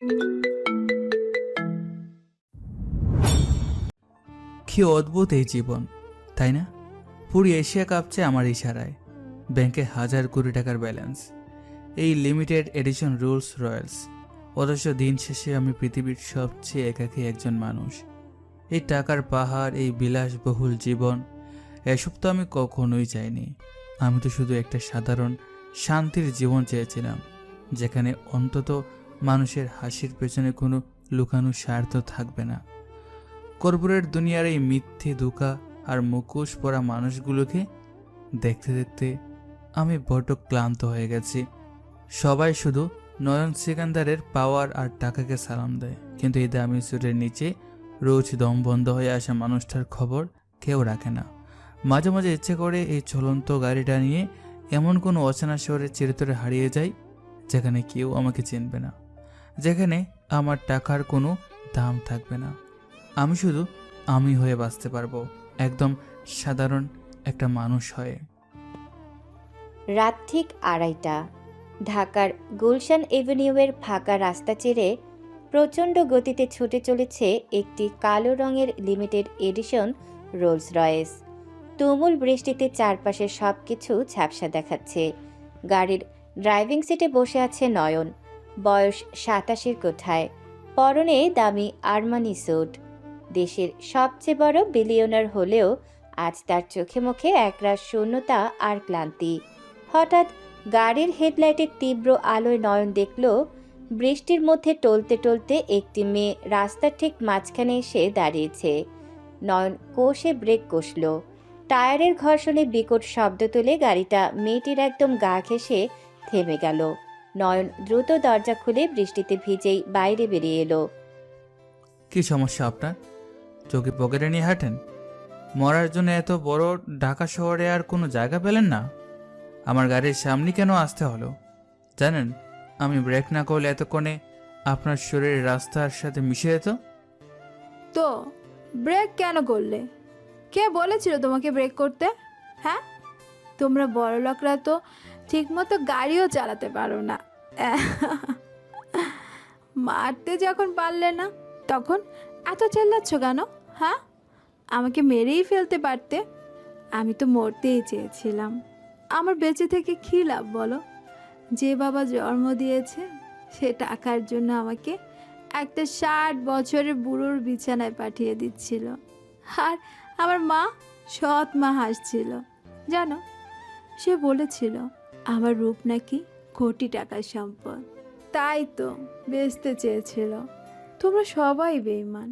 কি অদ্ভুত এই জীবন, তাই না? পুরো এশিয়া কাঁপছে আমার ইশারায়। ব্যাংকে হাজার কোটি টাকার ব্যালেন্স, এই লিমিটেড এডিশন রোলস রয়্যালস, অথচ দিন শেষে আমি পৃথিবীর সবচেয়ে একাকী একজন মানুষ। এই টাকার পাহাড়, এই বিলাসবহুল জীবন, এসব তো আমি কখনোই চাইনি। আমি তো শুধু একটা সাধারণ শান্তির জীবন চেয়েছিলাম, যেখানে অন্তত মানুষের হাসির পেছনে কোনো লুকানো স্বার্থ থাকবে না। কর্পোরেট দুনিয়ার এই মিথ্যে ধোঁকা আর মুখোশ পরা মানুষগুলোকে দেখতে দেখতে আমি বড্ড ক্লান্ত হয়ে গেছি। সবাই শুধু নয়ন সিকান্দারের পাওয়ার আর টাকাকে সালাম দেয়, কিন্তু এই দামি স্যুটের নিচে রোজ দম বন্ধ হয়ে আসা মানুষটার খবর কেউ রাখে না। মাঝে মাঝে ইচ্ছে করে এই চলন্ত গাড়িটা নিয়ে এমন কোনো অচেনা শহরের চিরতরে হারিয়ে যাই, যেখানে কেউ আমাকে চিনবে না, যেখানে আমার টাকার কোনো দাম থাকবে না। আমি শুধু আমি হয়ে বাঁচতে পারবো, একদম সাধারণ একটা মানুষ হয়ে। রাত ঠিক 2:30। ঢাকার গুলশান এভিনিউয়ের ফাঁকা রাস্তা ছেড়ে প্রচণ্ড গতিতে ছুটে চলেছে একটি কালো রঙের লিমিটেড এডিশন রোলস রয়েস। তুমুল বৃষ্টিতে চারপাশের সব কিছু ঝাপসা দেখাচ্ছে। গাড়ির ড্রাইভিং সিটে বসে আছে নয়ন, বয়স 87-এর কোঠায়, পরনে দামি আরমানি স্যুট। দেশের সবচেয়ে বড় বিলিয়নার হলেও আজ তার চোখে মুখে একরাশ শূন্যতা আর ক্লান্তি। হঠাৎ গাড়ির হেডলাইটের তীব্র আলোয় নয়ন দেখল বৃষ্টির মধ্যে টলতে টলতে একটি মেয়ে রাস্তার ঠিক মাঝখানে এসে দাঁড়িয়েছে। নয়ন কষে ব্রেক কষল। টায়ারের ঘর্ষণে বিকট শব্দ তুলে গাড়িটা মেয়েটির একদম গা ঘেঁষে থেমে গেল। নয়ন দ্রুত দরজা খুলে বৃষ্টিতে ভিজেই বাইরে বেরিয়ে এলো। কি সমস্যা আপনার? চোখে পকেটে নিয়ে হাঁটেন? মরার জন্য এত বড় ঢাকা শহরে আর কোনো জায়গা পেলেন না? আমার গাড়ির সামনে কেন আসতে হলো? জানেন, আমি ব্রেক না করলে এতক্ষণে আপনার শরীরের রাস্তার সাথে মিশে যেত। তো ব্রেক কেন করলে? কে বলেছিল তোমাকে ব্রেক করতে? হ্যাঁ, তোমরা বড়লোকরা তো ঠিকমতো গাড়িও চালাতে পারো না। মারতে যখন পারলে না, তখন এত চেল্লাচ্ছ কেন? হ্যাঁ, আমাকে মেরেই ফেলতে পারতে। আমি তো মরতেই চেয়েছিলাম। আমার বেঁচে থেকে কী লাভ বলো? যে বাবা জন্ম দিয়েছে সে টাকার জন্য আমাকে একটা 60 বছরের বুড়োর বিছানায় পাঠিয়ে দিচ্ছিল, আর আমার মা, সৎ মা, হাসছিল। জানো, সে বলেছিল আমার রূপ নাকি কোটি টাকার সম্পদ, তাই তো বেচতে চেয়েছিল। তোমরা সবাই বেঈমান,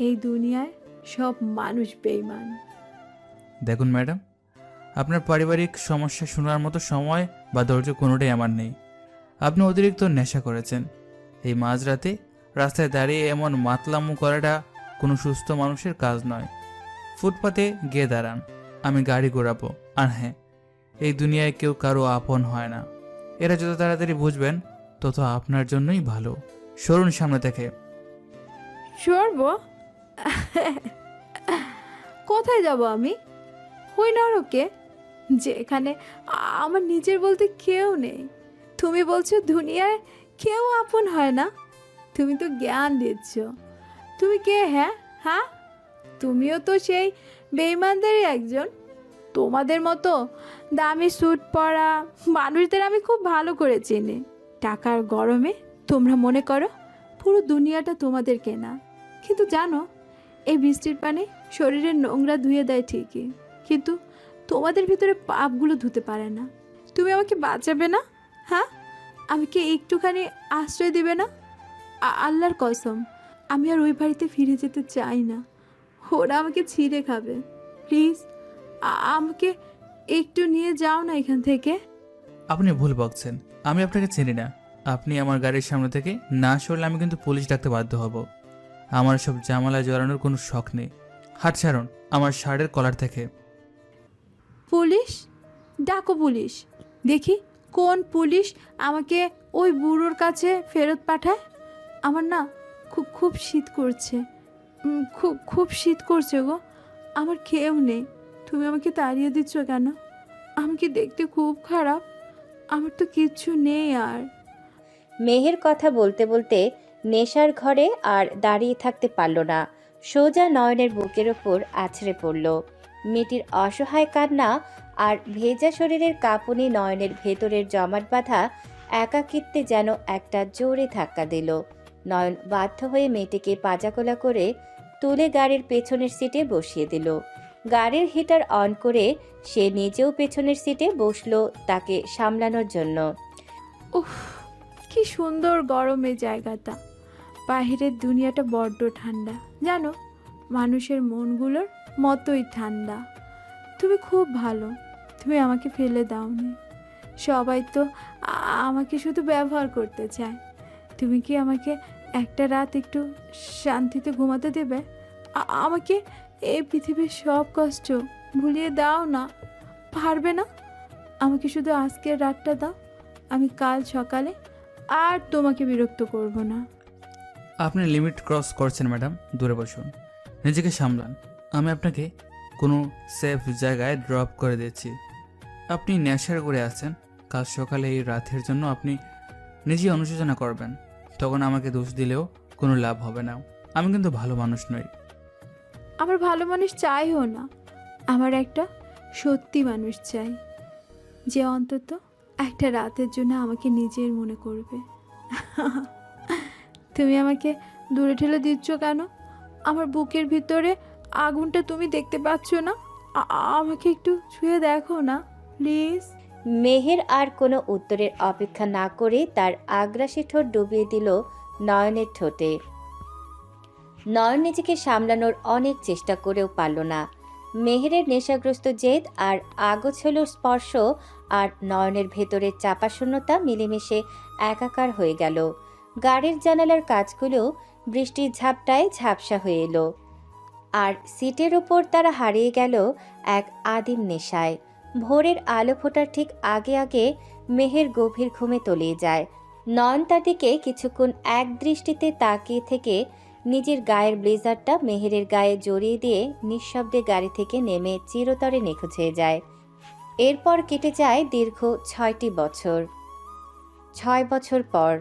এই দুনিয়ায় সব মানুষ বেঈমান। দেখুন ম্যাডাম, আপনার পারিবারিক সমস্যা শোনার মতো সময় বা ধৈর্য কোনোটাই আমার নেই। আপনি অতিরিক্ত নেশা করেছেন। এই মাঝরাতে রাস্তায় দাঁড়িয়ে এমন মাতলামো করাটা কোনো সুস্থ মানুষের কাজ নয়। ফুটপাতে গিয়ে দাঁড়ান, আমি গাড়ি ঘোরাবো। আর হ্যাঁ, এই দুনিয়ায় কেউ কারো আপন হয় না। এরা যত তাড়াতাড়ি বুঝবেন তত আপনার জন্যই ভালো। সরুন সামনে থেকে। সরব? কোথায় যাব আমি? হই নরকে, যেখানে আমার নিজের বলতে কেউ নেই। তুমি বলছো দুনিয়ায় কেউ আপন হয় না? তুমি তো জ্ঞান দিচ্ছ। তুমি কে? হ্যাঁ হ্যাঁ, তুমিও তো সেই বেঈমানদেরই একজন। তোমাদের মতো দামি স্যুট পরা মানুষদের আমি খুব ভালো করে চিনি। টাকার গরমে তোমরা মনে করো পুরো দুনিয়াটা তোমাদের কেনা, কিন্তু জানো এই বৃষ্টির পানি শরীরের নোংরা ধুয়ে দেয় ঠিকই, কিন্তু তোমাদের ভিতরে পাপগুলো ধুতে পারে না। তুমি আমাকে বাঁচাবে না? হ্যাঁ, আমাকে একটুখানি আশ্রয় দেবে না? আল্লাহর কসম, আমি আর ওই বাড়িতে ফিরে যেতে চাই না। ওরা আমাকে ছিঁড়ে খাবে। প্লিজ আমাকে একটু নিয়ে যাও না এখান থেকে। আপনি ভুল বকছেন, আমি আপনাকে চিনি না। আপনি আমার গাড়ির সামনে থেকে না সরলে আমি কিন্তু পুলিশ ডাকতে বাধ্য হব। আমার সব জামালায় জড়ানোর কোনো শখ নেই। হাত ছাড়ুন আমার শার্টের কলার থেকে। পুলিশ? ডাকো পুলিশ, দেখি কোন পুলিশ আমাকে ওই বুড়োর কাছে ফেরত পাঠায়। আমার না খুব খুব শীত করছে, খুব খুব শীত করছে গো। আমার কেউ নেই, তুমি আমাকে তাড়িয়ে দিচ্ছ কেন? আমি কি দেখতে খুব খারাপ? আমার তো কিচ্ছু নেই আর। মেহের কথা বলতে বলতে নেশার ঘরে আর দাঁড়িয়ে থাকতে পারল না, সোজা নয়নের বুকের ওপর আছড়ে পড়ল। মেয়েটির অসহায় কান্না আর ভেজা শরীরের কাঁপুনি নয়নের ভেতরের জমাট বাঁধা একাকিত্বে যেন একটা জোরে ধাক্কা দিল। নয়ন বাধ্য হয়ে মেয়েটিকে পাজাকোলা করে তুলে গাড়ির পেছনের সিটে বসিয়ে দিল। গাড়ির হিটার অন করে সে নিজেও পেছনের সিটে বসলো তাকে সামলানোর জন্য। উফ, কি সুন্দর গরমে জায়গাটা। বাহিরের দুনিয়াটা বড্ড ঠান্ডা, জানো, মানুষের মনগুলোর মতোই ঠান্ডা। তুমি খুব ভালো, তুমি আমাকে ফেলে দাওনি। সবাই তো আমাকে শুধু ব্যবহার করতে চায়। তুমি কি আমাকে একটা রাত একটু শান্তিতে ঘুমাতে দেবে? আমাকে এই পৃথিবীর সব কষ্ট ভুলিয়ে দাও না, পারবে না? আমাকে শুধু আজকের রাতটা দাও, আমি কাল সকালে আর তোমাকে বিরক্ত করব না। আপনি লিমিট ক্রস করছেন ম্যাডাম, দূরে বসুন, নিজেকে সামলান। আমি আপনাকে কোনো সেফ জায়গায় ড্রপ করে দিচ্ছি। আপনি নেশার করে আছেন, কাল সকালে এই রাতের জন্য আপনি নিজেই অনুশোচনা করবেন, তখন আমাকে দোষ দিলেও কোনো লাভ হবে না। আমি কিন্তু ভালো মানুষ নই। আমার ভালো মানুষ চাইও না, আমার একটা সত্যি মানুষ চাই, যে অন্তত একটা রাতের জন্য আমাকে নিজের মনে করবে। তুমি আমাকে দূরে ঠেলে দিচ্ছ কেন? আমার বুকের ভিতরে আগুনটা তুমি দেখতে পাচ্ছ না? আমাকে একটু ছুঁয়ে দেখো না প্লিজ। মেহের আর কোনো উত্তরের অপেক্ষা না করে তার আগ্রাসী ঠোঁট ডুবিয়ে দিল নয়নের ঠোঁটে। নয়ন নিজেকে সামলানোর অনেক চেষ্টা করেও পারল না। মেহেরের নেশাগ্রস্ত জেদ আর আগোছালো স্পর্শ আর নয়নের ভেতরের চাপাশূন্যতা মিলেমিশে একাকার হয়ে গেল। গাড়ির জানালার কাঁচগুলো বৃষ্টির ঝাপটায় ঝাপসা হয়ে এলো, আর সিটের ওপর তারা হারিয়ে গেল এক আদিম নেশায়। ভোরের আলো ফোটার ঠিক আগে আগে মেহের গভীর ঘুমে তলিয়ে যায়। নয়ন তার দিকে কিছুক্ষণ এক দৃষ্টিতে তাকিয়ে থেকে নিজের গায়ের ব্লেজারটা মেহেরের গায়ে জড়িয়ে দিয়ে নিঃশব্দে গাড়ি থেকে নেমে চিরতরে নিখোঁজ হয়ে যায়। এরপর কেটে যায় দীর্ঘ 6টি বছর। 6 বছর পর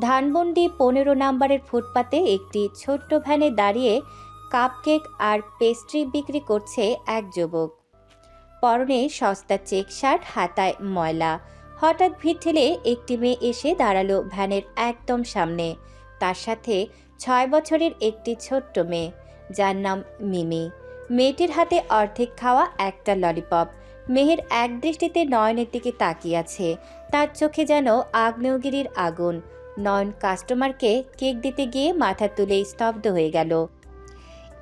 ধানমন্ডি 15 নম্বরের ফুটপাতে একটি ছোট্ট ভ্যানে দাঁড়িয়ে কাপকেক আর পেস্ট্রি বিক্রি করছে এক যুবক। পরনে সস্তা চেক শার্ট, হাতায় ময়লা। হঠাৎ ভিড় ঠেলে একটি মেয়ে এসে দাঁড়ালো ভ্যানের একদম সামনে। তার সাথে 6 বছরের একটি ছোট্ট মেয়ে, যার নাম মিমি। মেয়েটির হাতে অর্ধেক খাওয়া একটা ললিপপ। মেহের এক দৃষ্টিতে নয়নের দিকে তাকিয়ে আছে, তার চোখে যেন আগ্নেয়গিরির আগুন। নয়ন কাস্টমারকে কেক দিতে গিয়ে মাথা তুলে স্তব্ধ হয়ে গেল।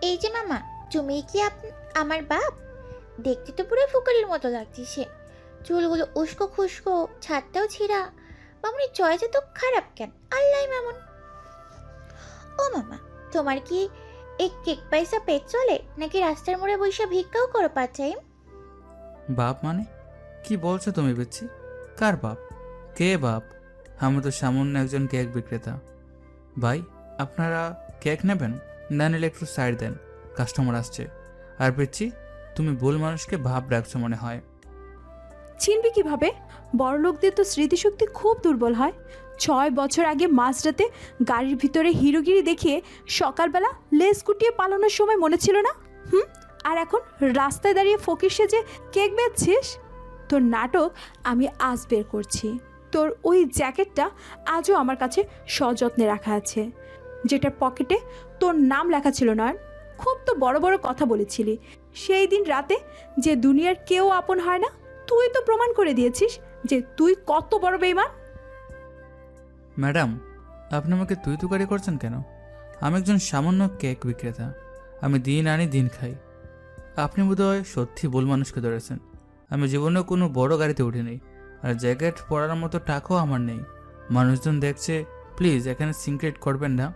এই যে মামা, তুমি কি আমার বাপ? দেখতে তো পুরো ফুকারির মতো লাগছে, চুলগুলো উস্কো খুস্কো, ছাদটাও ছিঁড়া। মামুনির চয়েস তো খারাপ কেন? আল্লাহ মামুন। ও মামা, তোমার কি এই কেক পয়সা পেট চলে, নাকি রাস্তার মোড়ে বৈশা ভিক্ষাও করো পার্ট টাইম? বাপ মানে কি বলছো তুমি বিচ্ছি? কার বাপ? কে বাপ? আমি তো সামান্য একজন কেক বিক্রেতা। ভাই, আপনারা কেক নেবেন? না নিলে একটু সাইড দেন, কাস্টমার আসছে। আর বিচ্ছি, তুমি ভুল মানুষকে ভাব রাখছো মনে হয়। চিনবি কিভাবে? বড়লোকদের তো স্মৃতিশক্তি খুব দুর্বল হয়। 6 বছর আগে মাঝরাতে গাড়ির ভিতরে হিরোগিরি দেখিয়ে সকালবেলা লেজ গুটিয়ে পালানোর সময় মনে ছিল না? আর এখন রাস্তায় দাঁড়িয়ে ফকির সেজে কেক বেচছিস? তোর নাটক আমি আজ বের করছি। তোর ওই জ্যাকেটটা আজও আমার কাছে সযত্নে রাখা আছে, যেটার পকেটে তোর নাম লেখা ছিল। নয়ন, খুব তো বড় বড় কথা বলেছিলি সেই দিন রাতে, যে দুনিয়ার কেউ আপন হয় না। তুই তো প্রমাণ করে দিয়েছিস যে তুই কত বড় বেঈমান। ম্যাডাম, আপনি আমাকে তুই তুকারি করছেন কেন? আমি একজন সামান্য কেক বিক্রেতা, আমি দিন আনি দিন খাই। আপনি বোধহয় সত্যি ভুল মানুষকে ধরেছেন। আমি জীবনে কোনো বড় গাড়িতে উঠিনি, আর জ্যাকেট পরার মতো টাকাও আমার নেই। মানুষজন দেখছে, প্লিজ এখানে সিক্রেট করবেন না।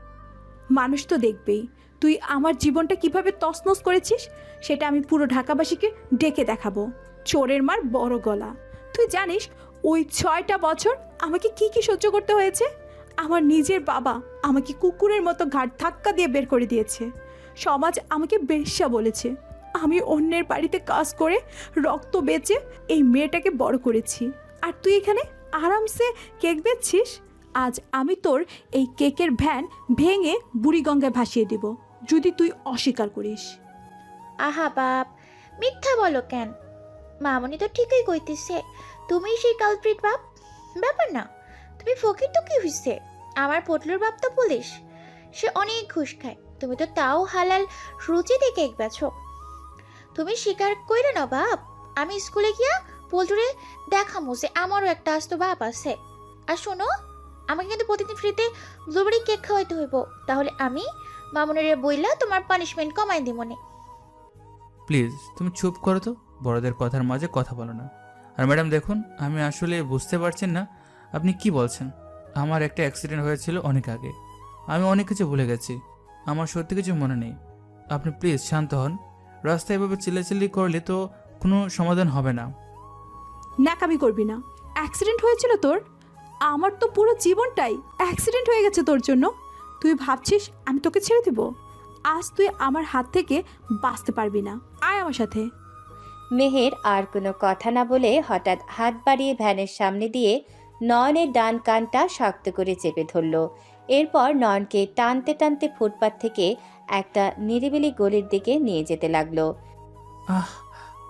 মানুষ তো দেখবেই তুই আমার জীবনটা কিভাবে তছনছ করেছিস, সেটা আমি পুরো ঢাকাবাসীকে ডেকে দেখাবো। চোরের মার বড় গলা। তুই জানিস ওই 6টা বছর আমাকে কি কি সহ্য করতে হয়েছে? আমার নিজের বাবা আমাকে কুকুরের মতো ঘাট ধাক্কা দিয়ে বের করে দিয়েছে। সমাজ আমাকে বেশ্যা বলেছে। আমি অন্যের বাড়িতে কাজ করে রক্ত বেচে এই মেয়েটাকে বড় করেছি, আর তুই এখানে আরামসে কেক বেচছিস? আজ আমি তোর এই কেকের ভ্যান ভেঙে বুড়িগঙ্গায় ভাসিয়ে দিব যদি তুই অস্বীকার করিস। আহা বাপ, মিথ্যা বলো কেন? মামনি তো ঠিকই কইতেছে, তুমিই সেই কালপ্রিট বাপ। ব্যাপার না, তুমি ফকির তো কি হইছে? আমার পটলুর বাপ তো পুলিশ, সে অনেক ঘুষ খায়। তুমি তো তাও হালাল রুচি দিয়ে কেক বেছো। তুমি স্বীকার কইরে না বাপ। আমি স্কুলে গিয়া পল্টুরে দেখামো যে আমারও একটা আস্ত বাপ আছে। আর শোনো, আমাকে কিন্তু প্রতিদিন ফ্রিতে ব্লুবেরি কেক খাওয়াইতে হইব, তাহলে আমি মামুনের বইলা তোমার পানিশমেন্ট কমাই দিমনে। প্লিজ তুমি চুপ করো তো, বড়দের কথার মাঝে কথা বলো না। আর ম্যাডাম দেখুন, আমি আসলে বুঝতে পারছেন না আপনি কি বলছেন। আমার একটা অ্যাক্সিডেন্ট হয়েছিল অনেক আগে, আমি অনেক কিছু ভুলে গেছি, আমার সত্যি কিছু মনে নেই। আপনি প্লিজ শান্ত হন। রাস্তায় এভাবে চিল্লাচিল্লি করলে তো কোনো সমাধান হবে না। ন্যাকামি করবি না। অ্যাক্সিডেন্ট হয়েছিল তোর? আমার তো পুরো জীবনটাই অ্যাক্সিডেন্ট হয়ে গেছে তোর জন্য। তুই ভাবছিস আমি তোকে ছেড়ে দিব? আজ তুই আমার হাত থেকে বাঁচতে পারবি না। আয় আমার সাথে। মেহের আর কোনো কথা না বলে হঠাৎ হাত বাড়িয়ে ভ্যানের সামনে দিয়ে নয়নের ডান কানটা শক্ত করে চেপে ধরল। এরপর নয়নকে টানতে টানতে ফুটপাত থেকে একটা নিরিবিলি গলির দিকে নিয়ে যেতে লাগলো। আহ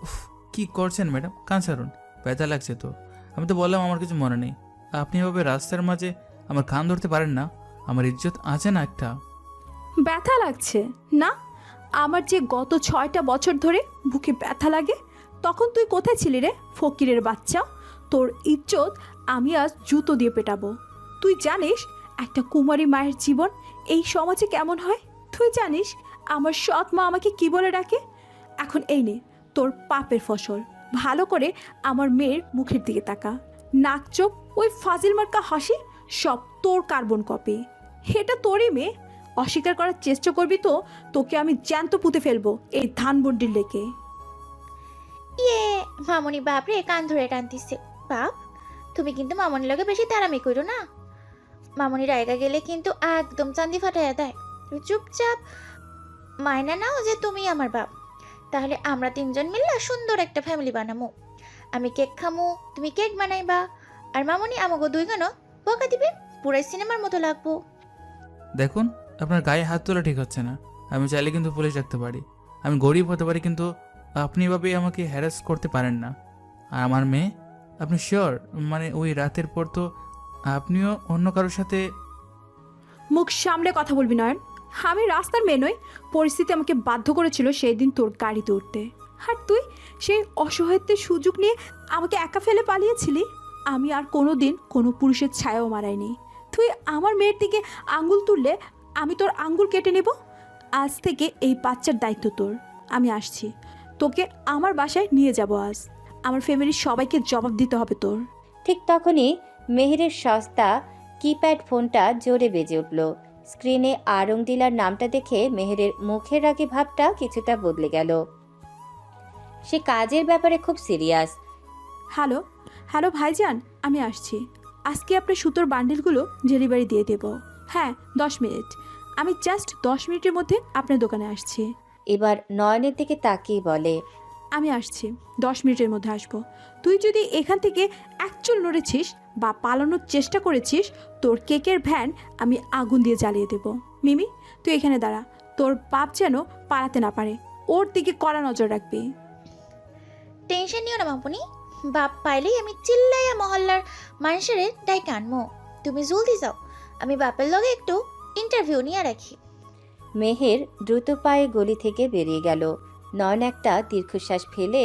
উফ, কি করছেন ম্যাডাম? কান ছাড়ুন, ব্যথা লাগছে তো। আমি তো বললাম আমার কিছু মনে নেই। আপনি এভাবে রাস্তার মাঝে আমার কান ধরতে পারেন না? আমার ইজ্জত আছে না একটা। ব্যথা লাগছে না? আমার যে গত 6টা বছর ধরে বুকে ব্যথা লাগে, তখন তুই কোথায় ছিলি রে ফকিরের বাচ্চা? তোর ইজ্জত আমি আজ জুতো দিয়ে পেটাবো। তুই জানিস একটা কুমারী মায়ের জীবন এই সমাজে কেমন হয়? তুই জানিস আমার সৎ মা আমাকে কি বলে ডাকে? এখন এই নে তোর পাপের ফসল। ভালো করে আমার মেয়ের মুখের দিকে তাকা। নাক চোখ ওই ফাজিল মার্কা হাসি সব তোর কার্বন কপি। এটা তোরই মেয়ে। অস্বীকার করার চেষ্টা করবি তো তোকে আমি জ্যান্ত পুঁতে ফেলবো এই ধানবন্ডির লেকে। ইয়ে, মামনি বাপরে কান ধরে টানতিছে। বাপ, তুমি কিন্তু মামনির লগে বেশি তাড়ামি করো না। মামনি রায়গা গেলে কিন্তু একদম চান্দি ফাটাইয়া দেয়। তুমি চুপচাপ মায়না নাও যে তুমি আমার বাপ, তাহলে আমরা 3জন মিললে সুন্দর একটা ফ্যামিলি বানামু। আমি কেক খামু, তুমি কেক বানাইবা, আর মামনি আমাকে 2 বকা দিবে। পুরাই সিনেমার মতো লাগবো। দেখুন, আপনার গায়ে হাত তোলা ঠিক হচ্ছে না। আমি চাইলে কিন্তু পুলিশ রাখতে পারি। আমি গরিব হতে পারি, কিন্তু আপনি এভাবে আমাকে হ্যারাস করতে পারেন না। আর আমার মেয়ে, আপনি শিওর? মানে ওই রাতের পর তো আপনিও অন্য কারোর সাথে? মুখ সামলে কথা বলবি নয়ন। আমি রাস্তার মেয়ে নই। পরিস্থিতি আমাকে বাধ্য করেছিল সেই দিন তোর গাড়িতে উঠতে। আর তুই সেই অসহায়ত্বের সুযোগ নিয়ে আমাকে একা ফেলে পালিয়েছিলি। আমি আর কোনো দিন কোনো পুরুষের ছায়াও মারাইনি। তুই আমার মেয়ের দিকে আঙ্গুল তুললে আমি তোর আঙ্গুল কেটে নেব। আজ থেকে এই বাচ্চার দায়িত্ব তোর। আমি আসছি, তোকে আমার বাসায় নিয়ে যাব আজ। আমার ফ্যামিলির সবাইকে জবাব দিতে হবে তোর। ঠিক তখনই মেহেরের সস্তা কিপ্যাড ফোনটা জোরে বেজে উঠল। স্ক্রিনে আরং ডিলার নামটা দেখে মেহেরের মুখের রাগী ভাবটা কিছুটা বদলে গেল। সে কাজের ব্যাপারে খুব সিরিয়াস। হ্যালো হ্যালো ভাইজান, আমি আসছি। আজকে আপনার সুতোর বান্ডিলগুলো ডেলিভারি দিয়ে দেব। হ্যাঁ, 10 মিনিট। আমি জাস্ট 10 মিনিটের মধ্যে আপনার দোকানে আসছি। এবার নয়নের দিকে তাকিয়ে বলে, আমি আসছি, 10 মিনিটের মধ্যে আসবো। তুই যদি এখান থেকে একচুল নড়েছিস বা পালানোর চেষ্টা করেছিস, তোর কেকের ভ্যান আমি আগুন দিয়ে জ্বালিয়ে দেব। মিমি, তুই এখানে দাঁড়া। তোর বাপ যেন পালাতে না পারে, ওর দিকে কড়া নজর রাখবি। টেনশন নিও না মামনি, বাপ পাইলেই আমি চিল্লাইয়া মহল্লার মানুষের ডাইকে আনমো। তুমি জলদি যাও, আমি বাপের লগে একটু ইন্টারভিউ নিয়ে রাখি। মেহের দ্রুত পায়ে গলি থেকে বেরিয়ে গেল। নয়ন একটা দীর্ঘশ্বাস ফেলে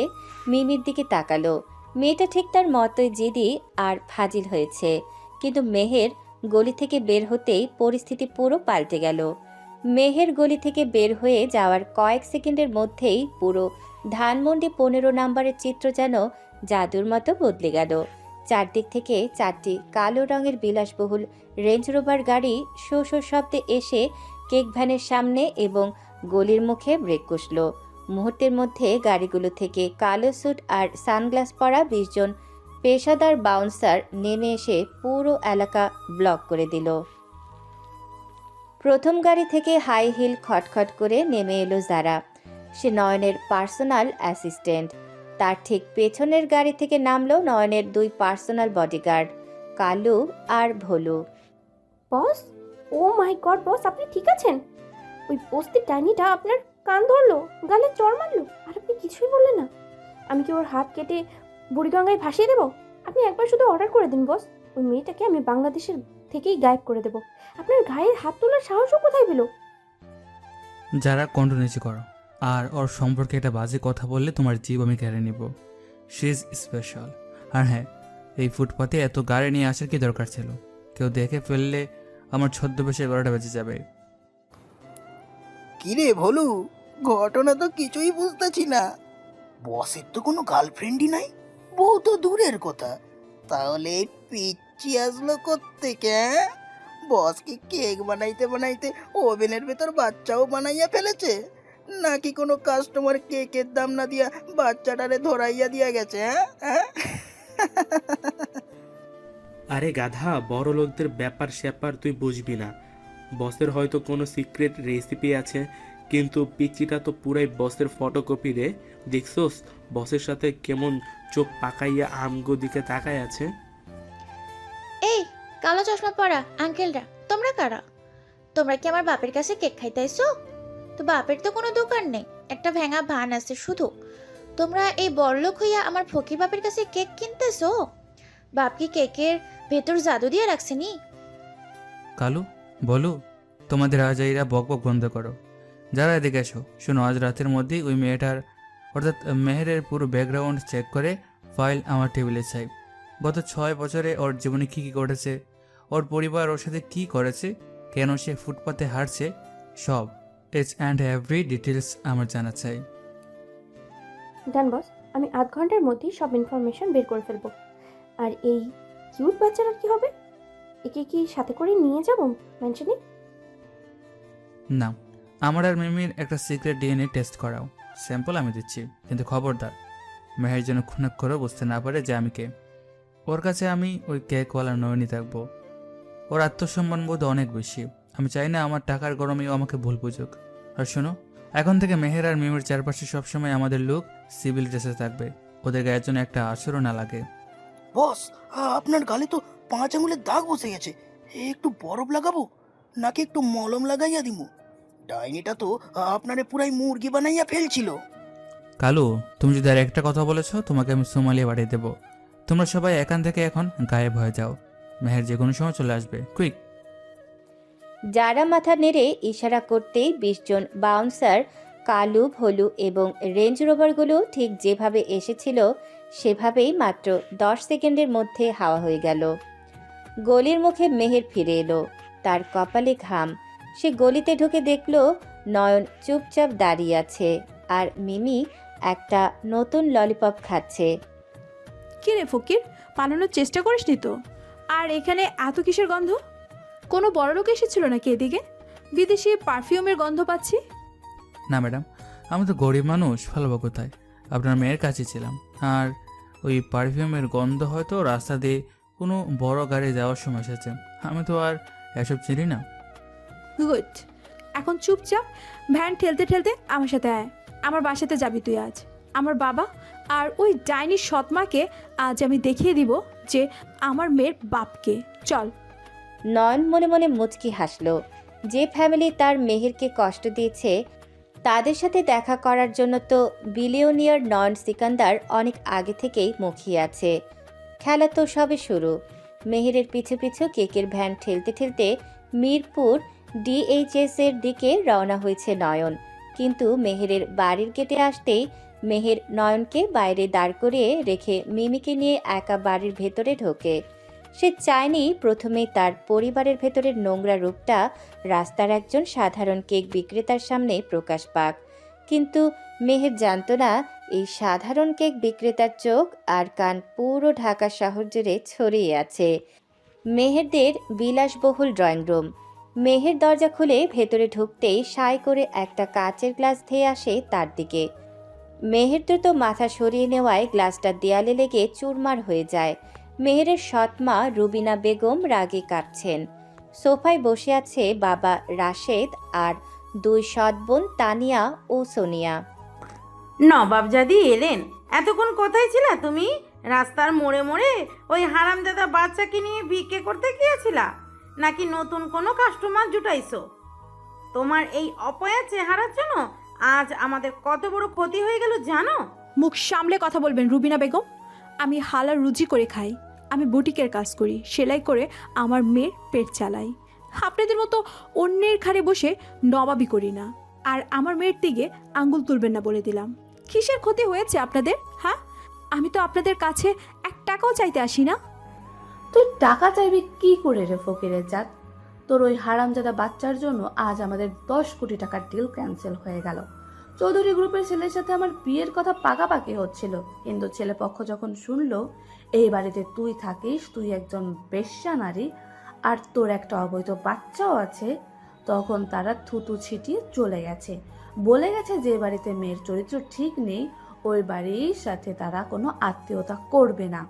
মিমির দিকে তাকালো। মেয়েটা ঠিক তার মতোই জেদি আর ফাজিল হয়েছে, কিন্তু মেহের গলি থেকে বের হতেই পরিস্থিতি পুরো পাল্টে গেল। মেহের গলি থেকে বের হয়ে যাওয়ার কয়েক সেকেন্ডের মধ্যেই পুরো ধানমন্ডি 15 নম্বরের চিত্র যেন জাদুর মতো বদলে গেল। চারদিক থেকে 4টি কালো রঙের বিলাসবহুল রেঞ্জ রোভার গাড়ি শো শো শব্দে এসে কেক ভ্যানের সামনে এবং গলির মুখে ব্রেক কষল। মুহূর্তের মধ্যে গাড়িগুলো থেকে কালো স্যুট আর সানগ্লাস পরা 20 জন পেশাদার বাউন্সার নেমে এসে পুরো এলাকা ব্লক করে দিল। প্রথম গাড়ি থেকে হাই হিল খটখট করে নেমে এলো যারা। সে নয়নের পার্সোনাল অ্যাসিস্ট্যান্ট। তার ঠিক পেছনের গাড়ি থেকে নামলো নয়নের 2 পার্সোনাল বডিগার্ড, কালু আর ভোলু। বস, ও মাই গড বস, আপনি ঠিক আছেন? ওই বস্তির ডাইনিটা আপনার কান ধরলো, গালে চড় মারলো, আর আপনি কিছুই বললেন না? আমি কি ওর হাত কেটে বুড়িগঙ্গায় ভাসিয়ে দেবো? আপনি একবার শুধু অর্ডার করে দিন বস, ওই মেয়েটাকে আমি বাংলাদেশের থেকেই গায়েব করে দেবো। আপনার গায়ে হাত তোলার সাহসও কোথায় পেলো? যারা কন্টিনিউ করো, আর ওর সম্পর্কে একটা বাজে কথা বললে তোমার জীব আমি কেড়ে নিব। She is special. আর হ্যাঁ, এই ফুটপাতে এত গাড়ি নিয়ে আসার কি দরকার ছিল? কেউ দেখে ফেললে আমার ছদ্মবেশে 12টা বেজে যাবে। কিরে ভলু, ঘটনা তো কিছুই বুঝতেছি না। বসের তো কোনো গার্লফ্রেন্ডই নাই, বউ তো দূরের কথা। তাহলে এই পিচ্চি আসলো কোত্থেকে? বস কি কেক বানাইতে বানাইতে ওভেনের ভেতর বাচ্চাও বানাইয়া ফেলেছে, নাকি কোনো কাস্টমার কেকের দাম না দিয়া বাচ্চাটারে ধরাইয়া দিয়া গেছে? হ্যাঁ? আরে গাধা, বড় লোকদের ব্যাপার স্যাপার তুই বুঝবি না। বসের হয়তো কোনো সিক্রেট রেসিপি আছে, কিন্তু পিচিটা তো পুরাই বসের ফটোকপি রে। দেখছোস বসের সাথে কেমন চোখ পাকাইয়া আমগো দিকে তাকায় আছে? এই কালো চশমা পরা আঙ্কেলরা, তোমরা কারা? তোমরা কি আমার বাপের কাছে কেক খাইতে আইছো? তো বাপের তো কোনো দোকান নেই, একটা ভেঙা ভান আছে শুধু। তোমরা এই বড়লোক হইয়া আমার ফকির বাপের কাছে কেক কিনতেছো? বাপ কি কেকের ভেতর জাদু দিয়ে রাখছে নি? কালু, বলো, তোমাদের আজাইরা বক বক বন্ধ করো। যারা এদিকে এসো, শোনো, আজ রাতের মধ্যেই ওই মেয়েটার অর্থাৎ মেহেরের পুরো ব্যাকগ্রাউন্ড চেক করে ফাইল আমার টেবিলে চাই। গত 6 বছরে ওর জীবনে কী কী ঘটেছে, ওর পরিবার ওর সাথে কী করেছে, কেন সে ফুটপাতে হাঁটছে, সব ইটস অ্যান্ড এভরি ডিটেলস আমার জানা চাই। ডান বস, আমি আধ ঘন্টার মধ্যেই সব ইনফরমেশন বের করে ফেলবো। আর এই কিউট বাচ্চাটার কি হবে? একে কি সাথে করে নিয়ে যাব মেনশনে? না, আমার আর মিমির একটা সিক্রেট ডিএনএ টেস্ট করাও, স্যাম্পল আমি দিচ্ছি, কিন্তু খবরদার মেহের যেন খুনাক করে বুঝতে না পারে যে আমি কে। ওর কাছে আমি ওই কেকওয়ালা নয়নি থাকবো। ওর আত্মসম্মান বোধ অনেক বেশি, আমি চাই না আমার টাকার গরমেও আমাকে ভুল বুঝুক। আর শোনো, এখন থেকে মেহের আর মিমির চারপাশে সবসময় আমাদের লোক সিভিল ড্রেসে থাকবে, ওদের গায়ের জন্য একটা আঁচড়ও না লাগে। বস, আপনার গালে তো 5 আঙুলের দাগ বসে গেছে, একটু বরফ লাগাবো নাকি একটু মলম লাগাইয়া দিমু? ডাইনিটা তো আপনারে পুরাই মুরগি বানাইয়া ফেলছিল। কালু, তুমি যদি আর একটা কথা বলেছো, তোমাকে আমি সোমালিয়া পাঠিয়ে দেবো। তোমরা সবাই এখান থেকে এখন গায়েব হয়ে যাও, মেহের যে কোনো সময় চলে আসবে, কুইক। যারা মাথা নেড়ে ইশারা করতেই 20 জন বাউন্সার, কালু, ভলু এবং রেঞ্জ রোভারগুলো ঠিক যেভাবে এসেছিল সেভাবেই মাত্র 10 সেকেন্ডের মধ্যে হাওয়া হয়ে গেল। গলির মুখে মেহের ফিরে এলো, তার কপালে ঘাম। সে গলিতে ঢুকে দেখল নয়ন চুপচাপ দাঁড়িয়ে আছে, আর মিমি একটা নতুন ললিপপ খাচ্ছে। কি রে ফকির, পালানোর চেষ্টা করিসনি তো? আর এখানে এত কিসের গন্ধ? কোনো বড় লোক এসেছিল নাকি এদিকে? বিদেশি পারফিউমের গন্ধ পাচ্ছি। না ম্যাডাম, আমি তো গরিব মানুষ, ভালোবা কোথায়, আপনার মেয়ের কাছে ছিলাম। আর ওই পারফিউমের গন্ধ হয়তো রাস্তা দিয়ে কোনো বড় গাড়ি যাওয়ার সময় এসেছে, আমি তো আর এসব চিনি না। গুড, এখন চুপচাপ ভ্যান ঠেলতে ঠেলতে আমার সাথে আয়। আমার বাসাতে যাবি তুই আজ। আমার বাবা আর ওই ডাইনির সৎমাকে আজ আমি দেখিয়ে দিব যে আমার মেয়ের বাপকে। চল। নয়ন মনে মনে মুচকি হাসল। যে ফ্যামিলি তার মেহেরকে কষ্ট দিয়েছে তাদের সাথে দেখা করার জন্য তো বিলিয়নিয়ার নয়ন সিকান্দার অনেক আগে থেকেই মুখিয়ে আছে। খেলা তো সবে শুরু। মেহেরের পিছু পিছু কেকের ভ্যান ঠেলতে ঠেলতে মিরপুর ডিএইচএস এর দিকে রওনা হয়েছে নয়ন। কিন্তু মেহেরের বাড়ির গেটে আসতেই মেহের নয়নকে বাইরে দাঁড় করিয়ে রেখে মিমিকে নিয়ে একা বাড়ির ভেতরে ঢোকে। সে চায়নি প্রথমেই তার পরিবারের ভেতরের নোংরা রূপটা রাস্তার একজন সাধারণ কেক বিক্রেতার সামনে প্রকাশ পাক। কিন্তু মেহের জানত না এই সাধারণ কেক বিক্রেতার চোখ আর কান পুরো ঢাকা শহর জুড়ে ছড়িয়ে আছে। মেহেরদের বিলাসবহুল ড্রয়িং রুম। মেহের দরজা খুলে ভেতরে ঢুকতেই সাই করে একটা কাচের গ্লাস ধেয়ে আসে তার দিকে। মেহের দ্রুত মাথা সরিয়ে নেওয়ায় গ্লাসটা দেয়ালে লেগে চুরমার হয়ে যায়। মেহেরের সৎমা রুবিনা বেগম রাগে কাঁপছেন। সোফায় বসে আছে বাবা রাশেদ আর 2 সৎ বোন তানিয়া ও সোনিয়া। নবাবজাদি এলেন? এতক্ষণ কোথায় ছিলা তুমি? রাস্তার মোড়ে মোড়ে ওই হারামজাদা বাচ্চাকে নিয়ে ভিক্ষে করতে গিয়েছিলা? নাকি নতুন কোনো কাস্টমার জুটাইছো? তোমার এই অপয়া চেহারার জন্য আজ আমাদের কত বড় ক্ষতি হয়ে গেল জানো? মুখ সামলে কথা বলবেন রুবিনা বেগম। আমি হালাল রুজি করে খাই, আমি বুটিকের কাজ করি, সেলাই করে আমার মেয়ের পেট চালাই। আপনাদের মতো অন্যের ঘাড়ে বসে নবাবি করি না। আর আমার মেয়ের দিকে আঙ্গুল তুলবেন না বলে দিলাম। কিসের ক্ষতি হয়েছে আপনাদের? হ্যাঁ, আমি তো আপনাদের কাছে 1 টাকাও চাইতে আসি না। তুই টাকা চাইবি কি করে রে ফকিরের জাত? তোর ওই হারামজাদা বাচ্চার জন্য আজ আমাদের 10 কোটি টাকার ডিল ক্যান্সেল হয়ে গেল। চৌধুরী গ্রুপের ছেলের সাথে আমার বিয়ের কথা পাকাপাকি হচ্ছিল, কিন্তু ছেলেপক্ষ যখন শুনলো এই বাড়িতে তুই থাকিস, তুই একজন বেশ্যা নারী আর তোর একটা অবৈধ বাচ্চাও আছে, তখন তারা থুতু ছিটিয়ে চলে গেছে। বলে গেছে যে বাড়িতে মেয়ের চরিত্র ঠিক নেই, ওই বাড়ির সাথে তারা কোনো আত্মীয়তা করবে না।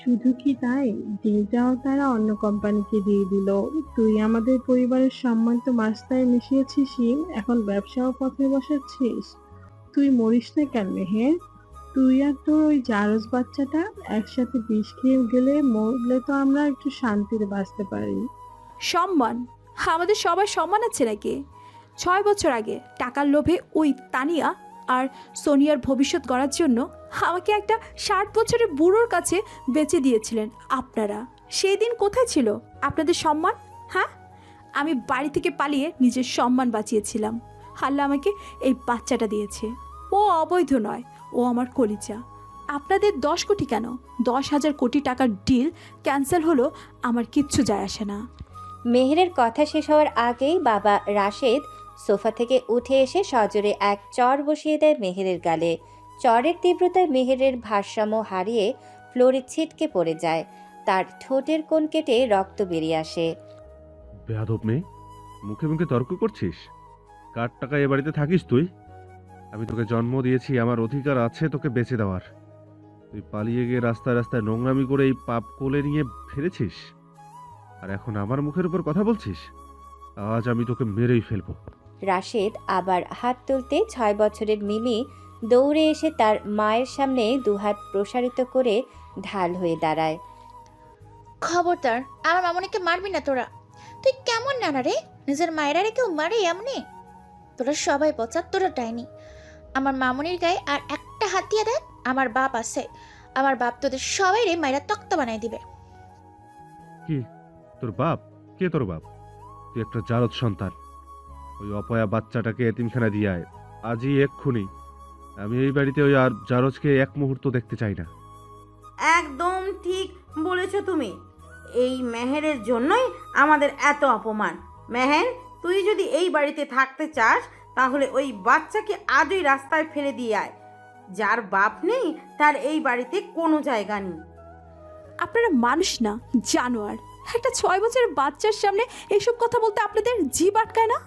শুধু কি তাই, ডিলটাও তারা অন্য কোম্পানিকে দিয়ে দিল। তুই আমাদের পরিবারের সম্মানিত মাস্টারে মিশিয়েছিস, এখন ব্যবসাও পথে বসাচ্ছিস। তুই মরিস না কেন হ্যাঁ? তুই আর তোর ওই জারজ বাচ্চাটা একসাথে বিষ খেয়ে গেলে মরলে তো আমরা একটু শান্তিতে বাঁচতে পারি। সম্মান? আমাদের সবার সম্মান আছে নাকি? 6 বছর আগে টাকার লোভে ওই তানিয়া আর সোনিয়ার ভবিষ্যৎ গড়ার জন্য আমাকে একটা 60 বছরের বুড়োর কাছে বেচে দিয়েছিলেন আপনারা। সেই দিন কোথায় ছিল আপনাদের সম্মান? হ্যাঁ, আমি বাড়ি থেকে পালিয়ে নিজের সম্মান বাঁচিয়েছিলাম। আল্লাহ আমাকে এই বাচ্চাটা দিয়েছে। ও অবৈধ নয়, ও আমার কলিজা। আপনাদের 10 কোটি কেন, 10,000 কোটি টাকার ডিল ক্যান্সেল হলো, আমার কিচ্ছু যায় আসে না। মেহেরের কথা শেষ হওয়ার আগেই বাবা রাশেদ সোফা থেকে উঠে এসে সজোরে এক চর বসিয়ে দেয় মেহেরের গালে। চরের তীব্রতায় মেহেরের ভারসাম্য হারিয়ে ফ্লোরে ছিটকে পড়ে যায়। তার ঠোঁটের কোণ কেটে রক্ত বেরিয়ে আসে। বেয়াদব মেয়ে, মুখে মুখে তর্ক করছিস? কার টাকায় এ বাড়িতে থাকিস তুই? আমি তোকে জন্ম দিয়েছি, আমার অধিকার আছে তোকে বেঁচে দেওয়ার। তুই পালিয়ে গিয়ে রাস্তায় রাস্তায় নোংরামি করে এই পাপ কোলে নিয়ে ফিরেছিস, আর এখন আমার মুখের উপর কথা বলছিস? আজ আমি তোকে মেরেই ফেলবো। রাশেদ আবার হাত তুলতে 6 বছরের মিমি দৌড়ে এসে তার মায়ের সামনে দুহাত প্রসারিত করে ঢাল হয়ে দাঁড়ায়। খবরদার, আমার মামনিকে মারবি না তোরা। তুই কেমন নানা রে, নিজের মায়েরা রে কেউ মারে এমনি? তোরা সবাই পচা, তোরা ডাইনি। আমার মামনির গায়ে আর একটা হাত দিয়ে দেখ, আমার বাপ আছে। আমার বাপ তোদের সবাই রে মায়েরা তক্তা বানাই দিবে। কি তোর বাপ? কে তোর বাপ? তুই একটা জারদ সন্তান। ওই অপয়া বাচ্চাটাকে এতিমখানা দিয়ে আয় আজই, এক্ষুনি। আমি এই বাড়িতে ওই আর জারজকে এক মুহূর্ত দেখতে চাই না। একদম ঠিক বলেছ তুমি। এই মেহেরের জন্যই আমাদের এত অপমান। মেহের, তুই যদি এই বাড়িতে থাকতে চাস তাহলে ওই বাচ্চাকে আজই রাস্তায় ফেলে দিয়ে আয়। যার বাপ নেই তার এই বাড়িতে কোনো জায়গা নেই। আপনারা মানুষ না, জানোয়ার। একটা 6 বছরের বাচ্চার সামনে এইসব কথা বলতে আপনাদের জিভ আটকায় না?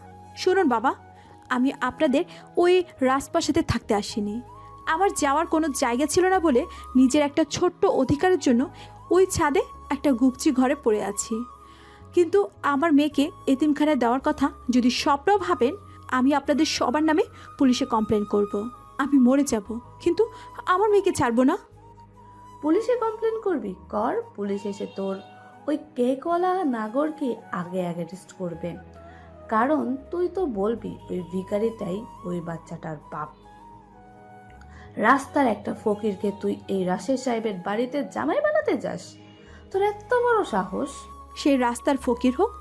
শুনুন বাবা, আমি আপনাদের ওই রাজপ্রাসাদে থাকতে আসিনি। আমার যাওয়ার কোনো জায়গা ছিল না বলে নিজের একটা ছোট্ট অধিকারের জন্য ওই ছাদে একটা গুপচি ঘরে পড়ে আছি। কিন্তু আমার মেয়েকে এতিমখানায় দেওয়ার কথা যদি স্বপ্নও ভাবেন, আমি আপনাদের সবার নামে পুলিশে কমপ্লেন করব। আমি মরে যাব, কিন্তু আমার মেয়েকে ছাড়বো না। পুলিশে কমপ্লেন করবি? কর। পুলিশ এসে তোর ওই কেকওয়ালা নাগরকে আগে অ্যারেস্ট করবে, কারণ তুই তো বলবি ওই ভিখারিটাই ওই বাচ্চাটার বাপ। রাস্তার একটা ফকিরকে তুই এই রাশেদ সাহেবের বাড়িতে জামাই বানাতে যাস? তোর এত বড় সাহস! সে রাস্তার ফকির হোক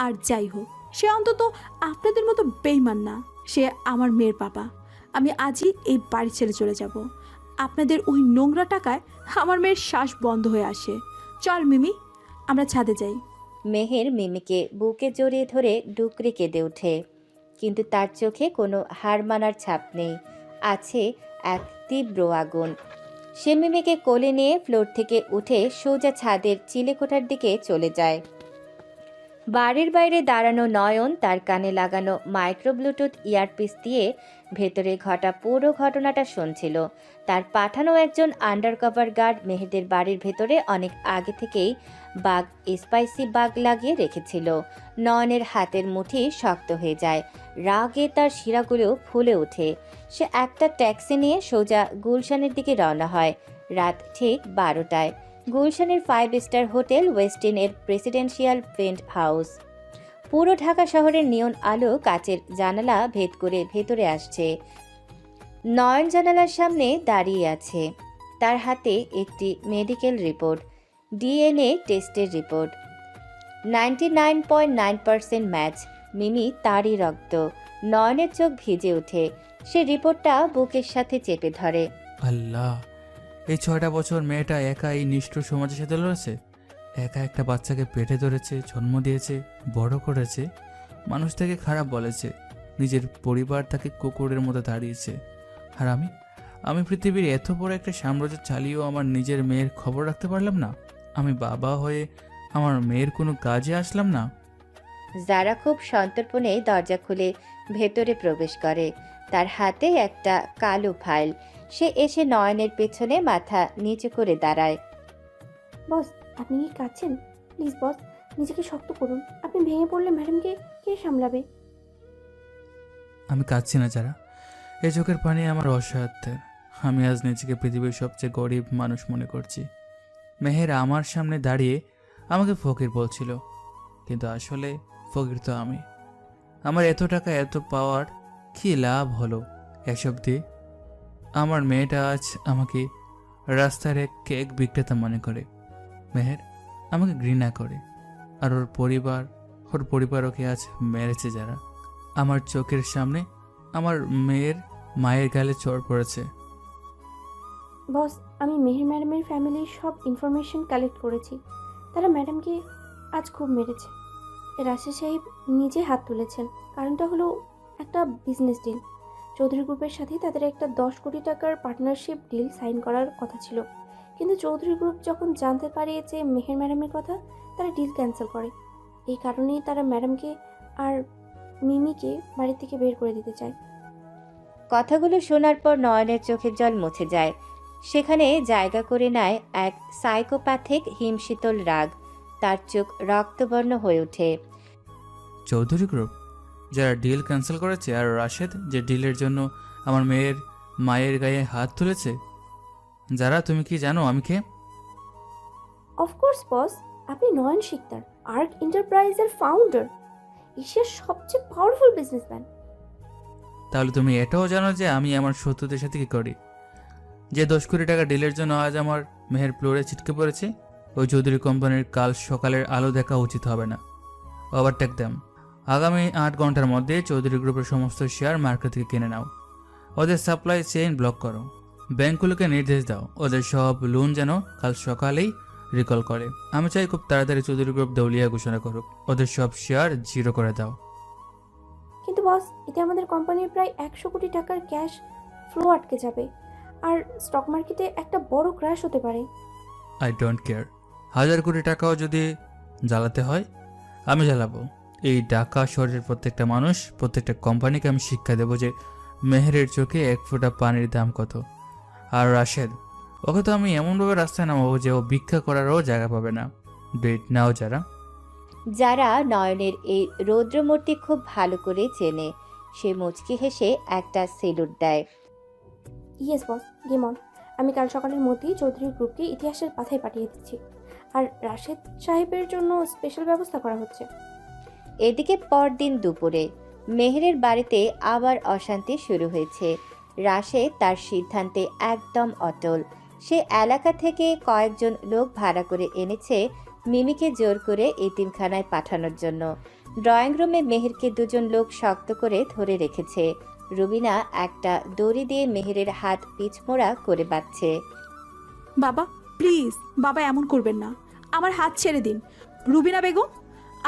আর যাই হোক, সে অন্তত আপনাদের মতো বেইমান না। সে আমার মেয়ের বাবা। আমি আজই এই বাড়ি ছেড়ে চলে যাব। আপনাদের ওই নোংরা টাকায় আমার মেয়ের শ্বাস বন্ধ হয়ে আসে। চল মিমি, আমরা ছাদে যাই। মেহের মিমিকে বুকে জড়িয়ে ধরে ডুকরে কেঁদে ওঠে, কিন্তু তার চোখে কোনো হার মানার ছাপ নেই, আছে এক তীব্র আগুন। সে মিমিকে কোলে নিয়ে ফ্লোর থেকে উঠে সোজা ছাদের চিলেকোঠার দিকে চলে যায়। বাড়ির বাইরে দাঁড়ানো নয়ন তার কানে লাগানো মাইক্রো ব্লুটুথ ইয়ারপিস দিয়ে ভেতরে ঘটা পুরো ঘটনাটা শুনছিল। তার পাঠানো একজন আন্ডারকভার গার্ড মেহেদের বাড়ির ভেতরে অনেক আগে থেকেই স্পাইসি বাগ লাগিয়ে রেখেছিল। নয়নের হাতের মুঠি শক্ত হয়ে যায়, রাগে তার শিরাগুলো ফুলে ওঠে। সে একটা ট্যাক্সি নিয়ে সোজা গুলশানের দিকে রওনা হয় রাত ঠিক 12টায়। গুলশানের 5 স্টার হোটেল ওয়েস্টিন এর প্রেসিডেন্সিয়াল পেন্ট হাউস। পুরো ঢাকা শহরের নিয়ন আলো কাচের জানালা ভেদ করে ভেতরে আসছে। নয়ন জানালার সামনে দাঁড়িয়ে আছে, তার হাতে একটি মেডিকেল রিপোর্ট, ডিএনএ টেস্টের রিপোর্ট। 99.9% ম্যাচ। মিমি তারই রক্ত। নয়নের চোখ ভিজে ওঠে। সে রিপোর্টটা বুকের সাথে চেপে ধরে। আল্লাহ, এই 6টা বছর মেয়েটা একা এই নিষ্ঠুর সমাজের সাথে লড়েছে। একা একটা বাচ্চাকে পেটে ধরেছে, জন্ম দিয়েছে, বড় করেছে, মানুষ তাকে খারাপ বলেছে, নিজের পরিবার তাকে কুকুরের মতো দাঁড়িয়েছে। আর আমি পৃথিবীর এত বড় একটা সাম্রাজ্য চালিয়েও আমার নিজের মেয়ের খবর রাখতে পারলাম না। আমি বাবা হয়ে আমার মেয়ের কোনো কাজে আসলাম না। যারা খুব সন্তর্পণে দরজা খুলে ভেতরে প্রবেশ করে। তার হাতে একটা কালো ফাইল। সে এসে নয়নের পেছনে মাথা নিচু করে দাঁড়ায়। বস, আপনি কি কাঁদছেন? প্লিজ বস, নিজেকে শক্ত করুন। আপনি ভেঙে পড়লে ম্যাডামকে কে সামলাবে? আমি কাঁদছি না যারা, এই চোখের পানি আমার অসহায়ত্বের। আমি আজ নিজেকে পৃথিবীর সবচেয়ে গরিব মানুষ মনে করছি। মেহের আমার সামনে দাঁড়িয়ে আমাকে ফকির বলছিল, কিন্তু আসলে ফকির তো আমি। আমার এত টাকা, এত পাওয়ার কি লাভ হলো এসব দিয়ে? আমার মেয়েটা আজ আমাকে রাস্তার এক কেক বিক্রেতা মনে করে। মেহের আমাকে ঘৃণা করে, আর ওর পরিবার ওকে আজ মেরেছে যারা। আমার চোখের সামনে আমার মেয়ের মায়ের গালে চড় পড়েছে। বস, আমি মেহের ম্যাডামের ফ্যামিলির সব ইনফরমেশন কালেক্ট করেছি। তারা ম্যাডামকে আজ খুব মেরেছে। রাশেদ সাহেব নিজে হাত তুলেছেন। কারণটা হলো একটা বিজনেস ডিল। চৌধুরী গ্রুপের সাথে তাদের একটা 10 কোটি টাকার পার্টনারশিপ ডিল সাইন করার কথা ছিল, কিন্তু চৌধুরী গ্রুপ যখন জানতে পারে যে মেহের ম্যাডামের কথা, তারা ডিল ক্যান্সেল করে। এই কারণেই তারা ম্যাডামকে আর মিমিকে বাড়ি থেকে বের করে দিতে চায়। কথাগুলো শোনার পর নয়নের চোখের জল মুছে যায়। সেখানে জায়গা করে নেয় এক সাইকোপ্যাথিক হিমশীতল রাগ। তার চোখ রক্তবর্ণ হয়ে ওঠে। চৌধুরী গ্রুপ যারা ডিল ক্যান্সেল করেছে, আর রাশেদ যে ডিলের জন্য আমার মেয়ের মায়ের গায়ে হাত তুলেছে। যারা, তুমি কি জানো আমি কে? অফকোর্স বস, আপনি নয়ন শিকদার, আর্ক এন্টারপ্রাইজের ফাউন্ডার, এশিয়ার সবচেয়ে পাওয়ারফুল বিজনেসম্যান। তাহলে তুমি এটাও জানো যে আমি আমার শত্রুদের সাথে কি করি? যে 10 কোটি টাকা ডিলের জন্য আজ আমার মেহের ফ্লোরে ছিটকে পড়েছে, ওই চৌধুরী কোম্পানির কাল সকালের আলো দেখা উচিত হবে না। Overtake them. আগামী 8 ঘন্টার মধ্যে চৌধুরী গ্রুপের সমস্ত শেয়ার মার্কেট থেকে কিনে নাও। ওদের সাপ্লাই চেইন ব্লক করো। ব্যাংকগুলোকে নির্দেশ দাও ওদের সব লোন যেন কাল সকালেই রিকল করে। আমি চাই খুব তাড়াতাড়ি চৌধুরী গ্রুপ দেউলিয়া ঘোষণা করুক। ওদের সব শেয়ার জিরো করে দাও। কিন্তু বস, এতে আমাদের কোম্পানির প্রায় 100 কোটি টাকার ক্যাশ ফ্লো আটকে যাবে, আর স্টক মার্কেটে একটা বড় ক্র্যাশ হতে পারে। I don't care. 1000 কোটি টাকাও যদি জ্বালাতে হয় আমি জ্বালাবো। এই ঢাকা শহরের প্রত্যেকটা মানুষ, প্রত্যেকটা কোম্পানিকে আমি শিক্ষা দেবো যে মেহেরের চোখে 1 ফোঁটা পানির দাম কত। আর রাশেদ, ওকে তো আমি এমনভাবে রাস্তায় নামাবো যে ও ভিক্ষা করারও জায়গা পাবে না। ডেট নাও যারা। যারা নয়নের এই রৌদ্রমূর্তি খুব ভালো করে চেনে। সে মুচকি হেসে একটা সেলুট দেয়। Yes boss, game on. আমি কাল সকালের মধ্যেই চৌধুরী গ্রুপকে ইতিহাসের পাথায় পাঠিয়ে দিচ্ছি, আর রাশেদ সাহেবের জন্য স্পেশাল ব্যবস্থা করা হচ্ছে। এদিকে পরদিন দুপুরে মেহেরের বাড়িতে আবার অশান্তি শুরু হয়েছে। রাশেদ তার সিদ্ধান্তে একদম অটল। সে এলাকা থেকে কয়েকজন লোক ভাড়া করে এনেছে মিমিকে জোর করে এতিমখানায় পাঠানোর জন্য। ড্রয়িং রুমে মেহেরকে 2জন লোক শক্ত করে ধরে রেখেছে। রুবিনা একটা দড়ি দিয়ে মেহেরের হাত পিছমোড়া করে বাঁধছে। বাবা প্লিজ, বাবা এমন করবেন না, আমার হাত ছেড়ে দিন। রুবিনা বেগম,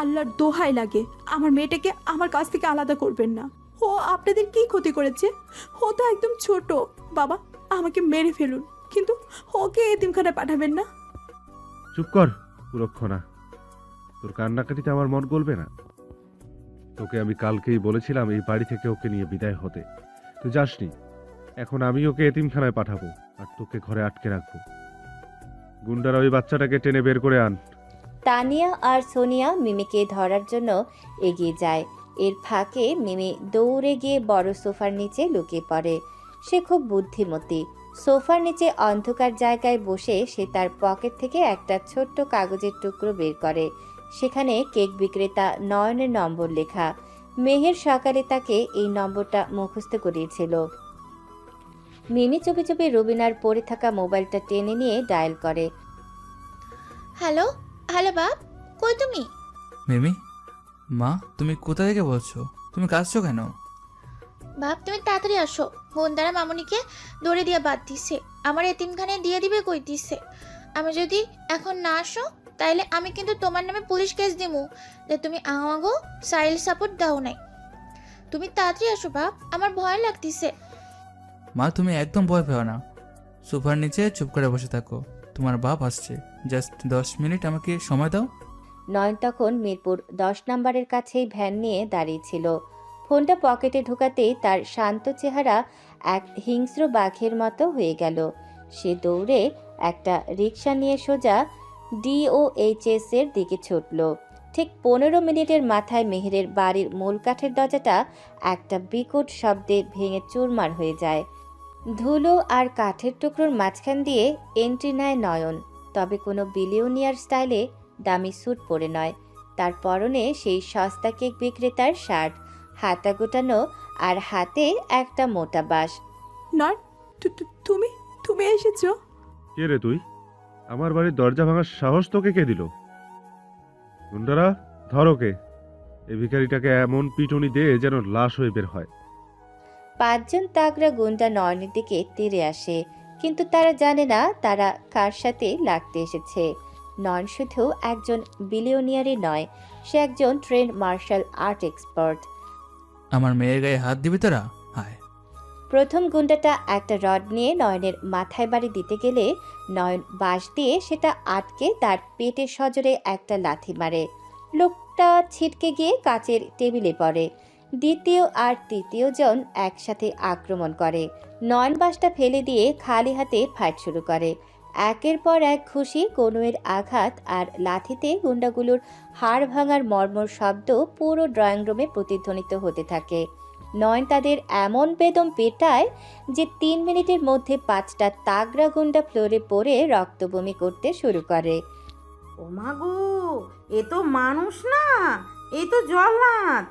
আল্লাহর দোহাই লাগে আমার মেয়েটাকে আমার কাছ থেকে আলাদা করবেন না। ও আপনাদের কি ক্ষতি করেছে? ও তো একদম ছোট। বাবা, আমাকে মেরে ফেলুন, কিন্তু ওকে এতিমখানায় পাঠাবেন না। চুপ কর কুলক্ষণা, তোর কান্নাকাটিতে আমার মন গলবে না। তোকে আমি কালকেই বলেছিলাম এই বাড়ি থেকে ওকে নিয়ে বিদায় হতে, তুই যাসনি। এখন আমি ওকে এতিমখানায় পাঠাবো আর তোকে ঘরে আটকে রাখবো। গুন্ডারা ওই বাচ্চাটাকে টেনে বের করে আন। তানিয়া আর সোনিয়া মিমিকে ধরার জন্য এগিয়ে যায়। এর ফাঁকে মিমি দৌড়ে গিয়ে বড় সোফার নিচে লুকিয়ে পড়ে। সে খুব বুদ্ধিমতী। সোফার নিচে অন্ধকার জায়গায় বসে সে তার পকেট থেকে একটা ছোট্ট কাগজের টুকরো বের করে। সেখানে কেক বিক্রেতা নয়নের নম্বর লেখা। মেহের সকালে তাকে এই নম্বরটা মুখস্থ করিয়েছিল। মিমি চুপি চুপি রুবিনার পড়ে থাকা মোবাইলটা টেনে নিয়ে ডায়াল করে। হ্যালো হ্যালো বাপ, কই তুমি? মিমি, মা তুমি কোথা থেকে বলছো? তুমি কাঁদছো কেন? বাপ তুমি তাড়াতাড়ি আসো, গোন্দারা মামুনিকে দৌড়ে দিয়ে বাদ দিছে, আমার এতিমখানে দিয়ে দিবে কই দিছে। আমি যদি এখন না আসো তাইলে আমি কিন্তু তোমার নামে পুলিশ কেস দিমু যে তুমি আমাগো চাইল্ড সাপোর্ট দাও নাই। তুমি তাড়াতাড়ি আসো বাপ, আমার ভয় লাগতিছে। মা তুমি একদম ভয় পেও না, সোফার নিচে চুপ করে বসে থাকো, তোমার বাপ আসছে, জাস্ট 10 মিনিট আমাকে সময় দাও। নয়ন তখন মিরপুর 10 নম্বরের কাছেই ভ্যান নিয়ে দাঁড়িয়েছিল। ফোনটা পকেটে ঢোকাতেই তার শান্ত চেহারা এক হিংস্র বাঘের মতো হয়ে গেল। সে দৌড়ে একটা রিক্সা নিয়ে সোজা DOHS এর দিকে ছুটল। ঠিক 15 মিনিটের মাথায় মেহেরের বাড়ির মূল কাঠের দরজাটা একটা বিকট শব্দে ভেঙে চুরমার হয়ে যায়। ধুলো আর কাঠের টুকরোর মাঝখান দিয়ে এন্ট্রি নেয় নয়ন, তবে কোনো বিলিয়নিয়ার স্টাইলে দামি স্যুট পরে নয়। তার পরনে সেই সস্তা কেক বিক্রেতার শার্ট, হাতা গোটানো আর হাতে একটা মোটা বাঁশ। নয়, তুমি তুমি এসেছো? কে রে তুই? আমার বাড়ির দরজা ভাঙার সাহস তোকে কে দিল? গুন্ডারা ধর ওকে, এই ভিখারিটাকে এমন পিটুনি দে যেন লাশ হয়ে বের হয়। 5 জন তাগড়া গুন্ডা নয়নের দিকে তেড়ে আসে, কিন্তু তারা জানে না তারা কার সাথে লাগতে এসেছে। নয়ন শুধু একজন বিলিয়নিয়ারই নয়, সে একজন ট্রেন্ড মার্শাল আর্ট এক্সপার্ট। আমার মেয়ের গায়ে হাত দিবি তোরা? হায়। প্রথম গুন্ডাটা একটা রড নিয়ে নয়নের মাথায় বাড়ি দিতে গেলে নয়ন বাঁশ দিয়ে সেটা আটকে তার পেটে সজোরে একটা লাথি মারে। লোকটা ছিটকে গিয়ে কাচের টেবিলে পড়ে। দ্বিতীয় আর তৃতীয় জন একসাথে আক্রমণ করে। নয়ন বাঁশটা ফেলে দিয়ে খালি হাতে ফাইট শুরু করে। একের পর এক ঘুষি, কনুয়ের আঘাত আর লাথিতে গুন্ডাগুলোর হাড় ভাঙার মর্মর শব্দ পুরো ড্রয়িং রুমে প্রতিধ্বনিত হতে থাকে। নয়ন তাদের এমন বেদম পেটায় যে 3 মিনিটের মধ্যে 5টা তাগড়া গুন্ডা ফ্লোরে পড়ে রক্তবমি করতে শুরু করে। ও মা গো, এ তো মানুষ না, এ তো জল্লাদ।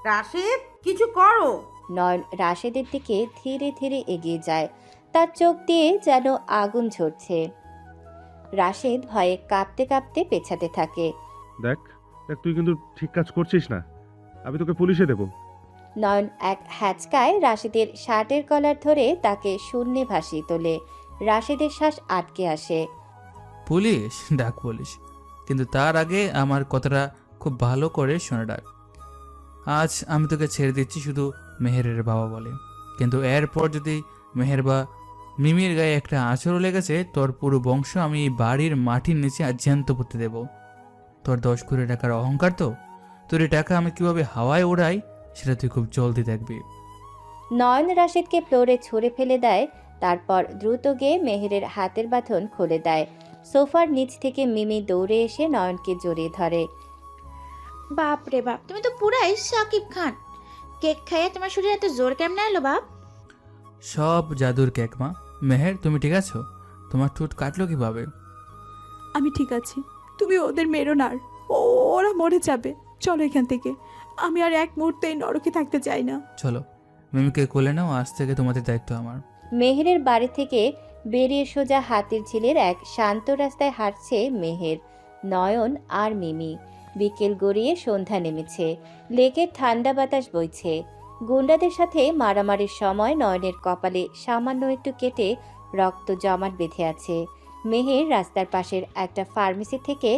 রাশেদ, কিছু করো। নয়ন রাশেদের দিকে ধীরে ধীরে এগিয়ে যায়, তার চোখ দিয়ে যেন আগুন ঝরছে। রাশেদ ভয়ে কাঁপতে কাঁপতে পেছাতে থাকে। দেখ দেখ, তুই কিন্তু ঠিক কাজ করছিস না, আমি তোকে পুলিশে দেবো। নয়ন এক হ্যাচকায় রাশেদের শার্টের কলার ধরে তাকে শূন্যে ভাসিয়ে তোলে। রাশেদের শ্বাস আটকে আসে। পুলিশ ডাক, পুলিশ, কিন্তু তার আগে আমার কথাটা খুব ভালো করে শুনে ডাক। আজ আমি তোকে ছেড়ে দিচ্ছি শুধু মেহেরের বাবা বলে, কিন্তু এরপর যদি মেহের বা মিমির গায়ে একটা আঁচড়ও লেগেছে, তোর পুরো বংশ আমি এই বাড়ির মাটির নিচে জ্যান্ত পুঁতে দেব। তোর 10 কোটি টাকার অহংকার তো, তোর এই টাকা আমি কিভাবে হাওয়ায় ওড়াই সেটা তুই খুব জলদি দেখবি। নয়ন রাশেদকে ফ্লোরে ছুঁড়ে ফেলে দেয়, তারপর দ্রুত গিয়ে মেহেরের হাতের বাঁধন খুলে দেয়। সোফার নিচ থেকে মিমি দৌড়ে এসে নয়নকে জড়িয়ে ধরে। বাপ রে বাপ, তুমি তো পুরাই সাকিব খান। কেক খাইয়ে তোমার শরীরে এত জোর কেমনে এলো বাপ? সব জাদুর কেক মা। মেহের তুমি ঠিক আছো? তোমার ঠোঁট কাটলো কিভাবে? আমি ঠিক আছি, তুমি ওদের মেরো না, ওরা মরে যাবে। চলো এখান থেকে, আমি আর এক মুহূর্তে এই নরকে থাকতে চাই না। চলো মিমিকে কোলে নাও, আজ থেকে তোমাদের দায়িত্ব আমার। মেহেরের বাড়ি থেকে বেরিয়ে সোজা হাতির ঝিলের এক শান্ত রাস্তায় হাঁটছে মেহের, নয়ন আর মিমি। বিকেল গড়িয়ে সন্ধ্যা নেমেছে, লেকের ঠান্ডা বাতাস বইছে। গুন্ডাদের সাথে মারামারির সময় নয়নের কপালে সামান্য একটু কেটে রক্ত জমাট বেঁধে আছে। মেহের রাস্তার পাশের একটা ফার্মেসি থেকে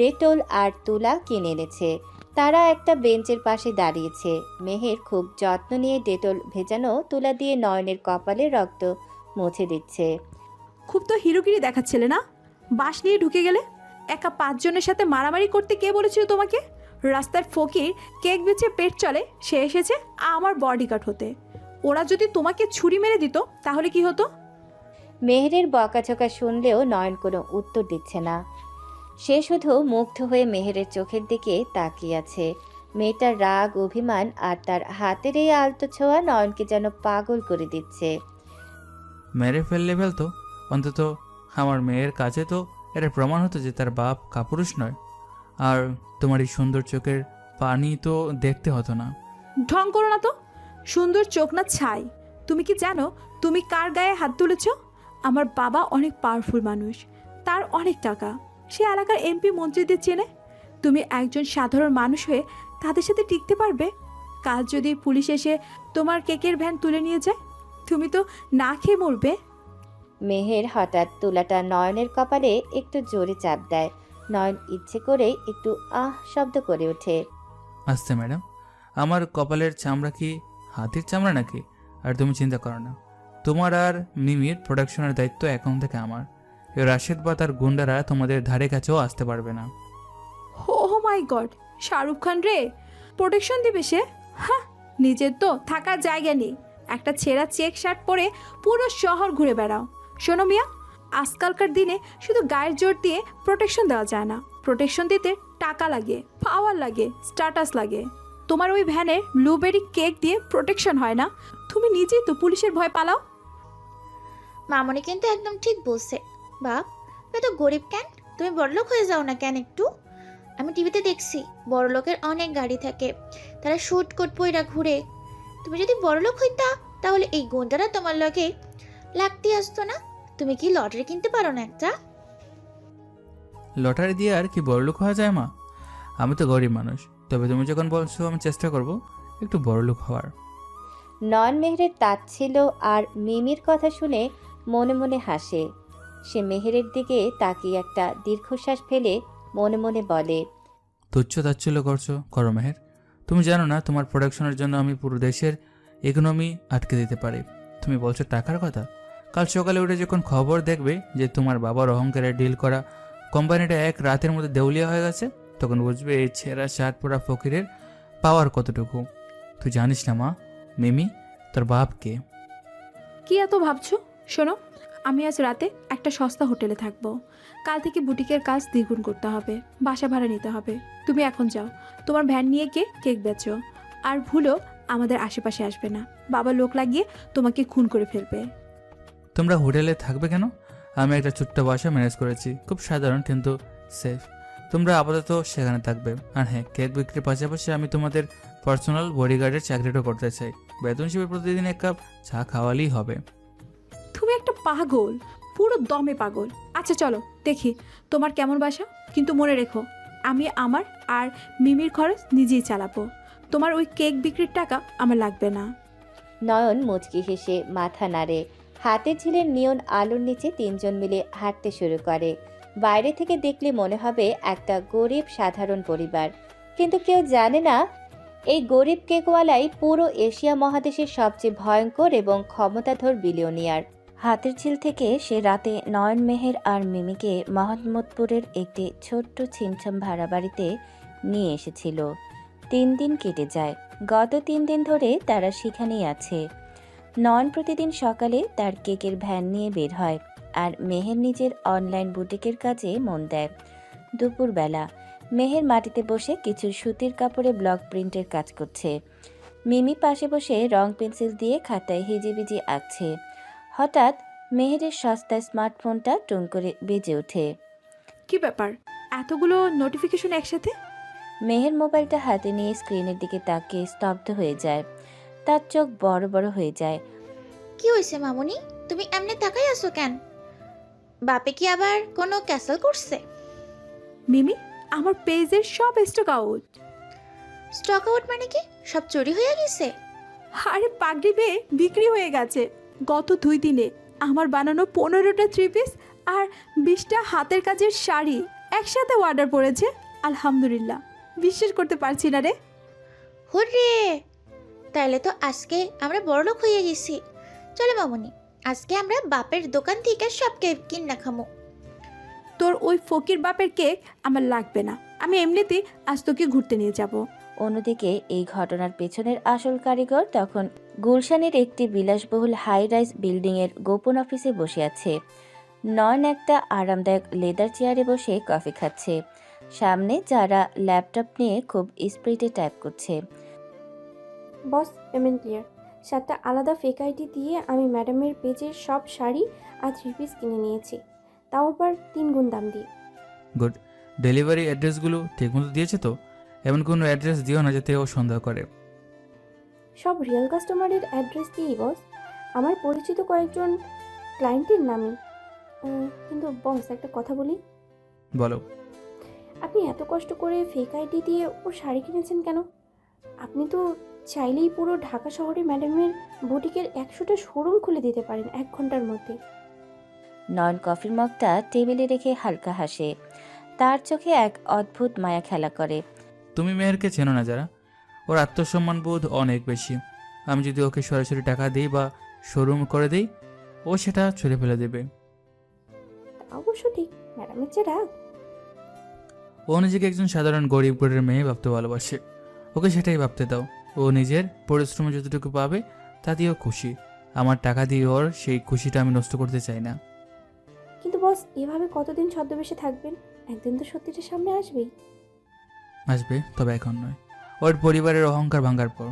ডেটল আর তুলা কিনে এনেছে। তারা একটা বেঞ্চের পাশে দাঁড়িয়েছে। মেহের খুব যত্ন নিয়ে ডেটল ভেজানো তুলা দিয়ে নয়নের কপালে রক্ত মুছে দিচ্ছে। খুব তো হিরোগিরি দেখাচ্ছিলে না, বাস নিয়ে ঢুকে গেলে। একা 5 জনের সাথে মারামারি করতে কে বলেছিল তোমাকে? রাস্তার ফকির কেক বেচে পেট চলে, সে এসেছে আমার বডিগার্ড হতে। ওরা যদি তোমাকে ছুরি মেরে দিত তাহলে কি হতো? মেহেরের বকাঝকা শুনলেও নয়ন কোনো উত্তর দিচ্ছে না। সে শুধু মুগ্ধ হয়ে মেহেরের চোখের দিকে তাকিয়ে আছে। মেয়েটার রাগ, অভিমান আর তার হাতের এই আলতো ছোঁয়া নয়নকে যেন পাগল করে দিচ্ছে। মেরে ফেললে ফেলতো, অন্তত আমার মেয়ের কাছে তো এটা প্রমাণ হতো যে তার বাপ কাপুরুষ নয়। আর তোমার এই সুন্দর চোখের পানি তো দেখতে হতো না। ঢং করো না তো, সুন্দর চোখ না ছাই। তুমি কি জানো তুমি কার গায়ে হাত তুলেছ? আমার বাবা অনেক পাওয়ারফুল মানুষ, তার অনেক টাকা, সে এলাকার এমপি মন্ত্রীদের চেনে। তুমি একজন সাধারণ মানুষ হয়ে তাদের সাথে টিকতে পারবে? কাল যদি পুলিশ এসে তোমার কেকের ভ্যান তুলে নিয়ে যায়, তুমি তো না খেয়ে মরবে। মেহের হঠাৎ তুলাটা নয়নের কপালে একটু জোরে চাপ দেয়। নয়ন ইচ্ছে করেই একটু আহ শব্দ করে ওঠে। আস্তে ম্যাডাম, আমার কপালের চামড়া কি হাতির চামড়া নাকি? আর তুমি চিন্তা করো না, তোমার আর মিমির প্রোডাকশনের দায়িত্ব এখন থেকে আমার। এই রাশেদ বা তার গুন্ডারা তোমাদের ধারে কাছেও আসতে পারবে না। ও মাই গড, শাহরুখ খান রে, প্রোটেকশন দিবে সে? হ্যাঁ, নিজের তো থাকার জায়গা নেই, একটা ছেঁড়া চেক শার্ট পরে পুরো শহর ঘুরে বেড়াও। শোনো মিয়া, আজকালকার দিনে শুধু গায়ের জোর দিয়ে প্রোটেকশন দেওয়া যায় না। প্রোটেকশন দিতে টাকা লাগে, পাওয়ার লাগে, স্ট্যাটাস লাগে। তোমার ওই ভ্যানে ব্লুবেরি কেক দিয়ে প্রোটেকশন হয় না। তুমি নিজেই তো পুলিশের ভয় পালাও। মামনি কিন্তু একদম ঠিক বলছে। বাপ, তুমি তো গরিব কেন? তুমি বড়লোক হয়ে যাও না কেন একটু? আমি টিভিতে দেখছি বড়লোকের অনেক গাড়ি থাকে, তারা শুট কোট পইরা ঘুরে। তুমি যদি বড়লোক হইতা তাহলে এই গুন্ডারা তোমার লগে লাগতে আসতো না। তুমি কি লটারি কিনতে পারো না একটা? লটারি দিয়ে আর কি বড়লোক হওয়া যায় মা? আমি তো গরিব মানুষ, তবে তুমি যখন বলছো আমি চেষ্টা করব একটু বড়লোক হওয়ার। নয়ন মেহেরের তাচ্ছিল আর মিমির কথা শুনে মনে মনে হাসে। সে মেহেরের দিকে তাকিয়ে একটা দীর্ঘশ্বাস ফেলে মনে মনে বলে, তুচ্ছ তাচ্ছিল্য করো মেহের। তুমি জানো না তোমার প্রোডাকশনের জন্য আমি পুরো দেশের ইকোনমি আটকে দিতে পারি। তুমি বলছো টাকার কথা, কাল সকালে উঠে যখন খবর দেখবে যে তোমার বাবার অহংকারে ডিল করা কোম্পানিটা এক রাতের মধ্যে দেউলিয়া হয়ে গেছে, তখন বুঝবে এই ছেঁড়া শার্ট পরা ফকিরের পাওয়ার কতটুকু। তুই জানিস না মা, মিমি তোর বাপকে। কি এত ভাবছো? শোনো, আমি আজ রাতে একটা সস্তা হোটেলে থাকবো। কাল থেকে বুটিকের কাজ দ্বিগুণ করতে হবে, বাসা ভাড়া নিতে হবে। তুমি এখন যাও, তোমার ভ্যান নিয়ে গিয়ে কেক বেচো। আর ভুলো আমাদের আশেপাশে আসবে না, বাবা লোক লাগিয়ে তোমাকে খুন করে ফেলবে। তোমরা হোটেলে থাকবে কেন? আমি একটা ছোট্ট বাসা ম্যানেজ করেছি, খুব সাধারণ কিন্তু সেফ। তোমরা আপাতত সেখানে থাকবে। আর হ্যাঁ, কেক বিক্রির পাশাপাশি আমি তোমাদের পার্সোনাল বডিগার্ডের চাকরিটাও করতে চাই। বেতন হিসেবে প্রতিদিন এক কাপ চা খাওয়ালেই হবে। তুমি একটা পাগল, পুরো দমে পাগল। আচ্ছা চলো দেখি তোমার কেমন বাসা, কিন্তু মনে রেখো আমি আমার আর মিমির খরচ নিজেই চালাবো। তোমার ওই কেক বিক্রির টাকা আমার লাগবে না। নয়ন মুচকি হেসে মাথা নাড়ে। হাতের ঝিলের নিয়ন আলোর নিচে তিনজন মিলে হাঁটতে শুরু করে। বাইরে থেকে দেখলে মনে হবে একটা গরিব সাধারণ পরিবার, কিন্তু কেউ জানে না এই গরিব কেকওয়ালাই পুরো এশিয়া মহাদেশের সবচেয়ে ভয়ঙ্কর এবং ক্ষমতাধর বিলিয়নিয়ার। হাতের ঝিল থেকে সে রাতে নয়ন মেহের আর মিমিকে মোহাম্মদপুরের একটি ছোট্ট ছিমছাম ভাড়া বাড়িতে নিয়ে এসেছিল। 3 দিন কেটে যায়। গত 3 দিন ধরে তারা সেখানেই আছে। নয়ন প্রতিদিন সকালে তার কেকের ভ্যান নিয়ে বের হয় আর মেহের নিজের অনলাইন বুটিকের কাজে মন দেয়। দুপুরবেলা মেহের মাটিতে বসে কিছু সুতির কাপড়ে ব্লক প্রিন্টের কাজ করছে। মিমি পাশে বসে রং পেন্সিল দিয়ে খাতায় হিজিবিজি আঁকছে। হঠাৎ মেহেরের সস্তা স্মার্টফোনটা টুং করে বেজে ওঠে। কি ব্যাপার, এতগুলো নোটিফিকেশন একসাথে? মেহের মোবাইলটা হাতে নিয়ে স্ক্রিনের দিকে তাকিয়ে স্তব্ধ হয়ে যায়। তার চোখ বড় বড় হয়ে যায়। কি হয়েছে মামনি, তুমি এমনি তাকাই আছো কেন? বাপে কি আবার কোনো ক্যাসেল করছে? মিমি, আমার পেজের সব স্টক আউট। স্টক আউট মানে কি? সব চুরি হয়ে গেছে? আরে পাগড়ি পেয়ে বিক্রি হয়ে গেছে। গত 2 দিনে আমার বানানো 15টা 3 পিস আর 20টা হাতের কাজের শাড়ি একসাথে অর্ডার পড়েছে। আলহামদুলিল্লাহ, বিশ্বাস করতে পারছি না রে। হুররে, তাইলে তো আজকে আমরা বড়লোক হয়ে গেছি। চলো মামনি, আজকে আমরা বাপের দোকান থেকে সব কেক কিনা খামো। তোর ওই ফকির বাপের কেক আমার লাগবে না, আমি এমনিতেই আজ তোকে ঘুরতে নিয়ে যাব। অন্যদিকে এই ঘটনার পেছনের আসল কারিগর তখন গুলশানের একটি বিলাসবহুল হাই রাইজ বিল্ডিংয়ের গোপন অফিসে বসে আছে। নয়ন একটা আরামদায়ক লেদার চেয়ারে বসে কফি খাচ্ছে। সামনে যারা ল্যাপটপ নিয়ে খুব স্পিডে টাইপ করছে। বস, পেমেন্ট ক্লিয়ার। 7টা আলাদা ফেক আইডি দিয়ে আমি ম্যাডামের পেজের সব শাড়ি আর 3 পিস কিনে নিয়েছি, তাও আবার 3 গুণ দাম দিয়ে। গুড। ডেলিভারি অ্যাড্রেসগুলো ঠিকমতো দিয়েছে তো? এমন কোনো অ্যাড্রেস দিও না যাতে ও সন্দেহ করে। সব রিয়েল কাস্টমারের অ্যাড্রেস দিয়েই বস, আমার পরিচিত কয়েকজন ক্লায়েন্টের নামে। কিন্তু বস একটা কথা বলি, বলো। আপনি এত কষ্ট করে ফেক আইডি দিয়ে ওর শাড়ি কিনেছেন কেন? আপনি তো চাইলেই পুরো ঢাকা শহরে ম্যাডামের বুটিকের 100টা শোরুম খুলে দিতে পারেন 1 ঘন্টার মধ্যে। নয়ন কফির মগটা টেবিলে রেখে হালকা হাসে। তার চোখে এক অদ্ভুত মায়া খেলা করে। তুমি মেহেরকে চেনো না যারা, ওর আত্মসম্মান বোধ অনেক বেশি। আমি যদি ওকে সরাসরি টাকা দিই বা শোরুম করে দিই, ও সেটা ছুঁড়ে ফেলে দেবে। তা অবশ্য ঠিক, ম্যাডামের যে রাগ। ও নিজেকে একজন সাধারণ গরিব ঘরের মেয়ে ভাবতে ভালোবাসে। ওকে সেটাই ভাবতে দাও। ও নিজের পরিশ্রমে যতটুকু পাবে তাতেও খুশি। আমার টাকা দিয়ে ওর সেই খুশিটা আমি নষ্ট করতে চাই না। কিন্তু বস, এভাবে কতদিন ছদ্মবেশে থাকবেন? একদিন তো সত্যিটা সামনে আসবেই। আসবে, তবে এখন নয়। ওর পরিবারের অহংকার ভাঙার পর।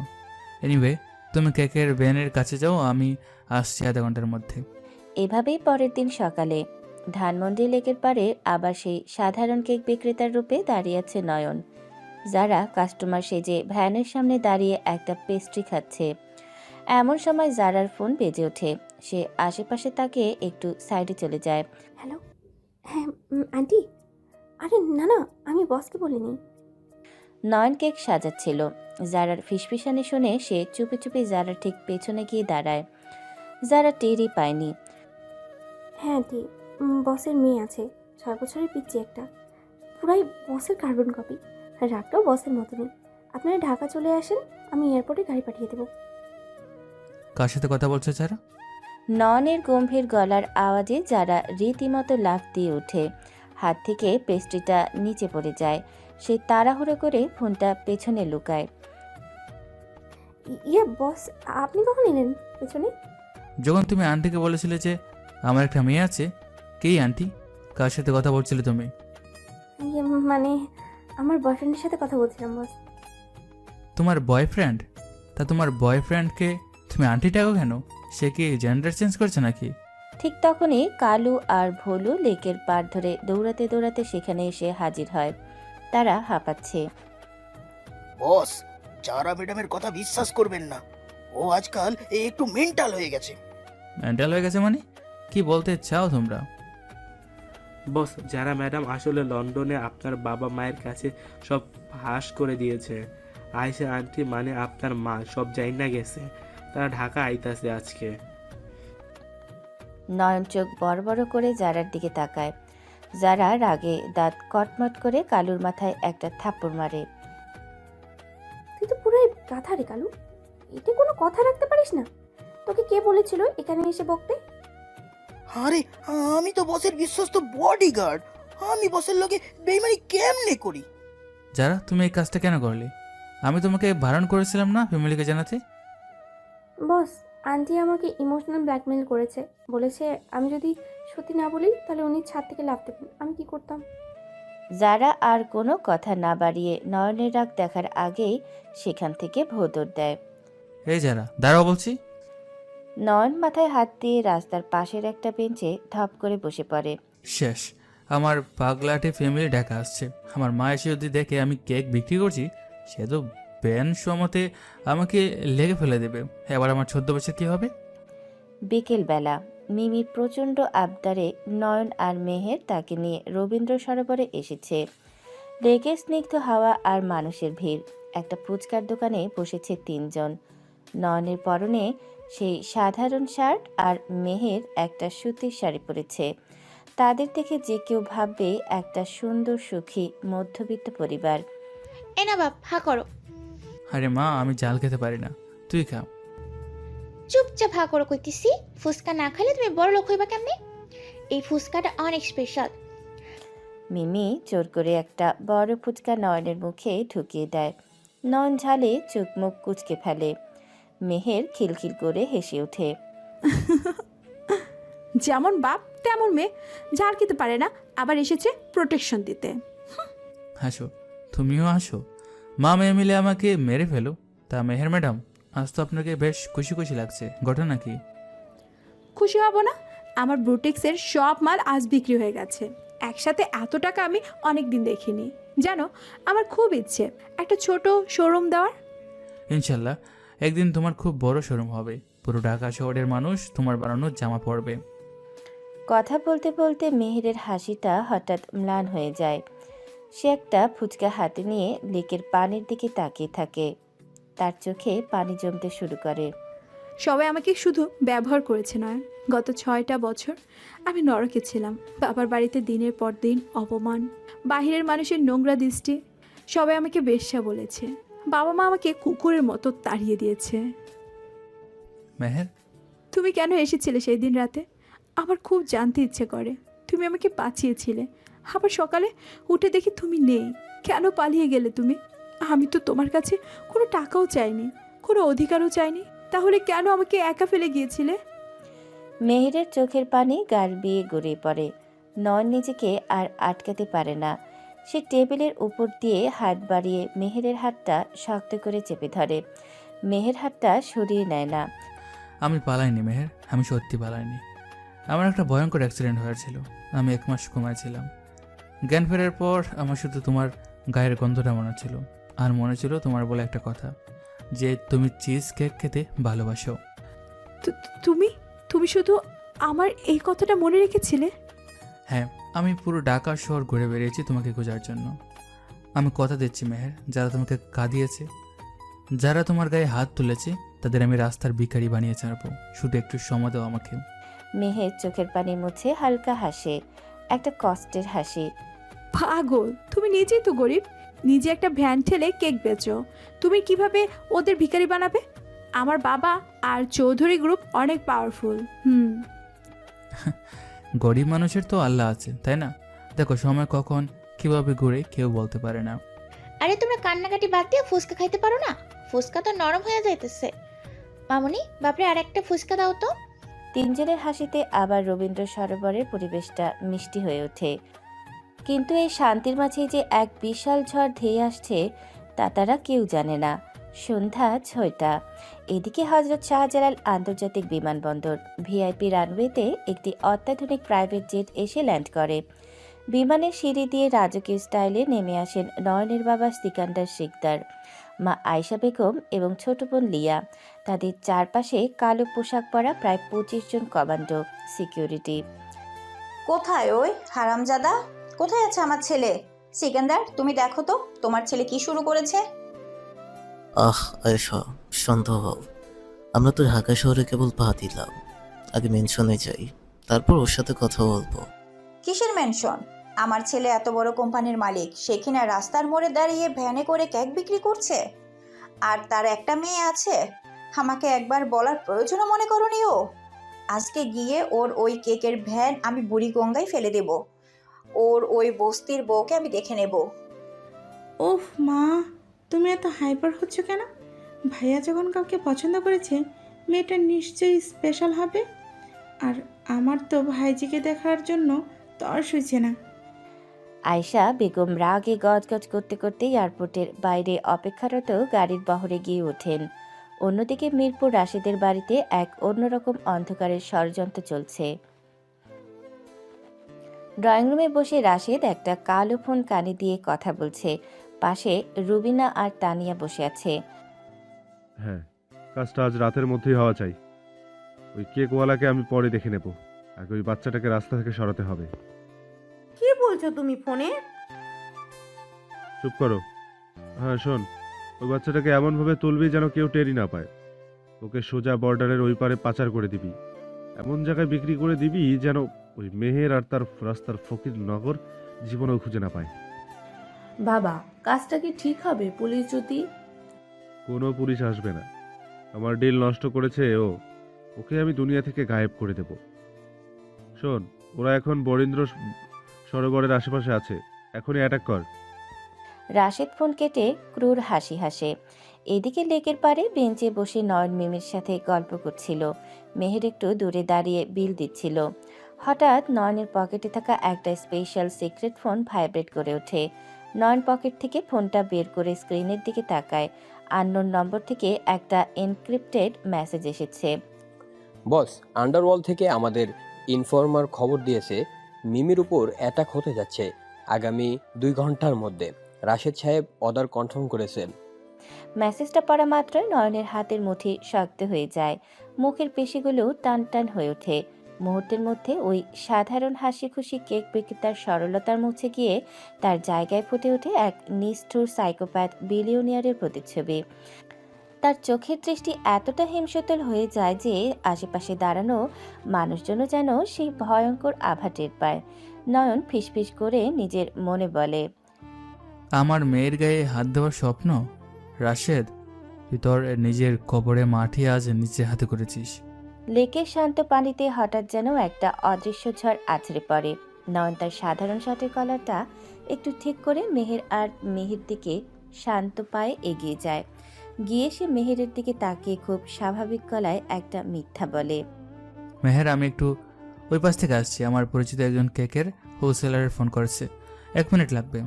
এনিওয়ে, তুমি কেকের ভ্যানের কাছে যাও, আমি আসছি আধা ঘন্টার মধ্যে। এভাবেই পরের দিন সকালে ধানমন্ডি লেকের পাড়ে আবার সেই সাধারণ কেক বিক্রেতার রূপে দাঁড়িয়ে আছে নয়ন। যারা কাস্টমার সেজে ভ্যানের সামনে দাঁড়িয়ে একটা পেস্ট্রি খাচ্ছে। এমন সময় জারার ফোন বেজে ওঠে। সে আশেপাশে তাকে একটু সাইডে চলে যায়। হ্যালো, হ্যাঁ আন্টি। আরে না না, আমি বসকে বলিনি। নয়ন কেক সাজাচ্ছিল। জারার ফিসফিসানি শুনে সে চুপি চুপি জারার ঠিক পেছনে গিয়ে দাঁড়ায়। জারা টেরই পায়নি। হ্যাঁ আন্টি, বসের মেয়ে আছে, 6 বছরের পিচ্চি একটা, পুরাই বসের কার্বন কপি। রাগটাও বসের মতনই। আপনারা ঢাকা চলে আসেন, আমি এয়ারপোর্টে গাড়ি পাঠিয়ে দেবো। কার সাথে কথা বলছো যারা? নয়নের গম্ভীর গলার আওয়াজে যারা রীতিমতো লাফ দিয়ে ওঠে। হাত থেকে পেস্ট্রিটা নিচে পড়ে যায়। সে তাড়াহুড়ো করে ফোনটা পেছনে লুকায়। ইয়ে বস, আপনি কখন এলেন পেছনে? যখন তুমি আন্টিকে বলেছিলে যে আমার একটা মেয়ে আছে। কেই আন্টি? কার সাথে কথা বলছিলে তুমি? ইয়ে মানে আমার বয়ফ্রেন্ডের সাথে কথা বলছিলাম বস। তোমার বয়ফ্রেন্ড? তা তোমার বয়ফ্রেন্ডকে তুমি আন্টি ডাকো কেন? সে কি জেন্ডার চেঞ্জ করছে নাকি? ঠিক তখনই কালু আর ভোলু লেকের পাড় ধরে দৌড়াতে দৌড়াতে সেখানে এসে হাজির হয়। তারা হাঁপাচ্ছে। বস, যারা ম্যাডামের কথা বিশ্বাস করবেন না। ও আজকাল একটু মেন্টাল হয়ে গেছে। মেন্টাল হয়ে গেছে মানে? কি বলতে চাও তোমরা? বস, যারা ম্যাডাম আসলে লন্ডনে আপনার বাবা মায়ের কাছে সব ফাঁস করে দিয়েছে। আয়েশা আন্টি মানে আপনার মা সব যাই না গেছে। তারা ঢাকা আইতাছে আজকে। নয়ন চোখ বড় বড় করে জারার দিকে তাকায়। যারা রাগে দাঁত কটমট করে কালুর মাথায় একটা থাপ্পড় মারে। তুই তো পুরাই গাধা রে কালু, এটা কোনো কথা রাখতে পারিস না? তোকে কে বলেছিল এখানে এসে বকতে? আরে, আমি তো বসের বিশ্বস্ত বডিগার্ড। আমি বসের লোকে বেইমানি কেমনে করি? যারা, তুমি এই কাজটা কেন করলে? আমি তোমাকে বারণ করেছিলাম না ফ্যামিলিকে জানাতে? বস, আন্টি আমাকে ইমোশনাল ব্ল্যাকমেল করেছে। বলেছে আমি যদি সত্যি না বলি তাহলে উনি ছাদ থেকে লাফ দেবেন। আমি কি করতাম? যারা আর কোনো কথা না বাড়িয়ে নয়নের রাগ দেখার আগেই সেখান থেকে ভোঁদর দেয়। এই যারা, দাঁড়াও বলছি। নয়ন মাথায় হাত দিয়ে রাস্তার পাশের একটা বেঞ্চে ধপ করে বসে পড়ে। শেষ। আমার পাগলাটে ফ্যামিলি ঢাকা আসছে। আমার মা এসে যদি দেখে আমি কেক বিক্রি করছি, সে তো ব্যান সমতে আমাকে লেগে ফেলে দেবে। এবার আমার 14 বছর কী হবে? বিকেলবেলা মিমির প্রচণ্ড আবদারে নয়ন আর মেহের তাকে নিয়ে রবীন্দ্র সরোবরে এসেছে। লেগে স্নিগ্ধ হাওয়া আর মানুষের ভিড়। একটা ফুচকার দোকানে বসেছে 3 জন। নয়নের পরনে সেই সাধারণ শার্ট আর মেহের একটা সুতির শাড়ি পরেছে। তাদের দেখে যে কেউ ভাববে একটা সুন্দর সুখী মধ্যবিত্ত পরিবার। এ না বাপ, হা করো। আরে মা, আমি জাল খেতে পারি না, তুই খা। চুপচাপ হা করো কইতেছি। ফুচকা না খাইলে তুমি বড় লোক হইবা কেমনে? এই ফুচকাটা অনেক স্পেশাল। মিমি জোর করে একটা বড় ফুচকা নয়নের মুখে ঢুকিয়ে দেয়। নয়ন ঝালে চোখ মুখ কুচকে ফেলে। মেহের খিলখিল করে হেসে ওঠে। যেমন বাপ তেমন মেয়ে, ঝাড় খেতে পারে না, আবার এসেছে প্রোটেকশন দিতে। হাসো, তুমিও হাসো। মা মেয়ে মিলে আমাকে মেরে ফেলো। তা মেহের ম্যাডাম, আজ তো আপনাকে বেশ খুশি খুশি লাগছে, ঘটনা কি? খুশি হব না? আমার ব্রুটেক্সের সব মাল আজ বিক্রি হয়ে গেছে। একসাথে এত টাকা আমি অনেক দিন দেখিনি। জানো, আমার খুব ইচ্ছে একটা ছোট শোরুম দেওয়ার। ইনশাল্লাহ একদিন তোমার খুব বড় শোরুম হবে, পুরো ঢাকা শহরের মানুষ তোমার বানানো জামা পরবে। কথা বলতে বলতে মেহেরের হাসিটা হঠাৎ ম্লান হয়ে যায়। সে একটা ফুচকা হাতে নিয়ে লেকের পানির দিকে তাকিয়ে থাকে। তার চোখে পানি জমতে শুরু করে। সবাই আমাকে শুধু ব্যবহার করেছে নয়, গত 6টা বছর আমি নরকে ছিলাম। বাবার বাড়িতে দিনের পর দিন অপমান, বাহিরের মানুষের নোংরা দৃষ্টি। সবাই আমাকে বেশ্যা বলেছে। বাবা মা আমাকে কুকুরের মতো তাড়িয়ে দিয়েছে। মেহের, তুমি কেন এসেছিলে সেই দিন রাতে? আমার খুব জানতে ইচ্ছে করে। তুমি আমাকে বাঁচিয়েছিলে, আবার সকালে উঠে দেখি তুমি নেই। কেন পালিয়ে গেলে তুমি? আমি তো তোমার কাছে কোনো টাকাও চাইনি, কোনো অধিকারও চাইনি। তাহলে কেন আমাকে একা ফেলে গিয়েছিলে? মেহেরের চোখের পানি গাল বিয়ে গড়িয়ে পড়ে। নয়ন নিজেকে আর আটকাতে পারে না। সে টেবিলের উপর দিয়ে হাত বাড়িয়ে মেহেরের হাতটা শক্ত করে চেপে ধরে। মেহের হাতটা সরিয়ে নেয় না। আমি পালাইনি মেহের, আমি সত্যি পালাইনি। আমার একটা ভয়ঙ্কর অ্যাক্সিডেন্ট হয়েছিল। আমি 1 মাস ঘুমাইছিলাম। জ্ঞান ফেরার পর আমার শুধু তোমার গায়ের গন্ধটা মনে ছিল, আর মনে ছিল তোমার বলে একটা কথা, যে তুমি চিজ কেক খেতে ভালোবাসো। তুমি তুমি শুধু আমার এই কথাটা মনে রেখেছিলে? হ্যাঁ, আমি পুরো ঢাকা শহর ঘুরে বেরিয়েছি তোমাকে খোঁজার জন্য। আমি কথা দিচ্ছি মেহের, যারা তোমাকে কাঁদিয়েছে, যারা তোমার গায়ে হাত তুলেছে, তাদের আমি রাস্তার ভিখারি বানিয়ে ছাড়বো। শুধু একটু সময় দাও আমাকে। মেহের চোখের পানি মুছে হালকা হাসে, একটা কষ্টের হাসি। পাগল, তুমি নিজেই তো গরিব। নিজে একটা ভ্যান ঠেলে কেক বেচো। তুমি কিভাবে ওদের ভিখারি বানাবে? আমার বাবা আর চৌধুরী গ্রুপ অনেক পাওয়ারফুল। গরিব মানুষের তো আল্লাহ আছে, তাই না? দেখো সময় কখন কিভাবে ঘুরে কেউ বলতে পারে না। আরে তোমরা কান্নাকাটি বাদ দিয়ে ফুচকা খাইতে পারো না? ফুচকা তো নরম হয়ে যাইতেছে। মামুনি, বাপরে আর একটা ফুচকা দাও তো। তিনজনের হাসিতে আবার রবীন্দ্র সরোবরের পরিবেশটা মিষ্টি হয়ে ওঠে। কিন্তু এই শান্তির মাঝেই যে এক বিশাল ঝড় ধেয়ে আসছে তা তারা কেউ জানে না। সন্ধ্যা 6টা। এদিকে হজরত শাহজালাল আন্তর্জাতিক বিমানবন্দর ভিআইপি রানওয়েতে একটি অত্যাধুনিক প্রাইভেট জেট এসে ল্যান্ড করে। বিমানের সিঁড়ি দিয়ে রাজকীয় স্টাইলে নেমে আসেন নয়নের বাবা সিকান্দার শিকদার, মা আয়েশা বেগম এবং ছোট বোন লিয়া। তাদের চারপাশে কালো পোশাক পরা প্রায় 25 জন কমান্ডো সিকিউরিটি। কোথায় ওই হারামজাদা? কোথায় আছে আমার ছেলে? সিকান্দার, তুমি দেখো তো তোমার ছেলে কি শুরু করেছে। আয়েশা, শান্ত হও। আমরা তো ঢাকা শহরে কেবল পা দিলাম, আগে মেনশনে যাই, তারপর ওর সাথে কথা বলবো। কিসের মেনশন? আমার ছেলে এত বড় কোম্পানির মালিক, সে কিনা রাস্তার মোড়ে দাঁড়িয়ে ভ্যানে করে কেক বিক্রি করছে, আর তার একটা মেয়ে আছে। আমাকে একবার বলার প্রয়োজনও মনে করনি ও? আজকে গিয়ে ওর ওই কেকের ভ্যান আমি বুড়িগঙ্গায় ফেলে দেব। ওর ওই বস্তির বউকে আমি দেখে নেব। ওফ মা, তুমি এত হাইপার হচ্ছ কেন? ভাইয়া যখন কাউকে পছন্দ করেছে, মেয়েটা নিশ্চয়ই স্পেশাল হবে। আর আমার তো ভাইজিকে দেখার জন্য তর্স হয়েছে না। আয়েশা বেগম রাগে গজগজ করতে করতে এয়ারপোর্টের বাইরে অপেক্ষারত গাড়ির বহরে গিয়ে ওঠেন। অন্যদিকে মিরপুর রাশেদের বাড়িতে এক অন্যরকম অন্ধকারের ষড়যন্ত্র চলছে। ড্রয়িং রুমে বসে রাশেদ একটা কালো ফোন কানে দিয়ে কথা বলছে। পাশে রুবিনা আর তানিয়া বসে আছে। হ্যাঁ, কাজটা আজ রাতের মধ্যেই হওয়া চাই। ওই কেকওয়ালাকে আমি পরে দেখে নেব, আগে ওই বাচ্চাটাকে রাস্তা থেকে সরাতে হবে। কি বলছো তুমি ফোনে? চুপ করো। হ্যাঁ শোন, ওই বাচ্চাটাকে এমনভাবে তুলবি যেন কেউ টেরই না পায়। ওকে সোজা বর্ডারের ওই পারে পাচার করে দিবি, এমন জায়গায় বিক্রি করে দিবি যেন ওই মেহের আর তার রাস্তার ফকির নগর জীবনেও খুঁজে না পায়। বাবা, কাজটা কি ঠিক হবে? পুলিশ যদি... কোনো পুলিশ আসবে না। আমার ডিল নষ্ট করেছে ও, ওকে আমি দুনিয়া থেকে গায়েব করে দেব। শোন, ওরা এখন বরেন্দ্র সরোবরের আশেপাশে আছে, এখনই অ্যাটাক কর। রাশেদ ফোন কেটে ক্রূর হাসি হাসে। এদিকে লেকের পাড়ে বেঞ্চে বসে নয়ন মিমির সাথে গল্প করছিল। মেহের একটু দূরে দাঁড়িয়ে বিল দিচ্ছিল। হঠাৎ নয়নের পকেটে থাকা একটা স্পেশাল সিক্রেট ফোন ভাইব্রেট করে ওঠে। নয়ন পকেট থেকে ফোনটা বের করে স্ক্রিনের দিকে তাকায় আননোন নম্বর থেকে একটা এনক্রিপ্টেড মেসেজ এসেছে। বস, আন্ডারওয়ার্ল্ড থেকে আমাদের ইনফর্মার খবর দিয়েছে মিমির উপর অ্যাটাক হতে যাচ্ছে আগামী 2 ঘন্টার মধ্যে। রাশেদ সাহেব অর্ডার কনফার্ম করেছেন। মেসেজটা পড়া মাত্রই নয়নের হাতের মুঠি শক্ত হয়ে যায়, মুখের পেশিগুলো টান টান হয়ে ওঠে। মুহূর্তের মধ্যে ওই সাধারণ হাসি খুশি কেক বিক্রেতার সরলতার মুছে গিয়ে তার জায়গায় ফুটে ওঠে এক নিষ্ঠুর সাইকোপ্যাথ বিলিয়নিয়ারের প্রতিচ্ছবি। তার চোখের দৃষ্টি এতটা হিমশীতল হয়ে যায় যে আশেপাশে দাঁড়ানো মানুষজনও যেন সেই ভয়ঙ্কর আভা টের পায়। নয়ন ফিসফিস করে নিজের মনে বলে, আমার মেয়ের গায়ে হাত দেওয়ার স্বপ্ন? রাশেদ, তুই তোর নিজের কবরে মাটি আজ নিজে হাতে করেছিস। লেকের শান্ত পানিতে হঠাৎ যেন একটা অদৃশ্য ঝড় আছড়ে পড়ে। নয়ন তার সাধারণ শার্টের কলারটা একটু ঠিক করে মেহের আর মিহির দিকে শান্ত পায়ে এগিয়ে যায়। গিয়ে সে মেহেরের দিকে তাকিয়ে খুব স্বাভাবিক গলায় একটা মিথ্যা বলে, মেহের, আমি একটু ওই পাশ থেকে আসছি। আমার পরিচিত একজন কেকের হোলসেলারের ফোন করেছে, 1 মিনিট লাগবে।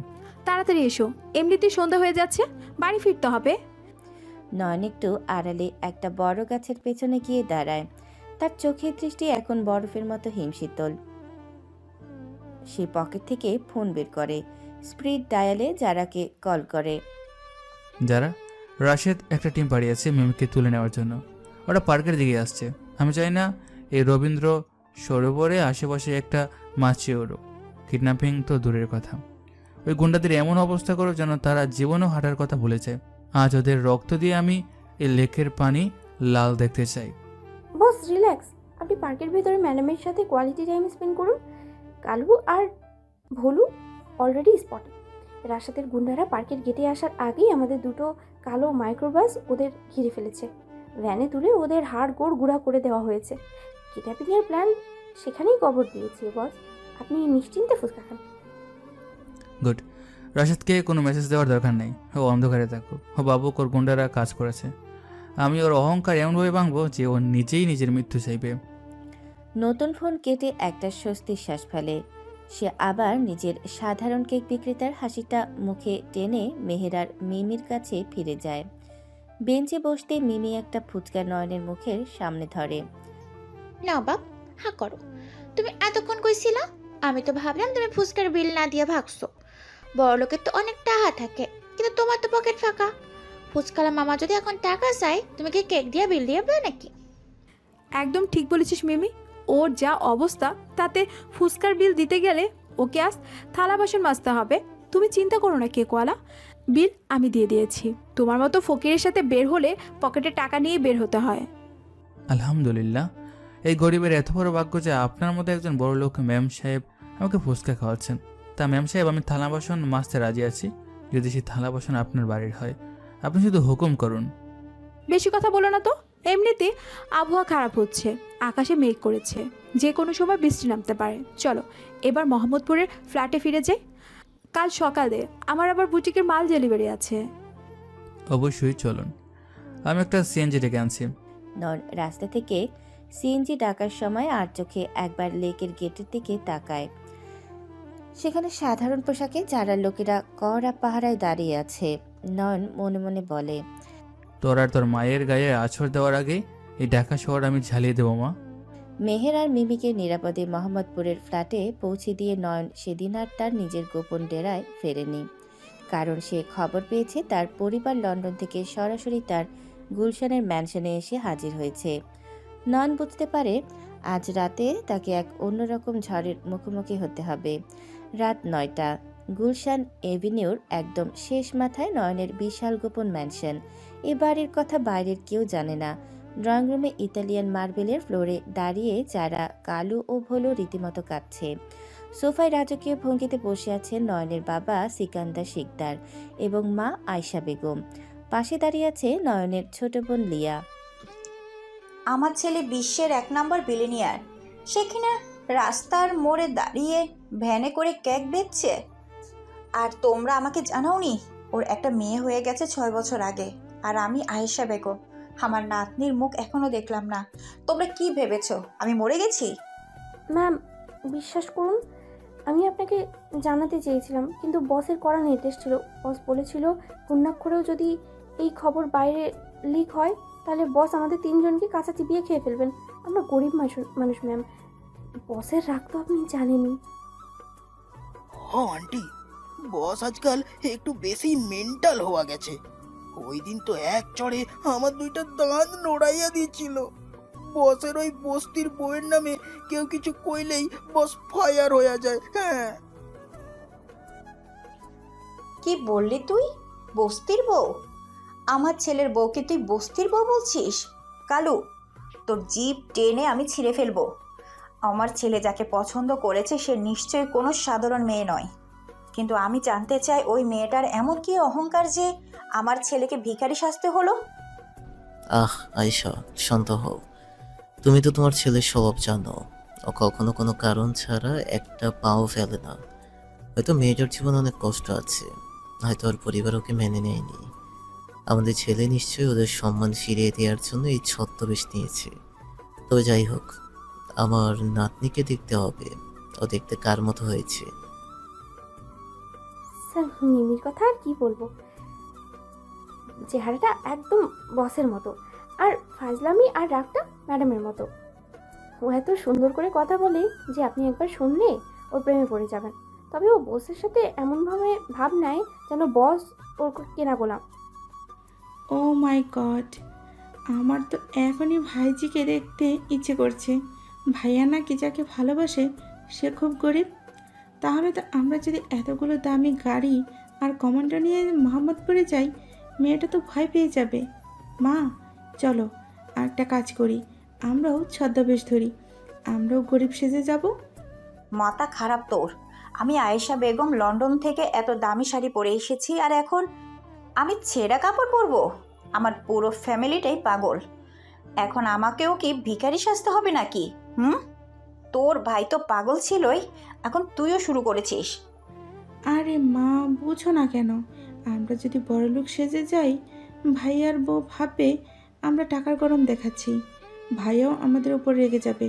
তাড়াতাড়ি এসো, এমনিতেই সন্ধ্যা হয়ে যাচ্ছে, বাড়ি ফিরতে হবে। নয়ন একটু আড়ালে একটা বড় গাছের পেছনে গিয়ে দাঁড়ায়। তার চোখের দৃষ্টি এখন বরফের মতো হিমশীতল। সে পকেট থেকে ফোন বের করে, স্পিড ডায়ালে যারাকে কল করে। যারা, রাশেদ একটা টিম পাঠিয়েছে মিমিকে তুলে নেওয়ার জন্য। ওরা পার্কের দিকে আসছে। আমি চাই না এই রবীন্দ্র সরোবরে আশেপাশে একটা মাছি ওড়ুক। কিডন্যাপিং তো দূরের কথা, ওই গুন্ডাদের এমন অবস্থা করো যেন তারা জীবনও হাঁটার কথা ভুলে যায়। আজ ওদের রক্ত দিয়ে আমি এই লেকের পানি লাল দেখতে চাই। বস রিল্যাক্স, আপনি পার্কের ভেতরে ম্যাডামের সাথে কোয়ালিটি টাইম স্পেন্ড করুন। কালু আর ভোলু অলরেডি স্পটে। রাশাদের গুন্ডারা পার্কের গেটে আসার আগেই আমাদের দুটো কালো মাইক্রোবাস ওদের ঘিরে ফেলেছে। ভ্যানে তুলে ওদের হাড় গোড় গুঁড়া করে দেওয়া হয়েছে। কিডন্যাপিংয়ের প্ল্যান সেখানেই কবর দিয়েছে বস, আপনি নিশ্চিন্তে ফুচকা খান। গুড। রাশেদকে কোনো মেসেজ দেওয়ার দরকার নেই, ও অন্ধকারে থাকুক। ও বাবুক ওর গুন্ডারা কাজ করেছে। আমি ওর অহংকার এমনভাবে ভাঙবো যে ও নিজেই নিজের মৃত্যু চাইবে। নতুন ফোন কেটে একটা স্বস্তির শ্বাস ফেলে। সে আবার নিজের সাধারণ কেক বিক্রেতার হাসিটা মুখে টেনে মেহেরার মিমির কাছে ফিরে যায়। বেঞ্চে বসতে মিমি একটা ফুচকা নয়নের মুখের সামনে ধরে। না বাপ, হা করো। তুমি এতক্ষণ কইছিলা? আমি তো ভাবলাম তুমি ফুচকার বিল না দিয়ে ভাগছো। বড় লোকের তো অনেক টাকা থাকে, কিন্তু তোমার তো পকেট ফাঁকা। ফুচকালা মামা যদি এখন টাকা চাই, তুমি কি কেক দিয়ে বিল দিয়ে দেবে নাকি? একদম ঠিক বলেছিস মিমি, ওর যা অবস্থা তাতে ফুচকার বিল দিতে গেলে ওকে আজ থালা বাসন মাজতে হবে। তুমি চিন্তা করো না কেকওয়ালা, বিল আমি দিয়ে দিয়েছি। তোমার মতো ফকিরের সাথে বের হলে পকেটে টাকা নিয়ে বের হতে হয়। আলহামদুলিল্লাহ, এই গরিবের এত বড় ভাগ্য যে আপনার মতো একজন বড় লোক ম্যাম সাহেব আমাকে ফুচকা খাওয়াচ্ছেন। তা ম্যাম সাহেব, আমি থালা বাসন মাজতে রাজি আছি, যদি সেই থালা বাসন আপনার বাড়ির হয়। আপনি শুধু হুকুম করুন। বেশি কথা বলো না তো, এমনিতে আবহাওয়া খারাপ হচ্ছে, আকাশে মেঘ করেছে, যে কোনো সময় বৃষ্টি নামতে পারে। চলো এবার মোহাম্মদপুরের ফ্ল্যাটে ফিরে যাই, কাল সকালে আমার আবার বুটিকের মাল ডেলিভারি আছে। অবশ্যই চলুন, আমি একটা সিএনজি ডেকে আনছি। নন রাস্তা থেকে সিএনজি ডাকার সময় আর চোখে একবার লেকের গেটের দিকে তাকায়। সেখানে সাধারণ পোশাকে যারা লোকেরা কড়া পাহারায় দাঁড়িয়ে আছে। নয়ন মনে মনে বলে, তোর আর তোর মায়ের গায়ে আছর দেওয়ার আগে এই ঢাকা শহর আমি ঝালিয়ে দেবো মা। মেহের আর মিমিকে নিরাপদে মোহাম্মদপুরের ফ্ল্যাটে পৌঁছে দিয়ে নয়ন সেদিন আর তার নিজের গোপন ডেরায় ফেরেনি। কারণ সে খবর পেয়েছে তার পরিবার লন্ডন থেকে সরাসরি তার গুলশানের ম্যানশনে এসে হাজির হয়েছে। নয়ন বুঝতে পারে আজ রাতে তাকে এক অন্যরকম ঝড়ের মুখোমুখি হতে হবে। রাত 9টা, গুলশান এভিনিউর একদম শেষ মাথায় নয়নের বিশাল গোপন ম্যানশন। এ বাড়ির কথা বাইরের কেউ জানে না। ড্রয়িং রুমে ইতালিয়ান মার্বেলের ফ্লোরে দাঁড়িয়ে যারা কালু ও ভোলো রীতিমতো কাঁদছে। সোফায় রাজকীয় ভঙ্গিতে বসে আছেন নয়নের বাবা সিকান্দার শিকদার এবং মা আয়শা বেগম। পাশে দাঁড়িয়ে আছে নয়নের ছোট বোন লিয়া। আমার ছেলে বিশ্বের 1 নম্বর বিলিনিয়ার, সে কিনা রাস্তার মোড়ে দাঁড়িয়ে ভ্যানে করে কেক বেচছে। আর তোমরা আমাকে জানাওনি ওর একটা মেয়ে হয়ে গেছে 6 বছর আগে। আর আমি আয়েশা বেগম, আমার নাতনির মুখ এখনো দেখলাম না। তোমরা কি ভেবেছো আমি মরে গেছি? ম্যাম বিশ্বাস করুন, আমি আপনাকে জানাতে চেয়েছিলাম, কিন্তু বসের কড়া নির্দেশ ছিল। বস বলেছিল কন্যাক্ষরেও যদি এই খবর বাইরে লিক হয় তাহলে বস আমাদের তিনজনকে কাঁচা চিবিয়ে খেয়ে ফেলবেন। আমরা গরিব মানুষ ম্যাম, বসের রাগ তো আপনি জানেনই। আন্টি, বস আজকাল একটু বেশি মেন্টাল হওয়া গেছে। ওই দিন তো এক চড়ে আমার দুইটা দাঁত নড়াইয়া দিয়েছিল। বসের ওই বস্তির বউয়ের নামে কেউ কিছু কইলেই বস ফায়ার হয়ে যায়। হ্যাঁ, কি বললি তুই? বস্তির বউ? আমার ছেলের বউকে তুই বস্তির বউ বলছিস? কালু, তোর জিভ টেনে আমি ছিঁড়ে ফেলবো। আমার ছেলে যাকে পছন্দ করেছে সে নিশ্চয়ই কোনো সাধারণ মেয়ে নয়, কিন্তু আমি জানতে চাই ওই মেয়েটার এমন কি অহংকার যে আমার ছেলেকে ভিখারি সাজতে হলো? আয়শা, শান্ত হও। তুমি তো তোমার ছেলের স্বভাব জানো। ও কখনো কোনো কারণ ছাড়া একটা পাও ফেলে না। হয়তো মেয়েটার জীবনে অনেক কষ্ট আছে, হয়তো ওর পরিবার ওকে মেনে নেয়নি। আমাদের ছেলে নিশ্চয়ই ওদের সম্মান ফিরিয়ে দেওয়ার জন্য এই ছদ্মবেশ নিয়েছে। তবে যাই হোক, আমার নাতনিকে দেখতে হবে, ও দেখতে কার মতো হয়েছে। স্যার, মিমির কথা আর কি বলবো, চেহারাটা একদম বসের মতো, আর ফাজলামি আর রাগটা ম্যাডামের মতো। ও এত সুন্দর করে কথা বলে যে আপনি একবার শুনলে ওর প্রেমে পড়ে যাবেন। তবে ও বসের সাথে এমনভাবে ভাব নেয় যেন বস ওর কেনা গোলাম। ও মাই গড, আমার তো এখনই ভাইজিকে দেখতে ইচ্ছে করছে। ভাইয়া নাকি যাকে ভালোবাসে সে খুব গরিব। তাহলে তো আমরা যদি এতগুলো দামি গাড়ি আর কমান্ডো নিয়ে মোহাম্মদপুরে যাই, মেয়েটা তো ভয় পেয়ে যাবে। মা, চলো আর একটা কাজ করি, আমরাও ছদ্মবেশ ধরি, আমরাও গরিব সেজে যাব। মাথা খারাপ তোর? আমি আয়েশা বেগম লন্ডন থেকে এত দামি শাড়ি পরে এসেছি, আর এখন আমি ছেঁড়া কাপড় পরবো? আমার পুরো ফ্যামিলিটাই পাগল। এখন আমাকেও কি ভিখারি সাজতে হবে নাকি? তোর ভাই তো পাগল ছিলই, এখন তুইও শুরু করেছিস। আরে মা, বুঝো না কেন? আমরা যদি বড়লোক সেজে যাই, ভাইয়ার বউ ভাববে আমরা টাকার গরম দেখাচ্ছি, ভাইয়াও আমাদের উপর রেগে যাবে।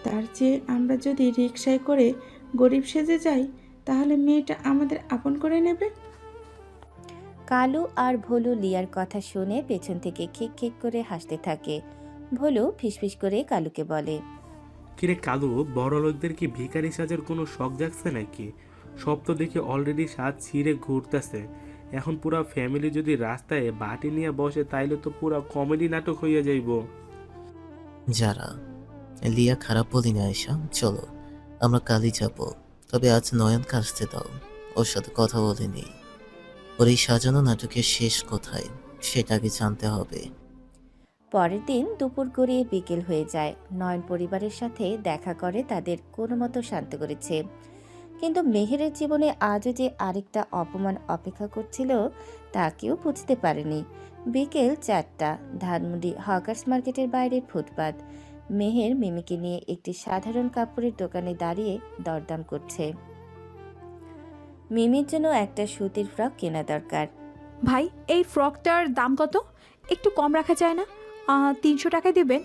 তার চেয়ে আমরা যদি রিকশায় করে গরিব সেজে যাই, তাহলে মেয়েটা আমাদের আপন করে নেবে। কালু আর ভোলু লিয়ার কথা শুনে পেছন থেকে খিক খিক করে হাসতে থাকে। ভোলু ফিসফিস করে কালুকে বলে, কিরে কালু, বড় লোকদের কি ভিখারি সাজার কোনো শখ জাগছে নাকি? সব তো দেখি অলরেডি সাজ ছিঁড়ে ঘুরতেছে। এখন পুরা ফ্যামিলি যদি রাস্তায় বাটি নিয়ে বসে তাইলে তো পুরা কমেডি নাটক হইয়া যাইব। যারা লিয়া খারাপ বলি না আয়শা, চলো আমরা কালই যাব। তবে আজ নয়নকে আসতে দাও, ওর সাথে কথা বলে নেই। ওর এই সাজানো নাটকের শেষ কোথায় সেটা আগে জানতে হবে। পরের দিন দুপুর গড়িয়ে বিকেল হয়ে যায়। নয়ন পরিবারের সাথে দেখা করে তাদের কোনো মতো শান্ত করেছে, কিন্তু মেহেরের জীবনে আজও যে আরেকটা অপমান অপেক্ষা করছিল তা কেউ বুঝতে পারেনি। বিকেল 4টা, ধানমন্ডি হকার্স মার্কেটের বাইরের ফুটপাত। মেহের মিমিকে নিয়ে একটি সাধারণ কাপড়ের দোকানে দাঁড়িয়ে দরদাম করছে। মিমির জন্য একটা সুতির ফ্রক কেনা দরকার। ভাই, এই ফ্রকটার দাম কত? একটু কম রাখা যায় না? 300 টাকায় দেবেন?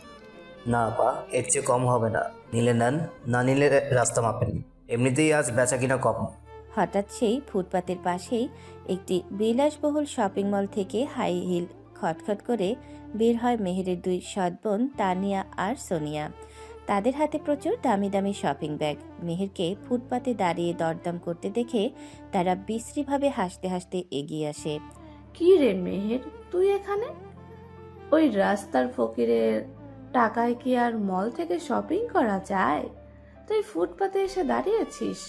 না পা, এর চেয়ে কম হবে না। নিলে নেন, না নিলে রাস্তা মাপেন। এমনিতেই আজ বেচা কিনা কম। হঠাৎ সেই ফুটপাতের পাশেই একটি বিলাসবহুল শপিং মল থেকে হাই হিল খটখট করে বের হয় মেহেরের দুই সৎ বোন তানিয়া আর সোনিয়া। তাদের হাতে প্রচুর দামি দামি শপিং ব্যাগ। মেহেরকে ফুটপাতে দাঁড়িয়ে দরদাম করতে দেখে তারা বিশ্রীভাবে হাসতে হাসতে এগিয়ে আসে। কি রে মেহের, তুই এখানে? ওই রাস্তার ফকিরের টাকায় কি আর মল থেকে শপিং করা যায়? তুই ফুটপাতে এসে দাঁড়িয়েছিস।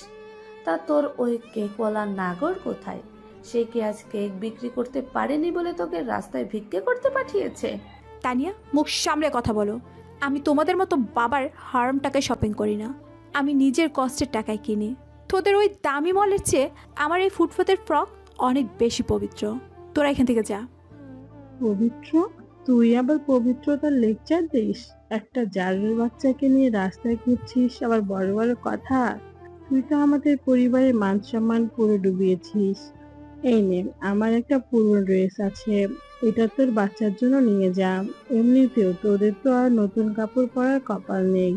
তা তোর ওই কেকওয়ালা নাগর কোথায়? সে কি আজ কেক বিক্রি করতে পারেনি বলে তোকে রাস্তায় ভিক্ষে করতে পাঠিয়েছে? তানিয়া, মুখ সামলে কথা বলো। আমি তোমাদের মতো বাবার হারাম টাকায় শপিং করি না, আমি নিজের কষ্টের টাকায় কিনি। তোদের ওই দামি মলের চেয়ে আমার এই ফুটপাতের ফ্রক অনেক বেশি পবিত্র। তোরা এখান থেকে যা। পবিত্র? তুই আবার পবিত্রতার লেকচার দিস? একটা জারের বাচ্চাকে নিয়ে রাস্তায় ঘুরছিস, আবার বড় বড় কথা। তুই তো আমাদের পরিবারের মান সম্মান পুরো ডুবিয়েছিস। এই নে, আমার একটা পুরনো ড্রেস আছে, এটা তোর বাচ্চার জন্য নিয়ে যা। এমনিতেও তোদের তো আর নতুন কাপড় পরার কপাল নেই।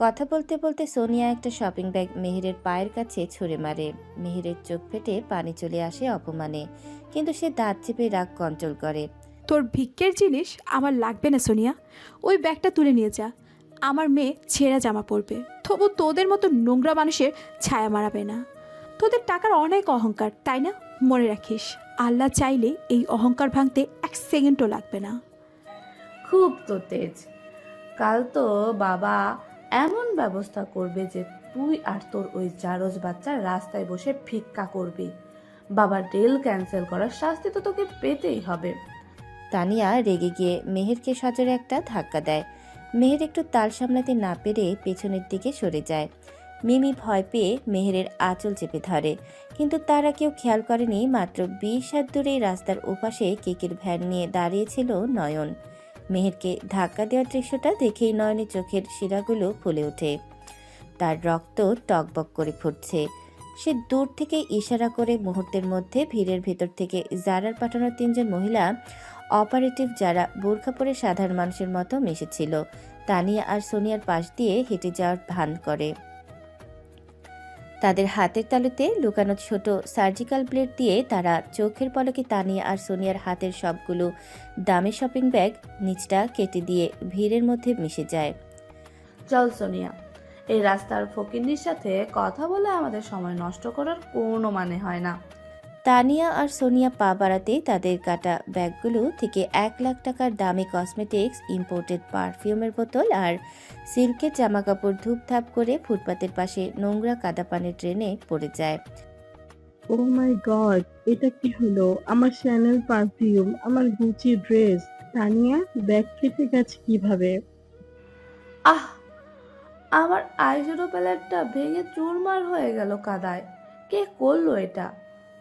কথা বলতে বলতে সোনিয়া একটা শপিং ব্যাগ মেহেরের পায়ের কাছে ছুঁড়ে মারে। মেহেরের চোখ ফেটে পানি চলে আসে অপমানে, কিন্তু সে দাঁত চেপে রাগ কন্ট্রোল করে। তোর ভিক্ষের জিনিস আমার লাগবে না সোনিয়া, ওই ব্যাগটা তুলে নিয়ে যা। আমার মেয়ে ছেঁড়া জামা পরবে, তবু তোদের মতো নোংরা মানুষের ছায়া মারাবে না। তোদের টাকার অনেক অহংকার, তাই না? মনে রাখিস, আল্লাহ চাইলে এই অহংকার ভাঙতে 1 সেকেন্ডও লাগবে না। খুব তো তেজ। কাল তো বাবা এমন ব্যবস্থা করবে যে তুই আর তোর ওই জারজ বাচ্চা রাস্তায় বসে ভিক্ষা করবি। বাবার ডিল ক্যান্সেল করার শাস্তি তো তোকে পেতেই হবে। তানিয়া রেগে গিয়ে মেহেরকে সজোরে একটা ধাক্কা দেয়। মেহের একটু তাল সামলাতে না পেরে পেছনের দিকে সরে যায়। মিমি ভয় পেয়ে মেহেরের আঁচল চেপে ধরে, কিন্তু তারা কেউ খেয়াল করেনি মাত্র 20 হাত দূরে রাস্তার ওপাশে কেকের ভ্যান নিয়ে দাঁড়িয়েছিল নয়ন। মেহেরকে ধাক্কা দেওয়ার দৃশ্যটা দেখেই নয়নের চোখের শিরাগুলো ফুলে ওঠে। তার রক্ত টকবক করে ফুটছে। সে দূর থেকে ইশারা করে মুহূর্তের মধ্যে ভিড়ের ভেতর থেকে জারার পাঠানো 3 জন মহিলা অপারেটিভ, যারা বোরখা পরে সাধারণ মানুষের মতো মিশেছিল, তানিয়া আর সোনিয়ার পাশ দিয়ে হেঁটে যাওয়ার ভান করে। তাদের হাতের তালুতে লুকানো ছোট সার্জিক্যাল ব্লেড দিয়ে তারা চোখের পলকে তানিয়া আর সোনিয়ার হাতের সবগুলো দামি শপিং ব্যাগ নিচটা কেটে দিয়ে ভিড়ের মধ্যে মিশে যায়। চল সোনিয়া, এই রাস্তার ফকিন্নির সাথে কথা বলে আমাদের সময় নষ্ট করার কোনো মানে হয় না। তানিয়া আর সোনিয়া পা বাড়াতে তাদের কাটা ব্যাগগুলো থেকে 1 লাখ টাকার দামি কসমেটিক্স, ইম্পোর্টেড পারফিউমের বোতল আর সিল্কের জামাকাপড় ধূপধাপ করে ফুটপাতের পাশে নোংরা কাদা পানির ট্রেনে পড়ে যায়। ও মাই গড, এটা কি হলো? আমার শ্যানেল পারফিউম, আমার গুচি ড্রেস। তানিয়া, ব্যাগ কেটে গেছে কিভাবে? আহ, আমার আইশ্যাডো প্যালেটটা ভেঙে চুরমার হয়ে গেল কাদায়। কে করলো এটা?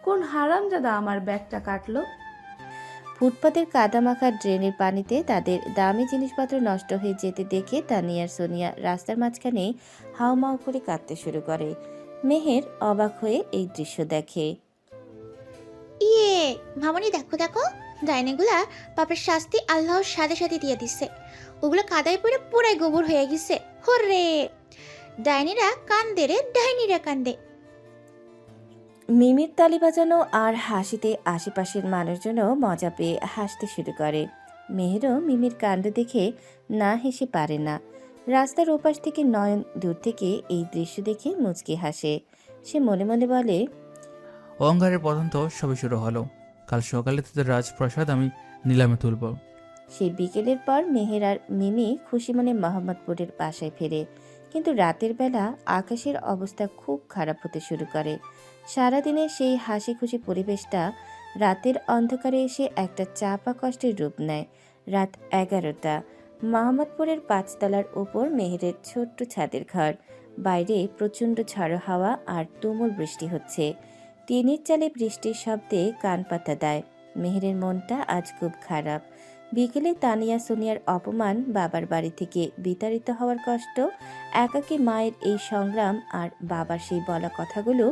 কোন হারামজাদা আমার ব্যাগটা কাটলো? ফুটপাতের কাদামাখা ড্রেনের পানিতে তাদের দামি জিনিসপত্র নষ্ট হয়ে যেতে দেখে তানিয়া আর সোনিয়া রাস্তার মাঝখানে হাউমাউ করে কাঁদতে শুরু করে। মেহের অবাক হয়ে এই দৃশ্য দেখে। ইয়ে, মামনি দেখো দেখো, ডাইনিগুলা বাপের শাস্তি আল্লাহর সাথে সাথে দিয়ে দিছে। ওগুলো কাদায় পড়ে পুরাই গোবর হয়ে গেছে। হরে, ডাইনিরা কান্দে রে, ডাইনিরা কান্দে। মিমির তালি বাজানো আর হাসিতে আশেপাশের মানুষজনও মজা পেয়ে হাসতে শুরু করে। মেহেরও মিমির কাণ্ড দেখে না হেসে পারে না। রাস্তার ওপাশ থেকে নয়ন দূর থেকে এই দৃশ্য দেখে মুচকি হাসে। সে মনে মনে বলে, অহংকারের পতন তো সবে শুরু হলো। কাল সকালে তোদের রাজপ্রাসাদ আমি নিলামে তুলব। সেই বিকেলের পর মেহের আর মিমি খুশি মনে মোহাম্মদপুরের বাসায় ফেরে, কিন্তু রাতের বেলা আকাশের অবস্থা খুব খারাপ হতে শুরু করে। সারাদিনে সেই হাসি খুশি পরিবেশটা রাতের অন্ধকারে এসে একটা চাপা কষ্টের রূপ নেয়। রাত 11টা। মোহাম্মদপুরের 5 তলার ওপর মেহেরের ছোট্ট ছাদের ঘর। বাইরে প্রচণ্ড ঝড়ো হাওয়া আর তুমুল বৃষ্টি হচ্ছে। টিনের চালে বৃষ্টির শব্দে কান পাতা দেয়। মেহেরের মনটা আজ খুব খারাপ। বিকেলে তানিয়া সোনিয়ার অপমান, বাবার বাড়ি থেকে বিতাড়িত হওয়ার কষ্ট, একাকী মায়ের এই সংগ্রাম আর বাবার সেই বলা কথাগুলো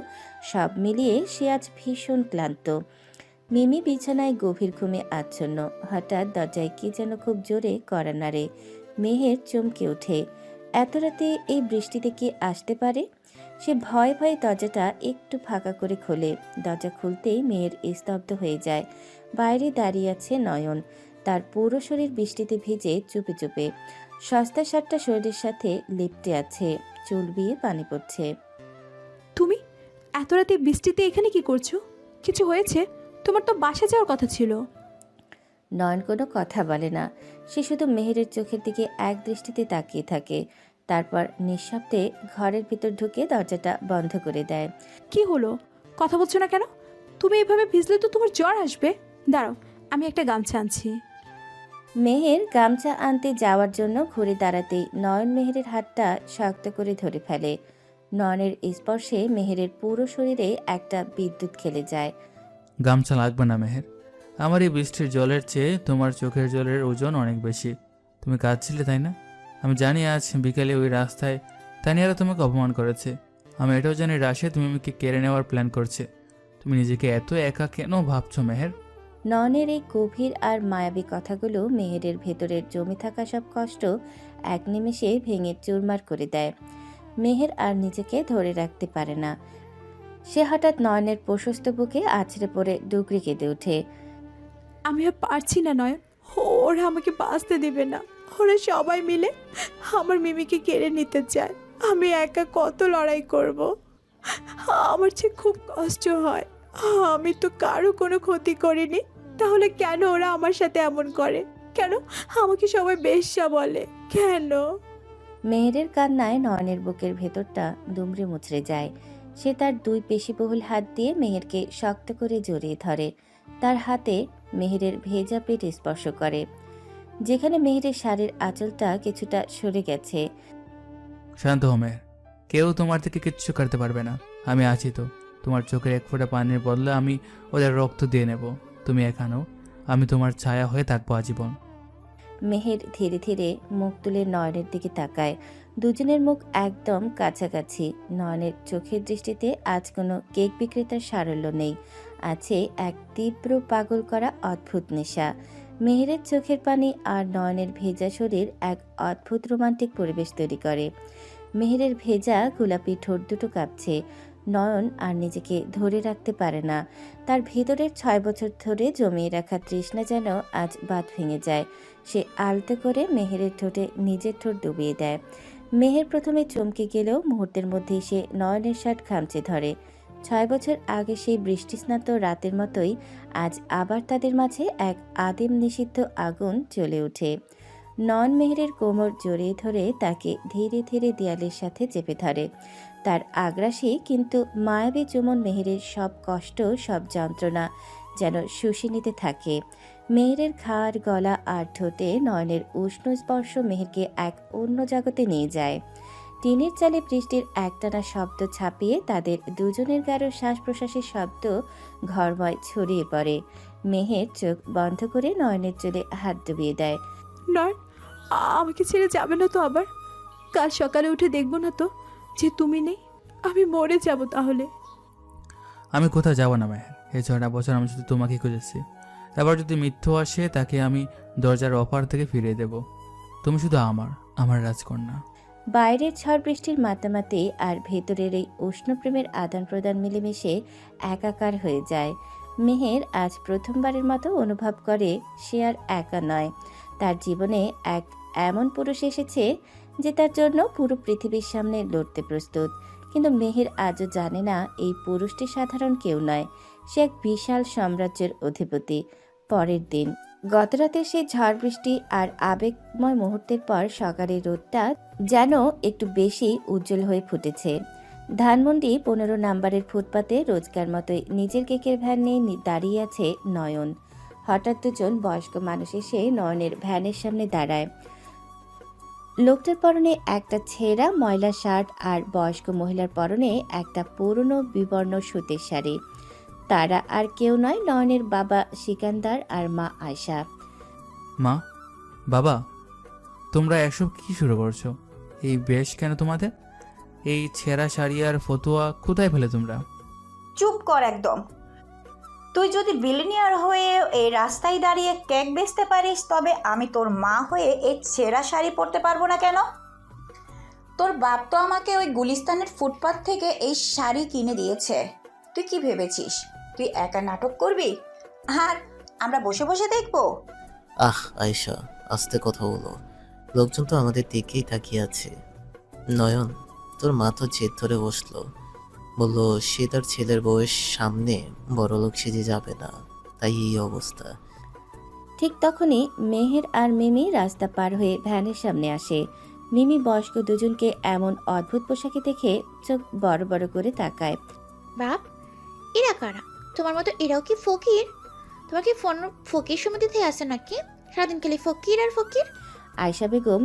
সব মিলিয়ে সে আজ ভীষণ ক্লান্ত। মিমি বিছানায় গভীর ঘুমে আচ্ছন্ন। হঠাৎ দরজায় কি যেন খুব জোরে কড়া নাড়ে। মেহের চমকে ওঠে। এত রাতে এই বৃষ্টিতে কি আসতে পারে? সে ভয়ে ভয়ে দরজাটা একটু ফাঁকা করে খোলে। দরজা খুলতেই মেয়ের স্তব্ধ হয়ে যায়। বাইরে দাঁড়িয়ে আছে নয়ন। তার পুরো শরীর বৃষ্টিতে ভিজে চুপে চুপে। সস্তা শার্টটা শরীরের সাথে লিপটে আছে, চুল বিয়ে পানি পড়ছে। তুমি এত রাতে বৃষ্টিতে এখানে কি করছো? কিছু হয়েছে? তোমার তো বাসা যাওয়ার কথা ছিল। নয়ন কোনো কথা বলে না। সে শুধু মেহেরের চোখের দিকে এক দৃষ্টিতে তাকিয়ে থাকে। তারপর নিঃশব্দে ঘরের ভিতর ঢুকে দরজাটা বন্ধ করে দেয়। কি হলো? কথা বলছো না কেন? তুমি এভাবে ভিজলে তো তোমার জ্বর আসবে। দাঁড়াও, আমি একটা গামছা আনছি। মেহের গামছা আনতে যাওয়ার জন্য ঘুরে দাঁড়াতেই নয়ন মেহেরের হাতটা শক্ত করে ধরে ফেলে। নয়নের স্পর্শে মেহেরের পুরো শরীরে একটা বিদ্যুৎ খেলে যায়। গামছা লাগবে না মেহের। আমার এই বৃষ্টির জলের চেয়ে তোমার চোখের জলের ওজন অনেক বেশি। তুমি কাঁদছিলে তাই না? আমি জানি আজ বিকালে ওই রাস্তায় তানিয়ারা তোমাকে অপমান করেছে। আমি এটাও জানি রাশে তুমি আমাকে কেড়ে নেওয়ার প্ল্যান করছে। তুমি নিজেকে এত একা কেন ভাবছো মেহের? নয়নের এই গভীর আর মায়াবী কথাগুলো মেহেরের ভেতরের জমে থাকা সব কষ্ট এক নিমেষে ভেঙে চুরমার করে দেয়। মেহের আর নিজেকে ধরে রাখতে পারে না। সে হঠাৎ নয়নের প্রশস্ত বুকে আছড়ে পড়ে ডুকরে কেঁদে ওঠে। আমি আর পারছি না নয়ন, ওরা আমাকে বাঁচতে দিবে না। ওরা সবাই মিলে আমার মিমিকে কেড়ে নিতে চায়। আমি একা কত লড়াই করব, আমার যে খুব কষ্ট হয়। আমি তো কারো কোনো ক্ষতি করিনি, তাহলে কেন ওরা আমার সাথে এমন করে? কেন আমাকে সবাই বেশ্যা বলে কেন? মেহেরের কান্নায় নয়নের বুকের ভেতরটা দুমড়ে মুচড়ে যায়। সে তার দুই পেশিবহুল হাত দিয়ে মেহেরকে শক্ত করে জড়িয়ে ধরে। তার হাতে মেহেরের ভেজা পেট স্পর্শ করে, যেখানে মেহেরের শাড়ির আঁচলটা কিছুটা সরে গেছে। শান্ত হো মেহের, কেউ তোমার থেকে কিচ্ছু করতে পারবে না। আমি আছি তো। তোমার চোখের এক ফোঁটা পানির বদলে আমি ওদের রক্ত দিয়ে নেব। তুমি এখানেও, আমি তোমার ছায়া হয়ে থাকবো আজীবন। মেহের ধীরে ধীরে মুখ তুলে নয়নের দিকে তাকায়। দুজনের মুখ একদম কাছাকাছি। নয়নের চোখের দৃষ্টিতে আজ কোনো কেক বিক্রেতার সারল্য নেই, আছে এক তীব্র পাগল করা অদ্ভুত নেশা। মেহেরের চোখের পানি আর নয়নের ভেজা শরীর এক অদ্ভুত রোমান্টিক পরিবেশ তৈরি করে। মেহেরের ভেজা গোলাপি ঠোঁট দুটো কাঁপছে। নয়ন আর নিজেকে ধরে রাখতে পারে না। তার ভেতরের 6 বছর ধরে জমিয়ে রাখা তৃষ্ণা যেন আজ বাঁধ ভেঙে যায়। সে আলতো করে মেহেরের ঠোঁটে নিজের ঠোঁট ডুবিয়ে দেয়। মেহের প্রথমে চমকে গেলেও মুহূর্তের মধ্যেই সে নয়নের শার্ট খামচে ধরে। 6 বছর আগে সেই বৃষ্টিস্নাত রাতের মতোই আজ আবার তাদের মাঝে এক আদিম নিষিদ্ধ আগুন জ্বলে ওঠে। নয়ন মেহেরের কোমর জড়িয়ে ধরে তাকে ধীরে ধীরে দেয়ালের সাথে চেপে ধরে। তার আগ্রাসী কিন্তু মায়াবী চুমন মেহেরের সব কষ্ট, সব যন্ত্রণা যেন শুষে নিতে থাকে। মেহেরের ঘাড়, গলা আর ঠোঁটে নয়নের উষ্ণ স্পর্শ মেহেরকে এক অন্য জগতে নিয়ে যায়। টিনের চালে বৃষ্টির একটানা শব্দ ছাপিয়ে তাদের দুজনের গাঢ় শ্বাস প্রশ্বাসের শব্দ ঘরময় ছড়িয়ে পড়ে। মেহের চোখ বন্ধ করে নয়নের চুলে হাত ডুবিয়ে দেয়। নয়ন, আমাকে ছেড়ে যাবে না তো আবার? কাল সকালে উঠে দেখবো না তো যে তুমি নেই? আমি মরে যাব তাহলে। আমি কোথাও যাব না মেহের। এই 6টা বছর আমি শুধু তোমাকেই খুঁজেছি। এবার যদি মৃত্যু আসে তাকে আমি দরজার অপার থেকে ফিরিয়ে দেব। তুমি শুধু আমার রাজকন্যা। বাইরের ঝড় বৃষ্টির মাতামাতি আর ভেতরের এই উষ্ণ প্রেমের আদান প্রদান মিলেমিশে একাকার হয়ে যায়। মেহের আজ প্রথমবারের মতো অনুভব করে সে আর একা নয়। তার জীবনে এক এমন পুরুষ এসেছে যে তার জন্য পুরো পৃথিবীর সামনে লড়তে প্রস্তুত। কিন্তু মেহের আজও জানে না এই পুরুষটি সাধারণ কেউ নয়, সে এক বিশাল সাম্রাজ্যের অধিপতি। পরের দিন গতরাতে সেই ঝড় বৃষ্টি আর আবেগময় মুহূর্তের পর সকালের রোদটা যেন একটু বেশি উজ্জ্বল হয়ে ফুটেছে। ধানমন্ডি 15 নাম্বারের ফুটপাতে রোজকার মতোই নিজের কেকের ভ্যান নিয়ে দাঁড়িয়ে আছে নয়ন। হঠাৎ দুজন বয়স্ক মানুষ এসে নয়নের ভ্যানের সামনে দাঁড়ায়। লোকটার পরনে একটা ছেঁড়া ময়লা শার্ট আর বয়স্ক মহিলার পরনে একটা পুরনো বিবর্ণ সুতির শাড়ি। তারা আর কেউ নয়, নয়নের বাবা সিকান্দার আর মা আয়শা। মা, বাবা, তোমরা এসব কি শুরু করছো? এই বেশ কেন তোমাদের? এই ছেঁড়া শাড়ি আর ফতুয়া কোথায় ফেলে তোমরা? চুপ কর একদম। তুই যদি বিলিনিয়ার হয়ে এই রাস্তায় দাঁড়িয়ে কেক বেচতে পারিস, তবে আমি তোর মা হয়ে এই ছেঁড়া শাড়ি পরতে পারবো না কেন? তোর বাপ তো আমাকে ওই গুলিস্তানের ফুটপাথ থেকে এই শাড়ি কিনে দিয়েছে। তুই কি ভেবেছিস তুই একা নাটক করবি আর আমরা বসে বসে দেখবো? আয়শা, আস্তে কথা বলো। লোকজন তো আমাদের দিকেই তাকিয়ে আছে। নয়ন, তোর মা তো জেদ ধরে বসলো, বললো সে তার ছেলের বউয়ের সামনে বড়লোক সেজে যাবে না, তাই এই অবস্থা। ঠিক তখনই মেহের আর মিমি রাস্তা পার হয়ে ভ্যানের সামনে আসে। মিমি বয়স্ক দুজনকে এমন অদ্ভুত পোশাকে দেখে চোখ বড় বড় করে তাকায়। বাপ, এরা কারা? তোমার মতো এরাও কি ফকির? তোমার কি ফকির সমিতিতে আছে নাকি? সারাদিন খালি ফকির আর ফকির। আয়শা বেগম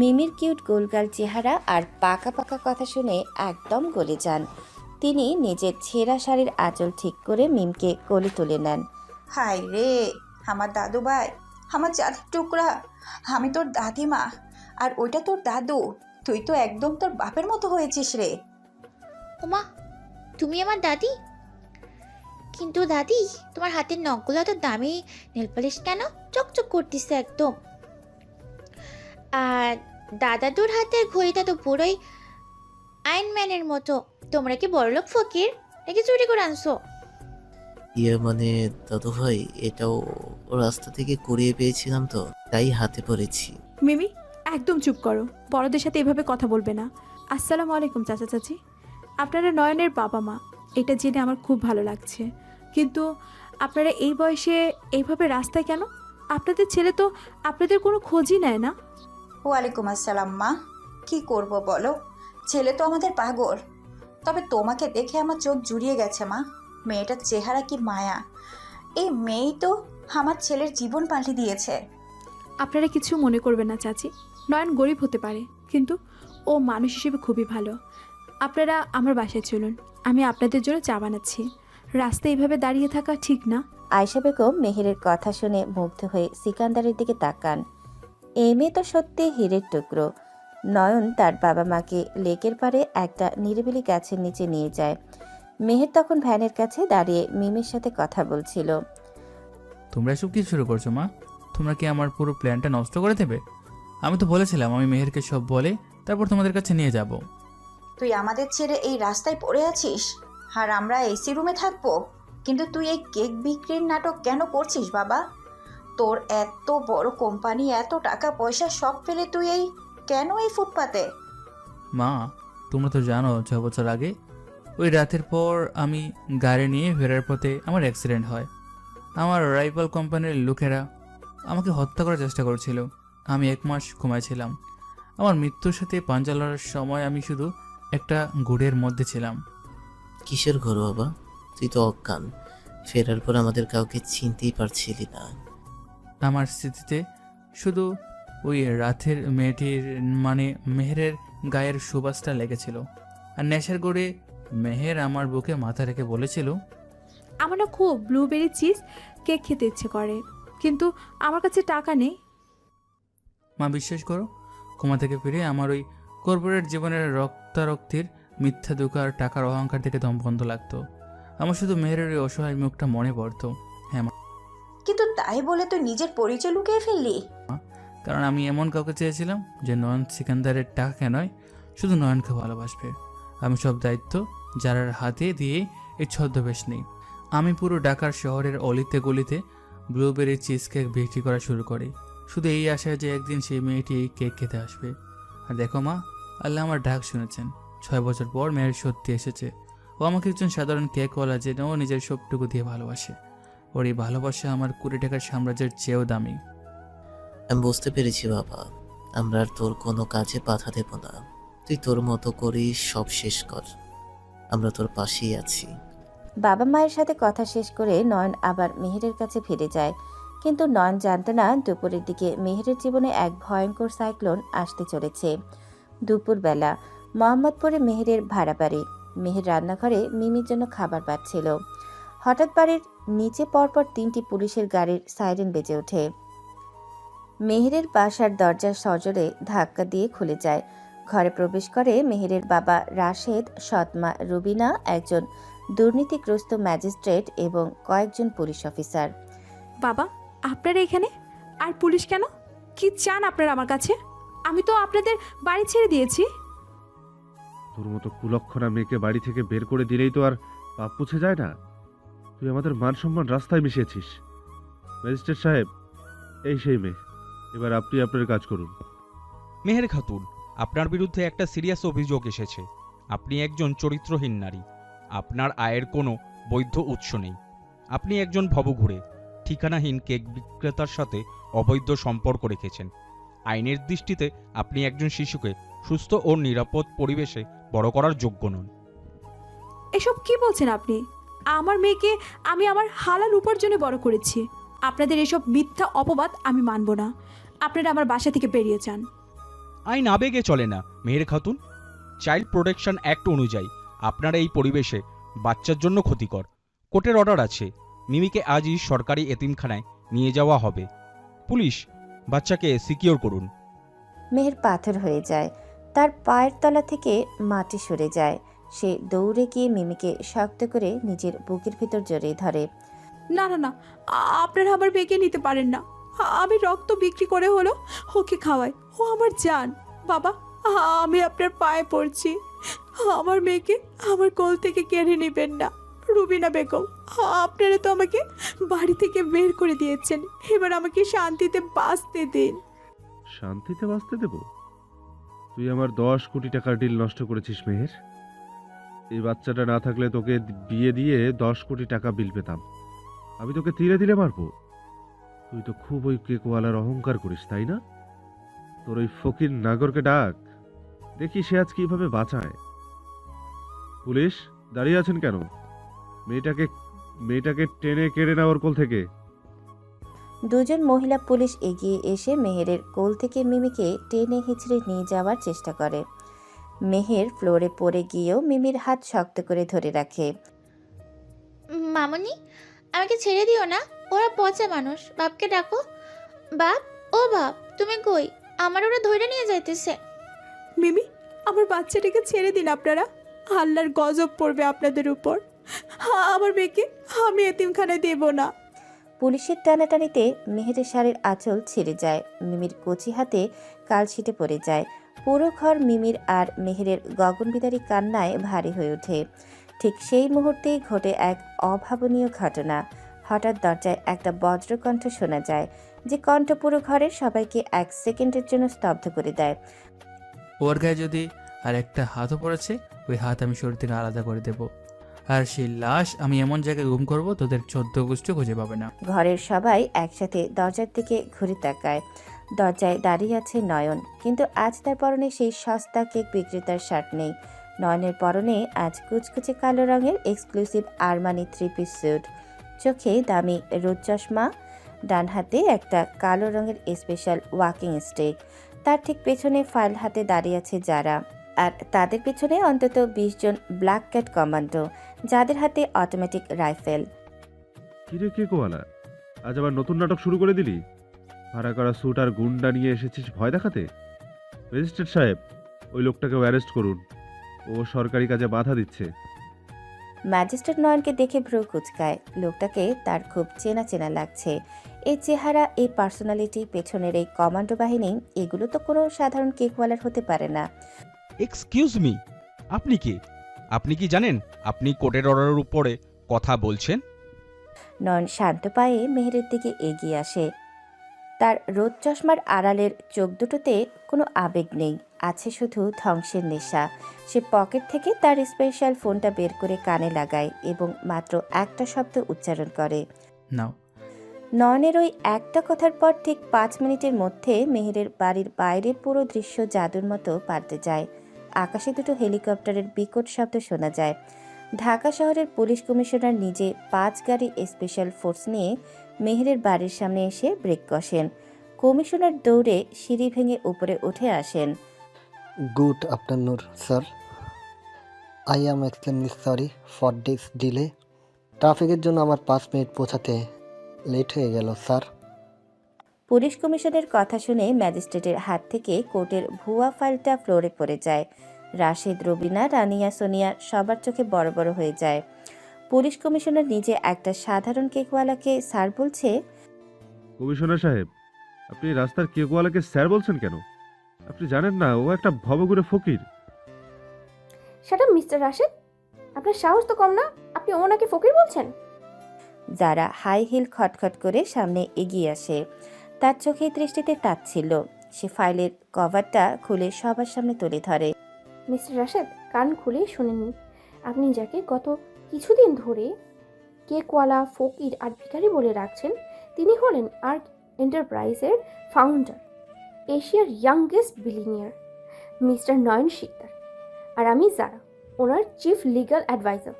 মিমির কিউট গোলগাল চেহারা আর পাকা পাকা কথা শুনে একদম গলে যান। তিনি নিজের ছেঁড়া শাড়ির আঁচল ঠিক করে মিমকে কোলে তুলে নেন। হায় রে আমার দাদু ভাই, আমার চাঁদের টুকরা, আমি তোর দাদিমা আর ওইটা তোর দাদু। তুই তো একদম তোর বাপের মতো হয়েছিস রে। ওমা, তুমি আমার দাদি? কিন্তু দাদি, তোমার হাতের নখগুলো এত দামি নেল পালিশ কেন? চকচক করতেছে একদম। আর দাদাদুর হাতের ঘড়িটা তো পুরোই আয়রনম্যানের মতো। তোমরা কি বড়লোক ফকির, নাকি চুরি করে আনছো? ইয়ে মানে দাদু ভাই, এটাও রাস্তা থেকে কুড়িয়ে পেয়েছিলাম তো, তাই হাতে পড়েছি। মিমি, একদম চুপ করো। বড়দের সাথে এভাবে কথা বলবে না। আসসালামু আলাইকুম চাচা চাচি, আপনারা নয়নের বাবা মা, এটা জেনে আমার খুব ভালো লাগছে। কিন্তু আপনারা এই বয়সে এইভাবে রাস্তায় কেন? আপনাদের ছেলে তো আপনাদের কোনো খোঁজই নেয় না। ওয়ালাইকুম আসসালাম মা। কি করব বলো, ছেলে তো আমাদের পাগল। তবে তোমাকে দেখে আমার চোখ জুড়িয়ে গেছে মা। মেয়েটার চেহারা কি মায়া! এই মেয়েই তো আমার ছেলের জীবন পাল্টে দিয়েছে। আপনারা কিছু মনে করবেন না চাচি, নয়ন গরিব হতে পারে, কিন্তু ও মানুষ হিসেবে খুবই ভালো। আপনারা আমার বাসায় চলুন, আমি আপনাদের জন্য চা বানাচ্ছি। রাস্তায় এইভাবে দাঁড়িয়ে থাকা ঠিক না। আয়েশা বেগম মেহেরের কথা শুনে মুগ্ধ হয়ে সিকান্দারের দিকে তাকান। এই মেয়ে তো সত্যি হীরের টুকরো। নয়ন তার বাবা মাকে লেকের পাড়ে একটা নিরিবিলি গাছের নিচে নিয়ে যায়। মেহের তখন ভ্যানের কাছে দাঁড়িয়ে মিমির সাথে কথা বলছিল। তোমরা এসব কি শুরু করছো মা? তোমরা কি আমার পুরো প্ল্যানটা নষ্ট করে দেবে? আমি তো বলেছিলাম আমি মেহেরকে সব বলে তারপর তোমাদের কাছে নিয়ে যাব। তুই আমাদের ছেড়ে এই রাস্তায় পড়ে আছিস, আর আমরা এসি রুমে থাকবো? কিন্তু তুই এই কেক বিক্রির নাটক কেন করছিস বাবা? তোর এত বড় কোম্পানি, এত টাকা পয়সা সব ফেলে তুই কেন এই ফুটপাতে? মা, তোমরা তো জানো 6 বছর আগে ওই রাতের পর আমি গাড়ি নিয়ে ফেরার পথে আমার অ্যাক্সিডেন্ট হয়। আমার রাইভাল কোম্পানির লোকেরা আমাকে হত্যা করার চেষ্টা করছিল। আমি 1 মাস ঘুমাইছিলাম। আমার মৃত্যুর সাথে পাঞ্জা লড়ার সময় আমি শুধু একটা গুড়ের মধ্যে ছিলাম। কিসের ঘর বাবা? তুই তো অজ্ঞান। ফেরার পর আমাদের কাউকে চিনতেই পারছিলি না। আমার স্মৃতিতে শুধু ওই রাতের মেয়েটির মানে মেহেরের গায়ের সুবাসটা লেগেছিল। আর নেশার গড়ে মেহের আমার বুকে মাথা রেখে বলেছিল, আমার না খুব ব্লুবেরি চিজ কেক খেতে ইচ্ছে করে, কিন্তু আমার কাছে টাকা নেই। মা বিশ্বাস করো, ক্ষমা থেকে ফিরে আমার ওই কর্পোরেট জীবনের রক্তারক্তির মিথ্যা দুঃখ আর টাকার অহংকার থেকে দম বন্ধ লাগতো। আমার শুধু মেহেরের ওই অসহায় মুখটা মনে পড়তো। হ্যাঁ মা, কিন্তু তাই বলে তুই নিজের পরিচয় লুকিয়ে ফেললি? কারণ আমি এমন কাউকে চেয়েছিলাম যে নয়ন সিকান্দারের টাকা নয়, শুধু নয়নকে ভালোবাসবে। আমি সব দায়িত্ব যারার হাতে দিয়ে এই ছদ্মবেশ নেই। আমি পুরো ঢাকার শহরের অলিতে গলিতে ব্লুবেরি চিজ কেক বিক্রি করা শুরু করি, শুধু এই আশায় যে একদিন সেই মেয়েটি এই কেক খেতে আসবে। আর দেখো মা, আল্লাহ আমার ডাক শুনেছেন। 6 বছর পর মেয়ের সত্যি এসেছে। ও আমাকে একজন সাধারণ কেকওয়ালা যে ও নিজের সবটুকু দিয়ে ভালোবাসে। ওর এই ভালোবাসা আমার 20 টাকার সাম্রাজ্যের চেয়েও দামি। আমি বুঝতে পেরেছি বাবা, আমরা আর তোর কোনো কাজে বাধা দেব না। তুই তোর মতো করেই সব শেষ কর, আমরা তোর পাশেই আছি। বাবা মায়ের সাথে কথা শেষ করে নয়ন আবার মেহেরের কাছে ফিরে যায়। কিন্তু নয়ন জানতো না দুপুরের দিকে মেহেরের জীবনে এক ভয়ঙ্কর সাইক্লোন আসতে চলেছে। দুপুরবেলা মোহাম্মদপুরে মেহেরের ভাড়া বাড়ি। মেহের রান্নাঘরে মিমির জন্য খাবার পাচ্ছিল। হঠাৎ বাড়ির নিচে পরপর 3টি পুলিশের গাড়ির সাইরেন বেজে ওঠে। মেহেরের বাসার দরজার সজোরে ধাক্কা দিয়ে খুলে যায়। ঘরে প্রবেশ করে মেহেরের বাবা রাশেদ, সৎমা রুবিনা, একজন দুর্নীতিগ্রস্ত ম্যাজিস্ট্রেট এবং কয়েকজন পুলিশ অফিসার। বাবা, আপনারা এখানে? আর পুলিশ কেন? কি চান আপনারা আমার কাছে? আমি তো আপনাদের বাড়ি ছেড়ে দিয়েছি। তোর মতো কুলক্ষণা মেয়েকে বাড়ি থেকে বের করে দিলেই তো আর পাপ পুছে যায় না। তুই আমাদের মান সম্মান রাস্তায় মিশিয়েছিস। ম্যাজিস্ট্রেট সাহেব, এই সেই মেয়ে। এবার আপনি আপনার কাজ করুন। মেহের খাতুন, আপনার বিরুদ্ধে একটা সিরিয়াস অভিযোগ এসেছে। আপনি একজন চরিত্রহীন নারী। আপনার আয়ের কোনো বৈধ উৎস নেই। আপনি একজন ভবঘুরে, ঠিকানাহীন কেক বিক্রেতার সাথে অবৈধ সম্পর্ক রেখেছেন। আইনের দৃষ্টিতে আপনি একজন শিশুকে সুস্থ ও নিরাপদ পরিবেশে বড় করার যোগ্য নন। এসব কি বলছেন আপনি? আমার মেয়েকে আমি আমার হালাল উপার্জনে বড় করেছি। আপনাদের এসব মিথ্যা অপবাদ আমি মানব না। আপনারা আমার বাসা থেকে বেরিয়ে যান। আইন আবেগে চলে না Meher Khatun. Child protection act অনুযায়ী আপনার এই পরিবেশে বাচ্চার জন্য ক্ষতিকর। কোর্টের অর্ডার আছে, মিমিকে আজই সরকারি এতিমখানায় নিয়ে যাওয়া হবে। পুলিশ, বাচ্চাকে সিকিউর করুন। মেহের পাথর হয়ে যায়। তার পায়ের তলা থেকে মাটি সরে যায়। সে দৌড়ে গিয়ে মিমিকে শক্ত করে নিজের বুকের ভিতর জড়িয়ে ধরে। না না না, আপনারা আমার মেয়েকে নিতে পারেন না। আমি রক্ত বিক্রি করে হলো ওকে খাওয়াই, ও আমার জান। বাবা, আমি আপনার পায়ে পড়ছি, আমার মেয়েকে আমার কোল থেকে কেড়ে নেবেন না। রুবিনা বেগম, আপনারা তো আমাকে বাড়ি থেকে বের করে দিয়েছেন, এবার আমাকে শান্তিতে বাঁচতে দিন। শান্তিতে বাঁচতে দেব? তুই আমার 10 কোটি টাকার ডিল নষ্ট করেছিস মেহের। এই বাচ্চাটা না থাকলে তোকে বিয়ে দিয়ে 10 কোটি টাকা বিল পেতাম। আমি তোকে তিলে তিলে মারবো। তুই তো খুব ওই কেকওয়ালার অহংকার করিস, তাই না? তোর ওই ফকির নাগরকে ডাক, দেখি সে আজ কিভাবে বাঁচায়। পুলিশ, দাঁড়িয়ে আছেন কেন? মেয়েটাকে টেনে কেড়ে না ওর কোল থেকে। দুজন মহিলা পুলিশ এগিয়ে এসে মেহেরের কোল থেকে মিমিকে টেনে হিঁচড়ে নিয়ে যাওয়ার চেষ্টা করে। মেহের ফ্লোরে পড়ে গিয়েও মিমির হাত শক্ত করে ধরে রাখে। মামনি, আমাকে ছেড়ে দিও না, ওরা পচা মানুষ। বাপকে ডাকো। বাপ, ও বাপ, তুমি কই? আমার ওরা ধরে নিয়ে যাইতেছে। মিমি, আমার বাচ্চাটাকে ছেড়ে দিন আপনারা, আল্লাহর গজব পড়বে আপনাদের উপর। আমার মেয়েকে আমি এতিমখানায় দেব না। পুলিশের টানাটানিতে মেহেরের শাড়ির আঁচল ছিঁড়ে যায়, মিমির কচি হাতে কালশিটে পড়ে যায়। পুরো ঘর মিমির আর মেহেরের গগনবিদারী কান্নায় ভারী হয়ে ওঠে। ঠিক সেই মুহূর্তেই ঘটে এক অভাবনীয় ঘটনা। হঠাৎ দরজায় একটা বজ্রকণ্ঠ শোনা যায়, যে কণ্ঠ পুরো ঘরের সবাইকে 1 সেকেন্ডের জন্য স্তব্ধ করে দেয়। ওর গায়ে যদি আর একটা হাতও পড়েছে, ওই হাত আমি শরীর থেকে আলাদা করে দেব, আর সেই লাশ আমি এমন জায়গায় গুম করব তোদের 14 গোষ্ঠী খুঁজে পাবে না। ঘরের সবাই একসাথে দরজার দিকে ঘুরে তাকায়। দরজায় দাঁড়িয়ে আছে নয়ন, কিন্তু আজ তার পরনে সেই সস্তা কেক বিক্রেতার শার্ট নেই। নয়নের পরনে আজ কুচকুচে কালো রঙের এক্সক্লুসিভ আরমানি 3 পিস স্যুট, চোখে দামি রোদ চশমা, ডান হাতে একটা কালো রঙের স্পেশাল ওয়াকিং স্টিক। তার ঠিক পেছনে ফাইল হাতে দাঁড়িয়ে আছে যারা, আর তাদের পেছনে অন্তত 20 জন ব্ল্যাক ক্যাট কমান্ডো, যাদের হাতে অটোমেটিক রাইফেল। কিরে কেকওয়ালা, আজ আবার নতুন নাটক শুরু করে দিলি? ভাড়া করা স্যুট আর গুন্ডা নিয়ে এসেছিস ভয় দেখাতে? ম্যাজিস্ট্রেট সাহেব, ওই লোকটাকেও অ্যারেস্ট করুন, ও সরকারি কাজে বাধা দিচ্ছে। ম্যাজিস্ট্রেট নয়নকে দেখে ভ্রু কুচকায়। লোকটাকে তার খুব চেনা চেনা লাগছে। এই চেহারা, এই পার্সোনালিটি, পেছনের এই কমান্ডো বাহিনী, এগুলো তো কোনো সাধারণ কেকওয়ালার হতে পারে না। এক্সকিউজ মি, আপনি কি জানেন আপনি কোর্টের অর্ডারের উপরে কথা বলছেন? নয়ন শান্ত পায়ে মেহেরের দিকে এগিয়ে আসে। তার রোদ চশমার আড়ালের চোখ দুটোতে কোনো আবেগ নেই, আছে শুধু ধ্বংসের নেশা। সে পকেট থেকে তার স্পেশাল ফোনটা বের করে কানে লাগায় এবং মাত্র একটা শব্দ উচ্চারণ করে, নাও। নয়নের ওই একটা কথার পর ঠিক 5 মিনিটের মধ্যে মেহেরের বাড়ির বাইরের পুরো দৃশ্য জাদুর মতো পাল্টে যায়। আকাশে দুটো হেলিকপ্টারের বিকট শব্দ শোনা যায়। ঢাকা শহরের পুলিশ কমিশনার নিজে 5 গাড়ি স্পেশাল ফোর্স নিয়ে মেহেরের বাড়ির সামনে এসে ব্রেক কষেন। কমিশনার দৌড়ে সিঁড়ি ভেঙে উপরে উঠে আসেন। Good afternoon sir, I am extremely sorry for this delay. ট্রাফিকের জন্য আমার 5 মিনিট পৌঁছাতে লেট হয়ে গেল স্যার। পুলিশ কমিশনের কথা শুনে ম্যাজিস্ট্রেটের হাত থেকে কোর্টের ভুয়া ফাইলটা ফ্লোরে পড়ে যায়। রাশেদ, রবিনা, রানিয়া, সোনিয়া সবার চোখে বড় বড় হয়ে যায়। পুলিশ কমিশনার নিজে একটা সাধারণ কেকওয়ালাকে স্যার বলছে। কমিশনার সাহেব, আপনি রাস্তার কেকওয়ালাকে স্যার বলছেন কেন? আপনি জানেন না ও একটা ভবঘুরে ফকির? সেটা মিস্টার রাশেদ, আপনার সাহস তো কম না, আপনি ওনাকে ফকির বলছেন? যারা হাই হিল খটখট করে সামনে এগিয়ে আসে। তার চোখের দৃষ্টিতে তাচ্ছিল্য। সে ফাইলের কভারটা খুলে সবার সামনে তুলে ধরে। মিস্টার রাশেদ, কান খুলে শুনেননি, আপনি যাকে গত কিছুদিন ধরে কেকওয়ালা, ফকির আর ভিখারি বলে রাখছেন, তিনি হলেন আর্ক এন্টারপ্রাইজের ফাউন্ডার, এশিয়ার ইয়াংগেস্ট বিলিনিয়ার মিস্টার নয়ন শিকদার। আর আমি যারা, ওনার চিফ লিগ্যাল অ্যাডভাইজার।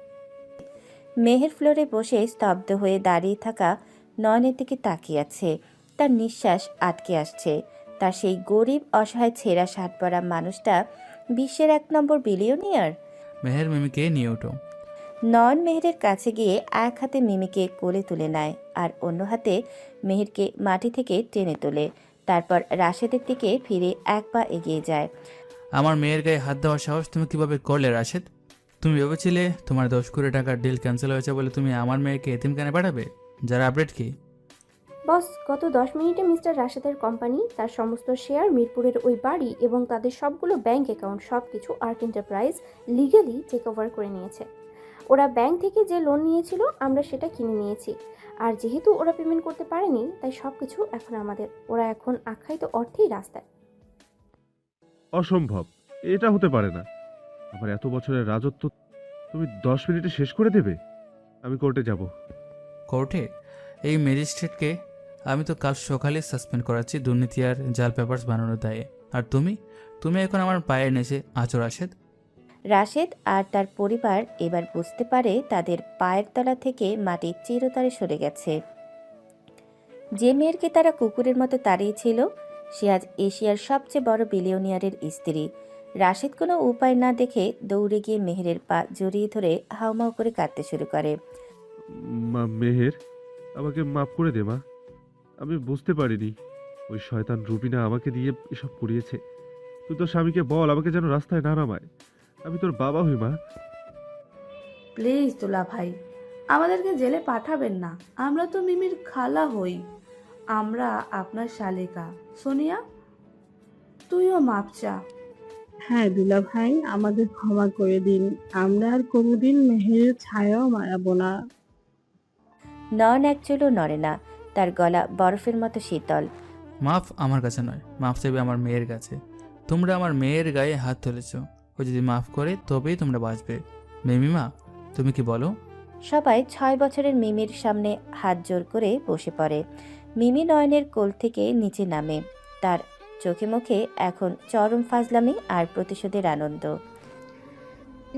মেহের ফ্লোরে বসে স্তব্ধ হয়ে দাঁড়িয়ে থাকা নয়নের দিকে তাকিয়ে আছে। তার নিঃশ্বাস আটকে আসছে। তার সেই গরিব, অসহায়, ছেঁড়া শার্ট পরা মানুষটা বিশ্বের 1 নম্বর বিলিয়নিয়ার। মেহের মিমিকে নিয়ে ওঠো। নয়ন মেহেরের কাছে গিয়ে এক হাতে মিমিকে কোলে তুলে নেয়, আর অন্য হাতে মেহেরকে মাটি থেকে টেনে তোলে। তারপর রাশেদের দিকে ফিরে 1 পা এগিয়ে যায়। আমার মেয়ের গায়ে হাত দেওয়ার সাহস তুমি কিভাবে করলে রাশেদ? তুমি ভেবেছিলে তোমার 10 কোটি টাকার ডিল ক্যান্সেল হয়েছে বলে তুমি আমার মেয়েকে এতিমখানে পাঠাবে? যারা আপডেট কি? বস, গত 10 মিনিটে মিস্টার রাশেদের কোম্পানি তার সমস্ত শেয়ার, মিরপুরের ওই বাড়ি এবং তাদের সবগুলো ব্যাংক অ্যাকাউন্ট সব কিছু Arc Enterprise legally take over করে নিয়েছে। ওরা ব্যাংক থেকে যে লোন নিয়েছিল আমরা সেটা কিনে নিয়েছি, আর যেহেতু ওরা পেমেন্ট করতে পারেনি তাই সব কিছু এখন আমাদের। ওরা এখন আখ্যায়িত অর্থেই রাস্তায়। অসম্ভব, এটা হতে পারে না। আমার এত বছরের রাজত্ব তুমি 10 মিনিটে শেষ করে দেবে? আমি কোর্টে যাব। কোর্টে? এই ম্যাজিস্ট্রেটকে আমি তো কাল সকালে সাসপেন্ড করাচ্ছি দুর্নীতি আর জাল পেপারস বানানোর দায়ে। আর তুমি এখন আমার পায়ের নিচে আছো রাশেদ। রাশেদ আর তার পরিবার এবার বুঝতে পারে তাদের পায়ের তলা থেকে মাটি চিরতরে সরে গেছে। যে মেয়েরকে তারা কুকুরের মতো তাড়িয়েছিল সে আজ এশিয়ার সবচেয়ে বড় বিলিয়নিয়ারের স্ত্রী। রাশেদ কোনো উপায় না দেখে দৌড়ে গিয়ে মেহেরের পা জড়িয়ে ধরে হাউমাউ করে কাঁদতে শুরু করে। মা মেহের, আমাকে মাফ করে দে মা। আমি বুঝতে পারিনি ওই শয়তান রুবিনা আমাকে দিয়ে এসব করিয়েছে। তুই তোর স্বামীকে বল আমাকে যেন রাস্তায় না নামায়। আমি তোর বাবা হই মা। প্লিজ দুলা ভাই, আমাদেরকে জেলে পাঠাবেন না। আমরা তো মিমির খালা হই, আমরা আপনার শালিকা। সোনিয়া, তুইও মাপ চা। হ্যাঁ দুলা ভাই, আমাদের ক্ষমা করে দিন। আমরা আর কোনোদিন মেহেরের ছায়াও মারাবো না। নন এক চুলও নড়ে না, তার গলা বরফের মতো শীতল। মাফ আমার কাছে নয়, মাফ চাইবে আমার মেয়ের কাছে। তোমরা আমার মেয়ের গায়ে হাত তুলেছ, ও যদি মাফ করে তবেই তোমরা বাঁচবে। মিমিমা, তুমি কি বলো? সবাই 6 বছরের মিমির সামনে হাত জোর করে বসে পড়ে। মিমি নয়নের কোল থেকে নিচে নামে, তার চোখে মুখে এখন চরম ফাজলামি আর প্রতিশোধের আনন্দ।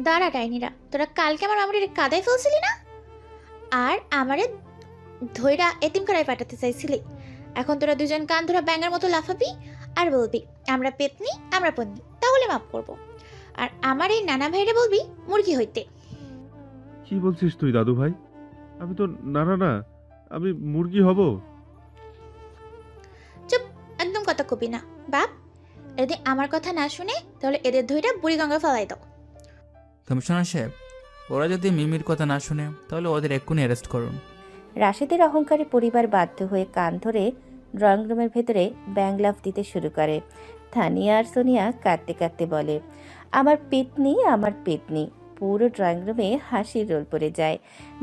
দাঁড়া ডাইনিরা, তোরা কালকে আমার মামুরির কাদায় ফেলছিলি না, আর আমারে ধইরা এতিমখানায় পাঠাতে চাইছিলি। এখন তোরা দুজন কান ধরা ব্যাঙের মতো লাফাবি আর বলবি আমরা পেতনি, আমরা পন্নি, তাহলে মাফ করব। আর আমার এই নানা ভাইরে বলবি মুরগি হইতে। কি বলছিস তুই দাদু ভাই? আমি তো না, আমি মুরগি হব? চুপ, একদম কথা কবি না বাপ। যদি আমার কথা না শুনে তাহলে এদের ধইরা বুড়িগঙ্গা ফেলাই দাও। কমিশনার সাহেব, ওরা যদি মিমির কথা না শুনে তাহলে ওদের এক্ষুনি অ্যারেস্ট করুন। রাশেদের অহংকারী পরিবার বাধ্য হয়ে কান ধরে ড্রয়িং রুমের ভেতরে ব্যাংলাফ দিতে শুরু করে। থানিয়া আর সোনিয়া কাঁদতে কাঁদতে বলে, আমার পেতনি, আমার পেতনি। পুরো ড্রয়িং রুমে হাসির রোল পড়ে যায়।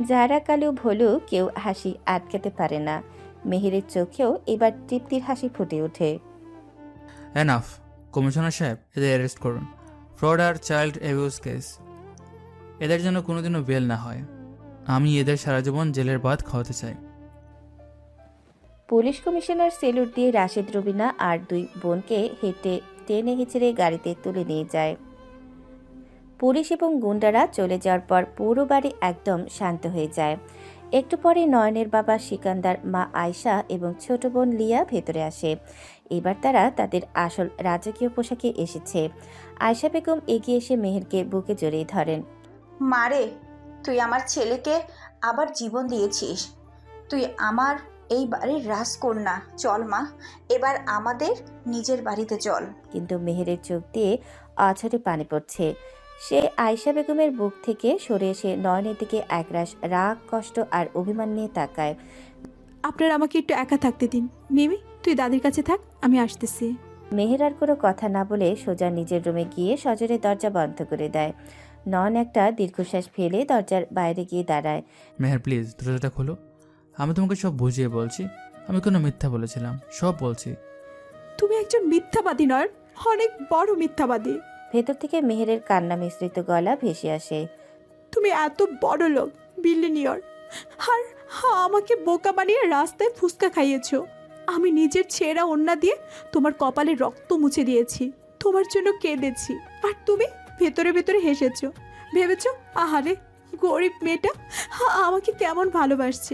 যারা কালু ভোলু কেউ হাসি আটকাতে পারে না। মেহেরের চোখেও এবার তৃপ্তির হাসি ফুটে ওঠে। এনাফ, কমিশনার সাহেব, এদের অ্যারেস্ট করুন। ফ্রড আর চাইল্ড অ্যাবিউজ কেস, এদের যেন কোনোদিনও বেল না হয়। আমি এদের সারা জীবন জেলের ভাত খাওয়াতে চাই। পুলিশ কমিশনার সেলুট দিয়ে রাশেদ, রবিনা আর 2 বোনকে হেঁটে টেনে হিচড়ে গাড়িতে তুলে নিয়ে যায়। পুলিশ এবং গুন্ডারা চলে যাওয়ার পর পুরো বাড়ি একদম শান্ত হয়ে যায়। একটু পরে নয়নের বাবা সিকান্দার, মা আয়শা এবং ছোট বোন লিয়া ভেতরে আসে। এবার তারা তাদের আসল রাজকীয় পোশাকে এসেছে। আয়শা বেগম এগিয়ে এসে মেহেরকে বুকে জড়িয়ে ধরেন। মারে, তুই আমার ছেলেকে আবার জীবন দিয়েছিস। তুই আমার এই বাড়ির রাজকন্যা। চল মা, এবার আমাদের নিজের বাড়িতে চল। কিন্তু মেহেরের চোখ দিয়ে অঝরে পানি পড়ছে। সে আয়শা বেগমের বুক থেকে সরে এসে নয়নের দিকে একরাশ রাগ, কষ্ট আর অভিমান নিয়ে তাকায়। আপনার আমাকে একটু একা থাকতে দিন। মিমি, তুই দাদির কাছে থাক, আমি আসতেছি। মেহের আর কোনো কথা না বলে সোজা নিজের রুমে গিয়ে সজোরে দরজা বন্ধ করে দেয়। নন একটা দীর্ঘশ্বাস ফেলে দরজার বাইরে গিয়ে দাঁড়ায়। মেহের প্লিজ দরজাটা খোলো। আমি তোমাকে সব বুঝিয়ে বলছি, আমি কোনো মিথ্যা বলেছিলাম, সব বলছি। তুমি একজন মিথ্যাবাদী নয়, অনেক বড় মিথ্যাবাদী। ভেতর থেকে মেহেরের কান্না মিশ্রিত গলা ভেসে আসে। তুমি এত বড় লোক, বিলিয়নিয়ার, আর আমাকে বোকা বানিয়ে রাস্তায় ফুসকা খাইয়েছো। আমি নিজের ছেঁড়া ওড়না দিয়ে তোমার কপালে রক্ত মুছে দিয়েছি, তোমার জন্য কেঁদেছি, আর তুমি ভেতরে ভেতরে হেসেছো। ভেবেছো আহারে গরিব মেয়েটা আমাকে কেমন ভালোবাসছে।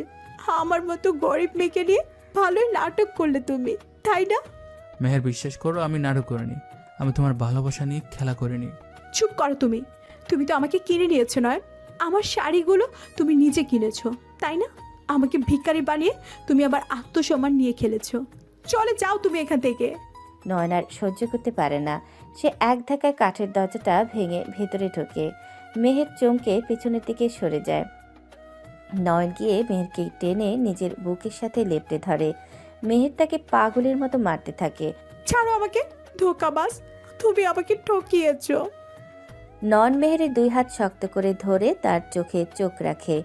আমার মতো গরিব মেয়েকে নিয়ে ভালোই নাটক করলে তুমি, তাই না? মেহের বিশ্বাস করো, আমি নাটক করিনি, আমি তোমার ভালোবাসা নিয়ে খেলা করিনি। চুপ করো তুমি। তুমি তো আমাকে কিনে নিয়েছো নয়, আমার শাড়িগুলো তুমি নিজে কিনেছো, তাই না? আমাকে ভিখারি বানিয়ে তুমি আবার আত্মসম্মান নিয়ে খেলেছো। চলে যাও তুমি এখান থেকে। নয়নার সহ্য করতে পারে না। সে এক ধাক্কায় কাঠের দরজাটা ভেঙে ভেতরে ঢোকে। মেহের চমকে পেছনের দিকে সরে যায়। নয়ন গিয়ে মেহেরকে টেনে নিজের বুকের সাথে লেপ্টে ধরে। মেহের তাকে পাগলের মতো মারতে থাকে। ছাড়ো আমাকে, ধোকাবাজ, তুমি আমাকে ঠকিয়েছো। নয়ন মেহেরের 2 হাত শক্ত করে ধরে তার চোখে চোখ রাখে।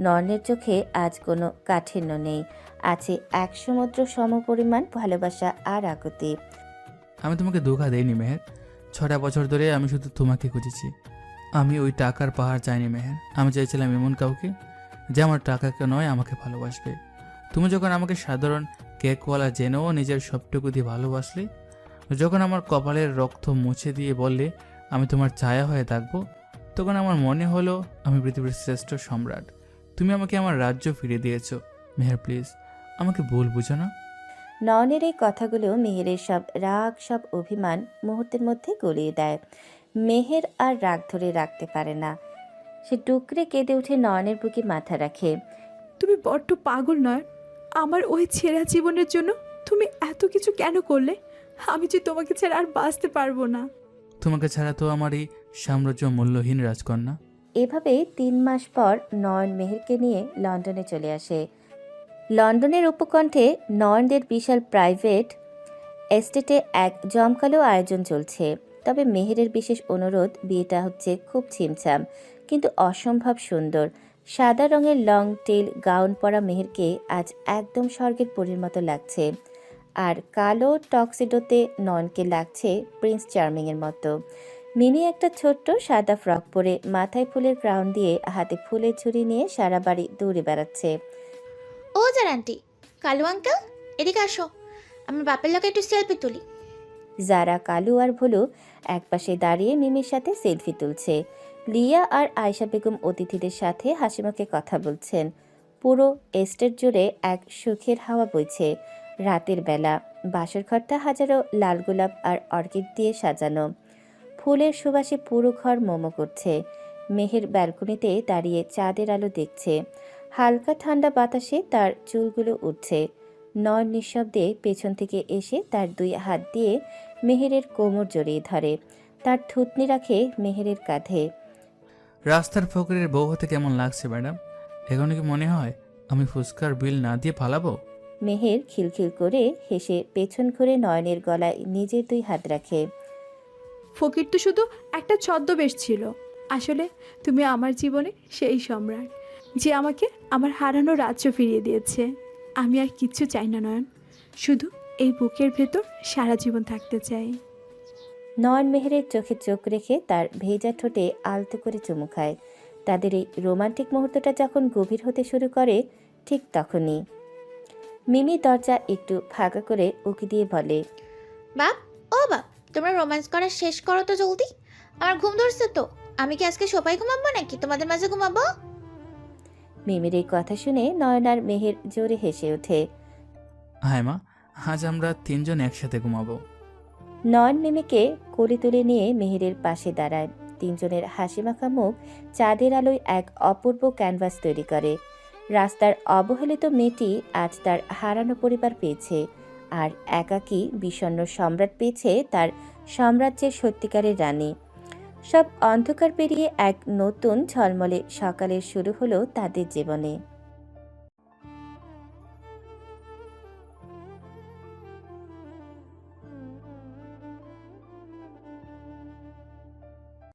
নয়নের চোখে আজ কোনো কাঠিন্য নেই, আছে এক সমুদ্র সমপরিমাণ ভালোবাসা আর আকুতি। আমি তোমাকে ধোঁকা দেইনি মেহের। 6টা বছর ধরে আমি শুধু তোমাকে খুঁজেছি। আমি ওই টাকার পাহাড় চাইনি মেহের। আমি চাইছিলাম এমন কাউকে যে আমার টাকাকে নয় আমাকে ভালোবাসবে। তুমি যখন আমাকে সাধারণ কেকওয়ালা জেনেও নিজের সবটুকু দিয়ে ভালোবাসলে, যখন আমার কপালের রক্ত মুছে দিয়ে বললে আমি তোমার ছায়া হয়ে থাকবো, তখন আমার মনে হলো আমি পৃথিবীর শ্রেষ্ঠ সম্রাট। তুমি আমাকে আমার রাজ্য ফিরিয়ে দিয়েছো মেহের, প্লিজ আমাকে ভুল বুঝো না। নয়নের এই কথাগুলো মেহেরের সব রাগ, সব অভিমান মুহূর্তের মধ্যে গলিয়ে দেয়। মেহের আর রাগ ধরে রাখতে পারে না। সে টুকরে কেঁদে উঠে নয়নের বুকে মাথা রাখে। তুমি বড্ড পাগল নয়। আমার ওই ছেঁড়া জীবনের জন্য তুমি এত কিছু কেন করলে? আমি যে তোমাকে ছাড়া আর বাঁচতে পারবো না। তোমাকে ছাড়া তো আমার এই সাম্রাজ্য মূল্যহীন রাজকন্যা। এভাবে 3 মাস পর নয়ন মেহেরকে নিয়ে লন্ডনে চলে আসে। লন্ডনের উপকণ্ঠে নয়নদের বিশাল প্রাইভেট এস্টেটে এক জমকালো আয়োজন চলছে। তবে মেহেরের বিশেষ অনুরোধ বিয়েটা হচ্ছে খুব ছিমছাম কিন্তু অসম্ভব সুন্দর। সাদা রঙের লং টেল গাউন পরা মেহেরকে আজ একদম স্বর্গের পরীর মতো লাগছে, আর কালো টক্সিডোতে নয়নকে লাগছে প্রিন্স চার্মিংয়ের মতো। মিমি একটা ছোট্ট সাদা ফ্রক পরে মাথায় ফুলের ক্রাউন দিয়ে হাতে ফুলের ঝুড়ি নিয়ে সারা বাড়ি দৌড়ে বেড়াচ্ছে। ও যার আন্টি, কালু আঙ্কেল, এদিকে আসো, আমার বাপের লোকে একটু সেলফি তুলি। যারা, কালু আর ভুলু একপাশে দাঁড়িয়ে মিমির সাথে সেলফি তুলছে। লিয়া আর আয়শা বেগম অতিথিদের সাথে হাসিমুখে কথা বলছেন। পুরো এস্টেট জুড়ে এক সুখের হাওয়া বইছে। রাতের বেলা বাসর ঘরটা হাজারো লাল গোলাপ আর অর্কিড দিয়ে সাজানো। ফুলের সুবাসে পুরো ঘর মোমো করছে। মেহের ব্যালকনিতে দাঁড়িয়ে চাঁদের আলো দেখছে। হালকা ঠান্ডা বাতাসে তার চুলগুলো উঠছে। নয়ন নিঃশব্দে পেছন থেকে এসে তার 2 হাত দিয়ে মেহেরের কোমর জড়িয়ে ধরে। তার থুতনি রাখে মেহেরের কাঁধে। রাস্তার ফকিরের বউ হতে কেমন লাগছে ম্যাডাম? এখন কি মনে হয় আমি ফুচকার বিল না দিয়ে পালাবো? মেহের খিলখিল করে হেসে পেছন ঘুরে নয়নের গলায় নিজের 2 হাত রাখে। ফকির তো শুধু একটা ছদ্মবেশ ছিল। আসলে তুমি আমার জীবনে সেই সম্রাট যে আমাকে আমার হারানো রাজ্য ফিরিয়ে দিয়েছে। আমি আর কিচ্ছু চাই না নয়ন, শুধু এই বুকের ভেতর সারা জীবন থাকতে চাই। নয়ন মেহেরের চোখে চোখ রেখে তার ভেজা ঠোঁটে আলতো করে চুমু খায়। তাদের এই রোমান্টিক মুহূর্তটা যখন গভীর হতে শুরু করে ঠিক তখনই মিমি দরজা একটু ফাঁকা করে উকি দিয়ে বলে, বাপ, ও বাপ, তোমরা রোম্যান্স করা শেষ করো তো জলদি, আমার ঘুম ধরছে তো। আমি কি আজকে সবাই ঘুমাবো নাকি তোমাদের মাঝে ঘুমাবো? মিমির এই কথা শুনে নয়ন আর মেহের জোরে হেসে ওঠে। হ্যাঁ মা, আজ আমরা 3 জন একসাথে ঘুমাবো। নয়ন মিমিকে কোলে তুলে নিয়ে মেহেরের পাশে দাঁড়ায়। 3 জনের হাসিমাখা মুখ চাঁদের আলোয় এক অপূর্ব ক্যানভাস তৈরি করে। রাস্তার অবহেলিত মেয়েটি আজ তার হারানো পরিবার পেয়েছে, আর একাকী বিষণ্ণ সম্রাট পেয়েছে তার সাম্রাজ্যের সত্যিকারের রানী। সব অন্ধকার পেরিয়ে এক নতুন ঝলমলে সকালের শুরু হলো তাদের জীবনে।